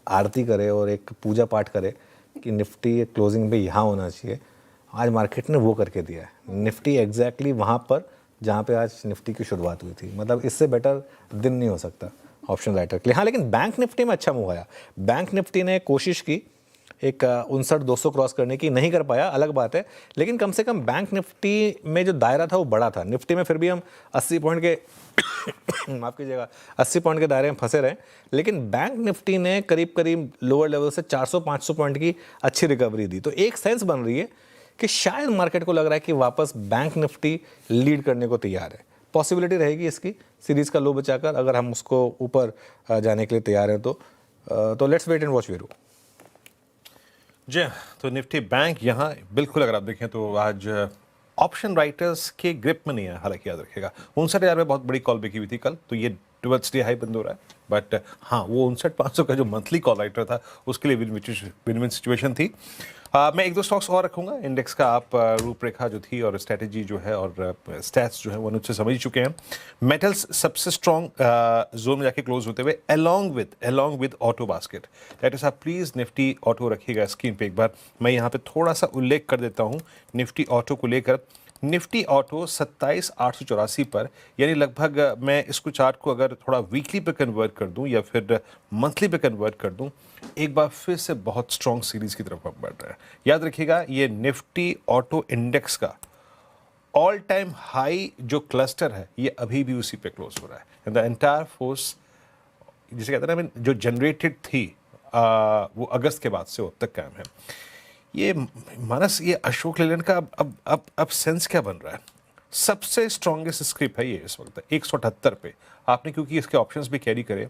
आरती करे और एक पूजा पाठ करे कि निफ्टी क्लोजिंग पे यहाँ होना चाहिए, आज मार्केट ने वो करके दिया है। निफ्टी एग्जैक्टली वहाँ पर जहाँ पे आज निफ्टी की शुरुआत हुई थी। मतलब इससे बेटर दिन नहीं हो सकता ऑप्शन राइटर के लिए। हाँ, लेकिन बैंक निफ्टी में अच्छा मूव आया। बैंक निफ्टी ने कोशिश की एक 59,200 क्रॉस करने की, नहीं कर पाया, अलग बात है। लेकिन कम से कम बैंक निफ्टी में जो दायरा था वो बड़ा था। निफ्टी में फिर भी हम 80 पॉइंट के माफ़ कीजिएगा 80 पॉइंट के दायरे में फंसे रहे। लेकिन बैंक निफ्टी ने करीब करीब लोअर लेवल से 400-500 पॉइंट की अच्छी रिकवरी दी। तो एक सेंस बन रही है कि शायद मार्केट को लग रहा है कि वापस बैंक निफ्टी लीड करने को तैयार है। पॉसिबिलिटी रहेगी इसकी सीरीज़ का लो बचाकर, अगर हम उसको ऊपर जाने के लिए तैयार हैं तो let's wait and watch Viru. जी, तो निफ्टी बैंक यहाँ बिल्कुल अगर आप देखें तो आज ऑप्शन राइटर्स के ग्रिप में नहीं है। हालांकि याद रखिएगा 59,000 में बहुत बड़ी कॉल बिकी हुई थी कल, तो ये टुवर्ड्स डे हाई बंद हो रहा है। बट हाँ, वो 59,500 का जो मंथली कॉल राइटर था उसके लिए विन विन सिचुएशन थी। मैं एक दो स्टॉक्स और रखूंगा। इंडेक्स का आप रूपरेखा जो थी और स्ट्रैटेजी जो है और स्टैट्स जो है वो अनुज से समझ चुके हैं। मेटल्स सबसे स्ट्रॉन्ग जोन में जाके क्लोज होते हुए along with auto basket. That is, आप प्लीज़ निफ्टी ऑटो रखिएगा स्क्रीन पे एक बार। मैं यहाँ पे थोड़ा सा उल्लेख कर देता हूँ निफ्टी ऑटो को लेकर। निफ्टी ऑटो 27,884 पर, यानी लगभग मैं इसको चार्ट को अगर थोड़ा वीकली पे कन्वर्ट कर दूं या फिर मंथली पे कन्वर्ट कर दूं, एक बार फिर से बहुत स्ट्रॉन्ग सीरीज की तरफ हम बढ़ रहे हैं। याद रखिएगा ये निफ्टी ऑटो इंडेक्स का ऑल टाइम हाई जो क्लस्टर है ये अभी भी उसी पे क्लोज हो रहा है। एंड द एंटायर फोर्स जिसे कहते हैं ना, जो जनरेटेड थी वो अगस्त के बाद से अब तक कायम है। ये मानस, ये अशोक लेलैंड का अब सेंस क्या बन रहा है? सबसे स्ट्रॉन्गेस्ट स्क्रिप्ट है ये इस वक्त 178 पे। आपने क्योंकि इसके ऑप्शंस भी कैरी करे,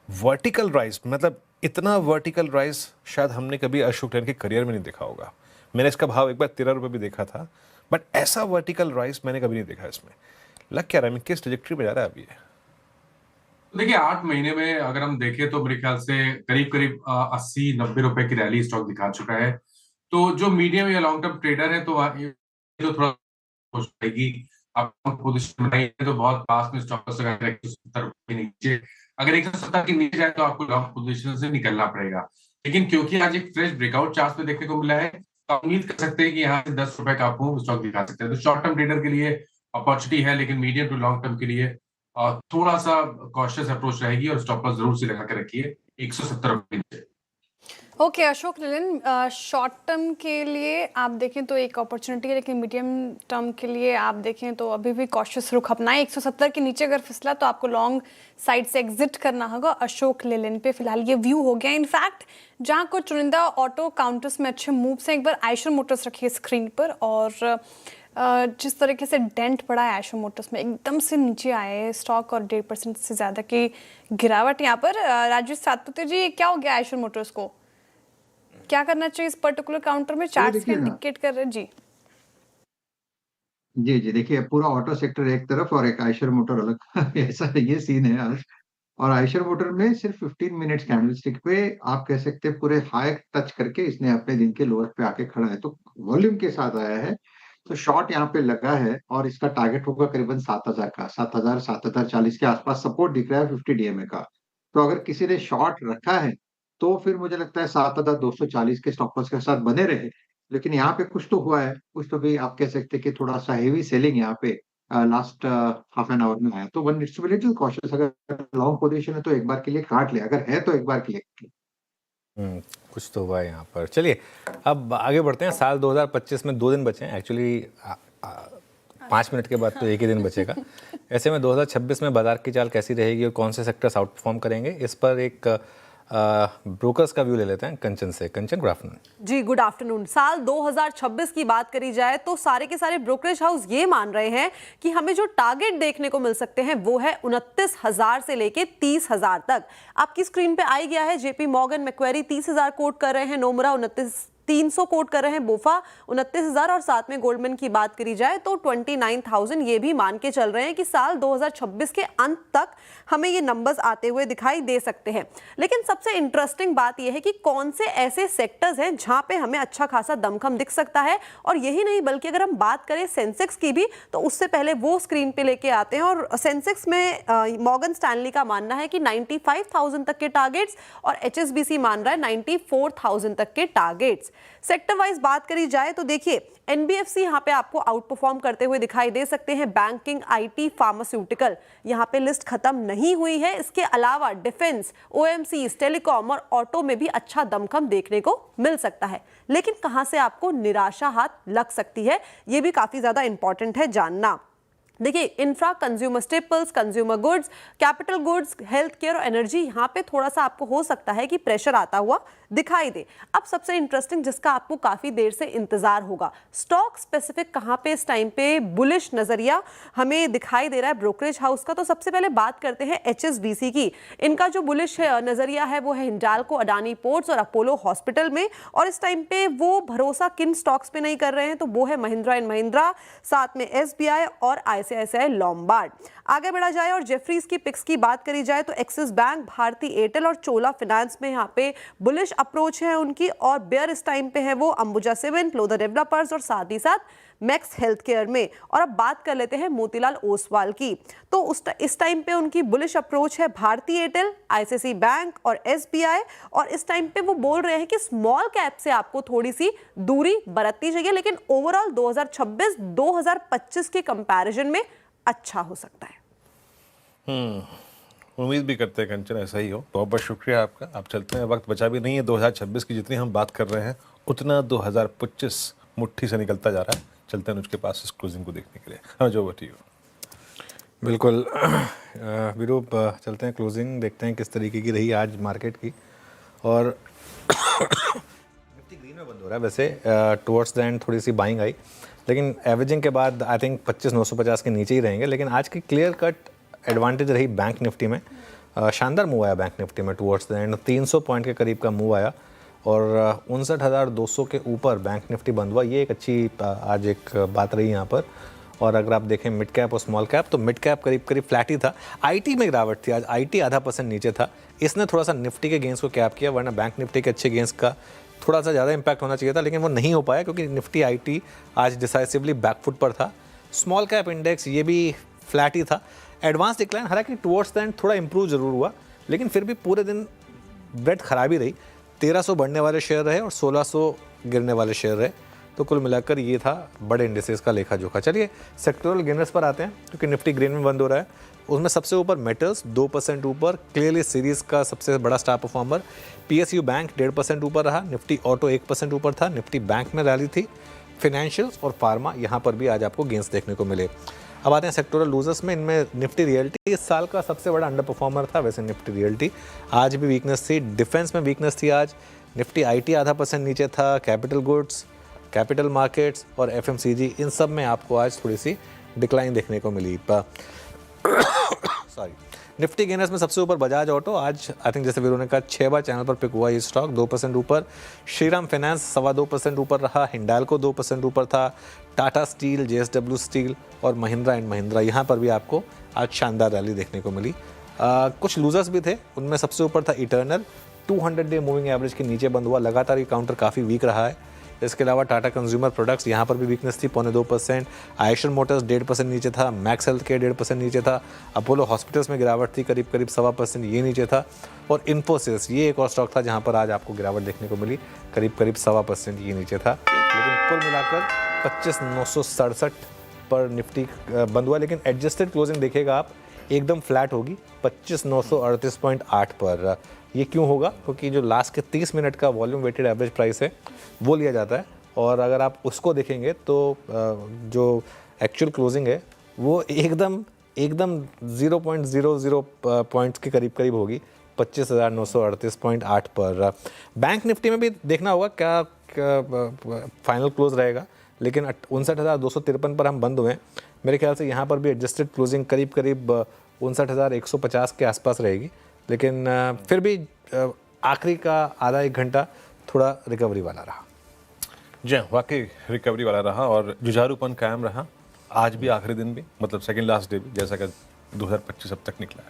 वर्टिकल राइज, मतलब इतना वर्टिकल राइज शायद हमने कभी अशोक लेलैंड के करियर में नहीं देखा होगा। मैंने इसका भाव एक बार 13 रुपये भी देखा था, बट ऐसा वर्टिकल राइज मैंने कभी नहीं देखा इसमें। लग क्या रहा है, किस ट्रेजेक्टरी में जा रहा है अभी ये? देखिए 8 महीने में अगर हम देखें तो मेरे ख्याल से करीब करीब 80-90 रुपए की रैली स्टॉक दिखा चुका है। तो जो मीडियम या लॉन्ग टर्म ट्रेडर है तो जो थोड़ा सोच पाएगी, आप पोजीशन बनाइए तो बहुत पास में स्टॉक लगा 170 रुपए के नीचे। अगर 170 के नीचे जाए तो आपको लॉन्ग पोजीशन से निकलना पड़ेगा। लेकिन क्योंकि आज एक फ्रेश ब्रेकआउट चार्ट पे देखने को मिला है, तो उम्मीद कर सकते हैं कि यहाँ से 10 रुपए का आपको स्टॉक दिखा सकते हैं। तो शॉर्ट टर्म ट्रेडर के लिए अपॉर्चुनिटी है, लेकिन मीडियम टू लॉन्ग टर्म के लिए थोड़ा सा कॉशियस अप्रोच रहेगी और स्टॉप लॉस जरूर से लगा के रखिए 170 रुपए नीचे। Okay Ashok Leyland, short term के लिए आप देखें तो एक अपॉर्चुनिटी है, लेकिन मीडियम टर्म के लिए आप देखें तो अभी भी कॉशियस रुख अपनाएं। 170 के नीचे अगर फिसला तो आपको लॉन्ग साइड से एग्जिट करना होगा अशोक लेलैंड पे। फिलहाल ये व्यू हो गया। इनफैक्ट जहां कुछ चुनिंदा ऑटो काउंटर्स में अच्छे मूव्स हैं, एक बार आयशर मोटर्स रखिए स्क्रीन पर, और जिस तरीके से डेंट पड़ा है आयशर मोटर्स में, एकदम से नीचे आए हैं स्टॉक और 1.5% से ज़्यादा की गिरावट यहाँ पर। राजेश सातपुते जी, क्या हो गया आयशर मोटर्स को? क्या करना चाहिए इस पर्टिकुलर काउंटर में? चार्ट्स क्या इंडिकेट कर रहे हैं जी? जी देखिए, पूरा ऑटो सेक्टर एक तरफ और एक आयशर मोटर अलग ऐसा ये सीन है आज। और आयशर मोटर में सिर्फ 15 मिनट्स कैंडलस्टिक पे आप कह सकते हैं पूरे हाई टच करके इसने अपने दिन के लोअर पे आके खड़ा है, तो वॉल्यूम के साथ आया है। तो शॉर्ट यहाँ पे लगा है और इसका टारगेट होगा करीबन 7000 का, 7000 7040 के आसपास सपोर्ट दिख रहा है 50 डीएमए का। तो अगर किसी ने शॉर्ट रखा है तो फिर मुझे लगता है 7240 के स्टॉप लॉस के साथ बने रहे। लेकिन यहाँ पे कुछ तो हुआ है, कुछ तो भी आप कह सकते हैं कि थोड़ा सा हेवी सेलिंग यहाँ पे लास्ट हाफ एन आवर में आया। तो one needs to be little cautious. अगर लॉन्ग पोजीशन है तो एक बार के लिए काट ले, अगर है तो एक बार के लिए। कुछ तो हुआ है यहाँ पर। चलिए अब आगे बढ़ते हैं। साल 2025 में 2 दिन बचे हैं एक्चुअली, 5 मिनट के बाद तो एक ही दिन बचेगा। ऐसे में 2026 में बाजार की चाल कैसी रहेगी और कौन से सेक्टर्स आउट परफॉर्म करेंगे, इस पर एक ब्रोकर्स का व्यू ले लेते हैं कंचन से। कंचन, गुड आफ्टरनून। जी गुड आफ्टरनून। साल 2026 की बात करी जाए तो सारे के सारे ब्रोकरेज हाउस ये मान रहे हैं कि हमें जो टारगेट देखने को मिल सकते हैं वो है 29,000 से लेके 30,000 तक। आपकी स्क्रीन पे आ गया है। जेपी मॉर्गन मैक्वेरी 30,000 कोट कर रहे हैं, नोमुरा 300 कोट कर रहे हैं, बोफा 29,000, और साथ में गोल्डमैन की बात करी जाए तो 29,000 ये भी मान के चल रहे हैं कि साल 2026 के अंत तक हमें ये नंबर्स आते हुए दिखाई दे सकते हैं। लेकिन सबसे इंटरेस्टिंग बात यह है कि कौन से ऐसे सेक्टर्स हैं जहां पे हमें अच्छा खासा दमखम दिख सकता है। और यही नहीं बल्कि अगर हम बात करें सेंसेक्स की भी तो उससे पहले वो स्क्रीन पे लेके आते हैं। और सेंसेक्स में मॉर्गन स्टैनली का मानना है कि 95,000 तक के टारगेट्स और HSBC मान रहा है 94,000 तक के टारगेट्स। सेक्टर वाइज बात करी जाए तो देखिए एनबीएफसी यहाँ पे आपको आउट परफॉर्म करते हुए दिखाई दे सकते हैं। बैंकिंग, आईटी, फार्मास्यूटिकल, यहाँ पे लिस्ट खत्म नहीं हुई है। इसके अलावा डिफेंस, ओएमसीज, टेलीकॉम और ऑटो में भी अच्छा दमखम देखने को मिल सकता है। लेकिन कहाँ से आपको निराशा हाथ लग सकती है, ये भी काफी ज्यादा इंपॉर्टेंट है जानना। देखिए infra, consumer staples, consumer goods, capital goods, health care और एनर्जी, यहाँ पे थोड़ा सा आपको हो सकता है कि प्रेशर आता हुआ दिखाई दे। अब सबसे इंटरेस्टिंग जिसका आपको काफी देर से इंतजार होगा, स्टॉक स्पेसिफिक कहाँ पे इस टाइम पे बुलिश नजरिया हमें दिखाई दे रहा है ब्रोकरेज हाउस का। तो सबसे पहले बात करते हैं HSBC की। इनका जो बुलिश नजरिया है वो है हिंडाल्को, अडानी पोर्ट्स और अपोलो हॉस्पिटल में। और इस टाइम पे वो भरोसा किन स्टॉक्स पे नहीं कर रहे हैं तो वो है महिंद्रा एंड महिंद्रा, साथ में SBI और ICICI लॉम्बार्ड। आगे बढ़ा जाए और जेफरीज की पिक्स की बात करी जाए तो एक्सिस बैंक, भारती एयरटेल और चोला फाइनेंस में यहाँ पे बुलिश अप्रोच है उनकी। और बेयर इस टाइम पे है वो अंबुजा सीमेंट, लोधर डेवलपर्स और साथ ही साथ मैक्स हेल्थ केयर में। और अब बात कर लेते हैं मोतीलाल ओसवाल की। तो इस टाइम पे उनकी बुलिश अप्रोच है भारती एयरटेल, ICICI बैंक और SBI। और इस टाइम पे वो बोल रहे हैं कि स्मॉल कैप से आपको थोड़ी सी दूरी बरतनी चाहिए, लेकिन ओवरऑल 2026-2025 के कंपैरिजन में अच्छा हो सकता है। उम्मीद भी करते हैं कंचन ऐसा ही हो। बहुत बहुत शुक्रिया आपका। आप चलते हैं, वक्त बचा भी नहीं है। 2026 की जितनी हम बात कर रहे हैं उतना 2025 मुट्ठी से निकलता जा रहा है। चलते हैं उसके पास इस क्लोजिंग को देखने के लिए। हाँ जो बटी हो। बिल्कुल विरूप, चलते हैं क्लोजिंग, देखते हैं किस तरीके की रही आज मार्केट की। और निफ्टी ग्रीन में बंद हो रहा है वैसे, टुवर्ड्स द एंड थोड़ी सी बाइंग आई, लेकिन एवरेजिंग के बाद आई थिंक 25,950 के नीचे ही रहेंगे। लेकिन आज की क्लियर कट एडवांटेज रही बैंक निफ्टी में। शानदार मूव आया बैंक निफ्टी में टुवर्ड्स द एंड, 300 पॉइंट के करीब का मूव आया और 59,200 के ऊपर बैंक निफ्टी बंद हुआ। ये एक अच्छी आज एक बात रही यहाँ पर। और अगर आप देखें मिड कैप और स्मॉल कैप, तो मिड कैप करीब करीब फ्लैट ही था। आईटी में गिरावट थी, आज आईटी आधा % नीचे था, इसने थोड़ा सा निफ्टी के गेंस को कैप किया, वरना बैंक निफ्टी के अच्छे गेंस का थोड़ा सा ज़्यादा इंपैक्ट होना चाहिए था, लेकिन वो नहीं हो पाया क्योंकि निफ्टी आईटी आज डिसाइसिवली बैकफुट पर था। स्मॉल कैप इंडेक्स ये भी फ्लैट ही था। एडवांस डिक्लाइन हालांकि टुवर्ड्स द एंड थोड़ा इंप्रूव जरूर हुआ, लेकिन फिर भी पूरे दिन ब्रेड खराब ही रही। 1300 बढ़ने वाले शेयर रहे और 1600 गिरने वाले शेयर रहे, तो कुल मिलाकर ये था बड़े इंडिसेस का लेखा जोखा। चलिए सेक्टोरल गेनर्स पर आते हैं, क्योंकि निफ्टी ग्रीन में बंद हो रहा है। उसमें सबसे ऊपर मेटल्स 2% ऊपर, क्लियरली सीरीज का सबसे बड़ा स्टार परफॉर्मर। पीएसयू बैंक 1.5% ऊपर रहा, निफ्टी ऑटो 1% ऊपर था, निफ्टी बैंक में रैली थी। फाइनेंशियल्स और फार्मा यहाँ पर भी आज आपको गेंस देखने को मिले। अब आते हैं सेक्टोरल लूजर्स में। इनमें निफ्टी रियल्टी इस साल का सबसे बड़ा अंडर परफॉर्मर था। वैसे निफ्टी रियल्टी आज भी वीकनेस थी, डिफेंस में वीकनेस थी आज। निफ्टी आईटी आधा % नीचे था, कैपिटल गुड्स, कैपिटल मार्केट्स और एफएमसीजी, इन सब में आपको आज थोड़ी सी डिक्लाइन देखने को मिली। सॉरी, निफ्टी गेनर्स में सबसे ऊपर बजाज ऑटो, आज आई थिंक जैसे वीरू ने कहा 6 बार चैनल पर पिक हुआ ये स्टॉक, 2% ऊपर। श्रीराम फाइनेंस 2.25% ऊपर रहा, हिंडाल्को 2% ऊपर था, टाटा स्टील, जेएसडब्ल्यू स्टील और महिंद्रा एंड महिंद्रा, यहाँ पर भी आपको आज शानदार रैली देखने को मिली। कुछ लूजर्स भी थे, उनमें सबसे ऊपर था इटर्नल, 200 डे मूविंग एवरेज के नीचे बंद हुआ, लगातार ये काउंटर काफ़ी वीक रहा है। इसके अलावा टाटा कंज्यूमर प्रोडक्ट्स यहाँ पर भी वीकनेस थी, 0.25%। आयशर मोटर्स 1.5% नीचे था, मैक्स हेल्थ केयर 1.5% नीचे था, अपोलो हॉस्पिटल्स में गिरावट थी करीब 1.25%, ये नीचे था। और इन्फोसिस ये एक और स्टॉक था जहाँ पर आज आपको गिरावट देखने को मिली, करीब 1.25%, ये नीचे था। लेकिन कुल मिलाकर 25,967 पर निफ्टी बंद हुआ, लेकिन एडजस्टेड क्लोजिंग देखिएगा आप एकदम फ्लैट होगी 25,938.8 पर। ये क्यों होगा? क्योंकि जो लास्ट के 30 मिनट का वॉल्यूम वेटेड एवरेज प्राइस है वो लिया जाता है, और अगर आप उसको देखेंगे तो जो एक्चुअल क्लोजिंग है वो एकदम 0.00 पॉइंट्स के करीब करीब होगी, 25,938.8 पर। बैंक निफ्टी में भी देखना होगा क्या फाइनल क्लोज रहेगा, लेकिन 59,253 पर हम बंद हुए। मेरे ख्याल से यहाँ पर भी एडजस्टेड क्लोजिंग करीब 59,150 के आसपास रहेगी, लेकिन फिर भी आखिरी का आधा एक घंटा थोड़ा रिकवरी वाला रहा। जी वाकई रिकवरी वाला रहा और जुझारूपन कायम रहा। आज भी आखिरी दिन भी, मतलब सेकंड लास्ट डे भी, जैसा कि 2025 अब तक निकला है।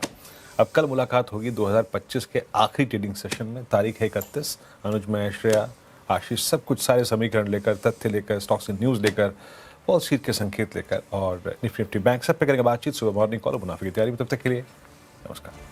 अब कल मुलाकात होगी 2025 के आखिरी ट्रेडिंग सेशन में, तारीख है 31। अनुज, मैं, श्रेया, आशीष सब कुछ सारे समीकरण लेकर, तथ्य लेकर, स्टॉक्स की न्यूज़ लेकर, वॉल स्ट्रीट के संकेत लेकर और निफ्टी बैंक सब पे करेंगे बातचीत सुबह मॉर्निंग कॉल और मुनाफे की तैयारी में। तब तक के लिए नमस्कार।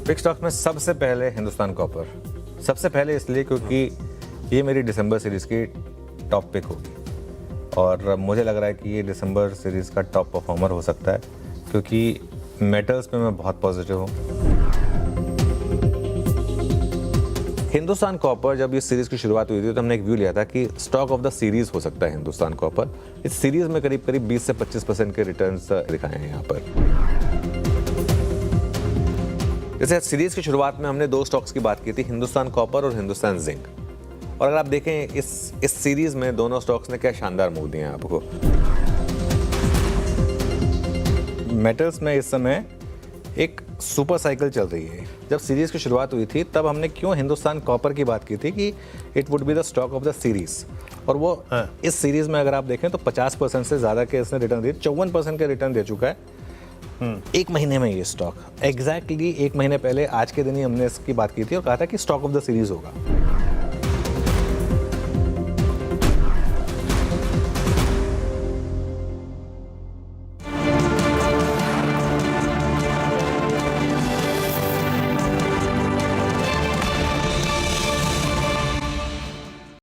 बिग स्टॉक में सबसे पहले हिंदुस्तान कॉपर, सबसे पहले इसलिए क्योंकि ये मेरी दिसंबर सीरीज की टॉप पिक होगी और मुझे लग रहा है कि ये दिसंबर सीरीज का टॉप परफॉर्मर हो सकता है, क्योंकि मेटल्स पे मैं बहुत पॉजिटिव हूँ। हिंदुस्तान कॉपर जब इस सीरीज की शुरुआत हुई थी तो हमने एक व्यू लिया था कि स्टॉक ऑफ द सीरीज हो सकता है हिंदुस्तान कॉपर। इस सीरीज में करीब करीब 20 से 25% के रिटर्न्स दिखाए हैं यहाँ पर। जैसे सीरीज की शुरुआत में हमने दो स्टॉक्स की बात की थी, हिंदुस्तान कॉपर और हिंदुस्तान जिंक, और अगर आप देखें इस सीरीज में दोनों स्टॉक्स ने क्या शानदार मूव दिए हैं आपको। मेटल्स में इस समय एक सुपर साइकिल चल रही है। जब सीरीज़ की शुरुआत हुई थी तब हमने क्यों हिंदुस्तान कॉपर की बात की थी कि it would be the stock of the series, और वो इस सीरीज़ में अगर आप देखें तो 50% से ज़्यादा के इसने रिटर्न दिए, 54% के रिटर्न दे चुका है एक महीने में। ये स्टॉक एग्जैक्टली एक महीने पहले आज के दिन ही हमने इसकी बात की थी और कहा था कि स्टॉक ऑफ द सीरीज़ होगा।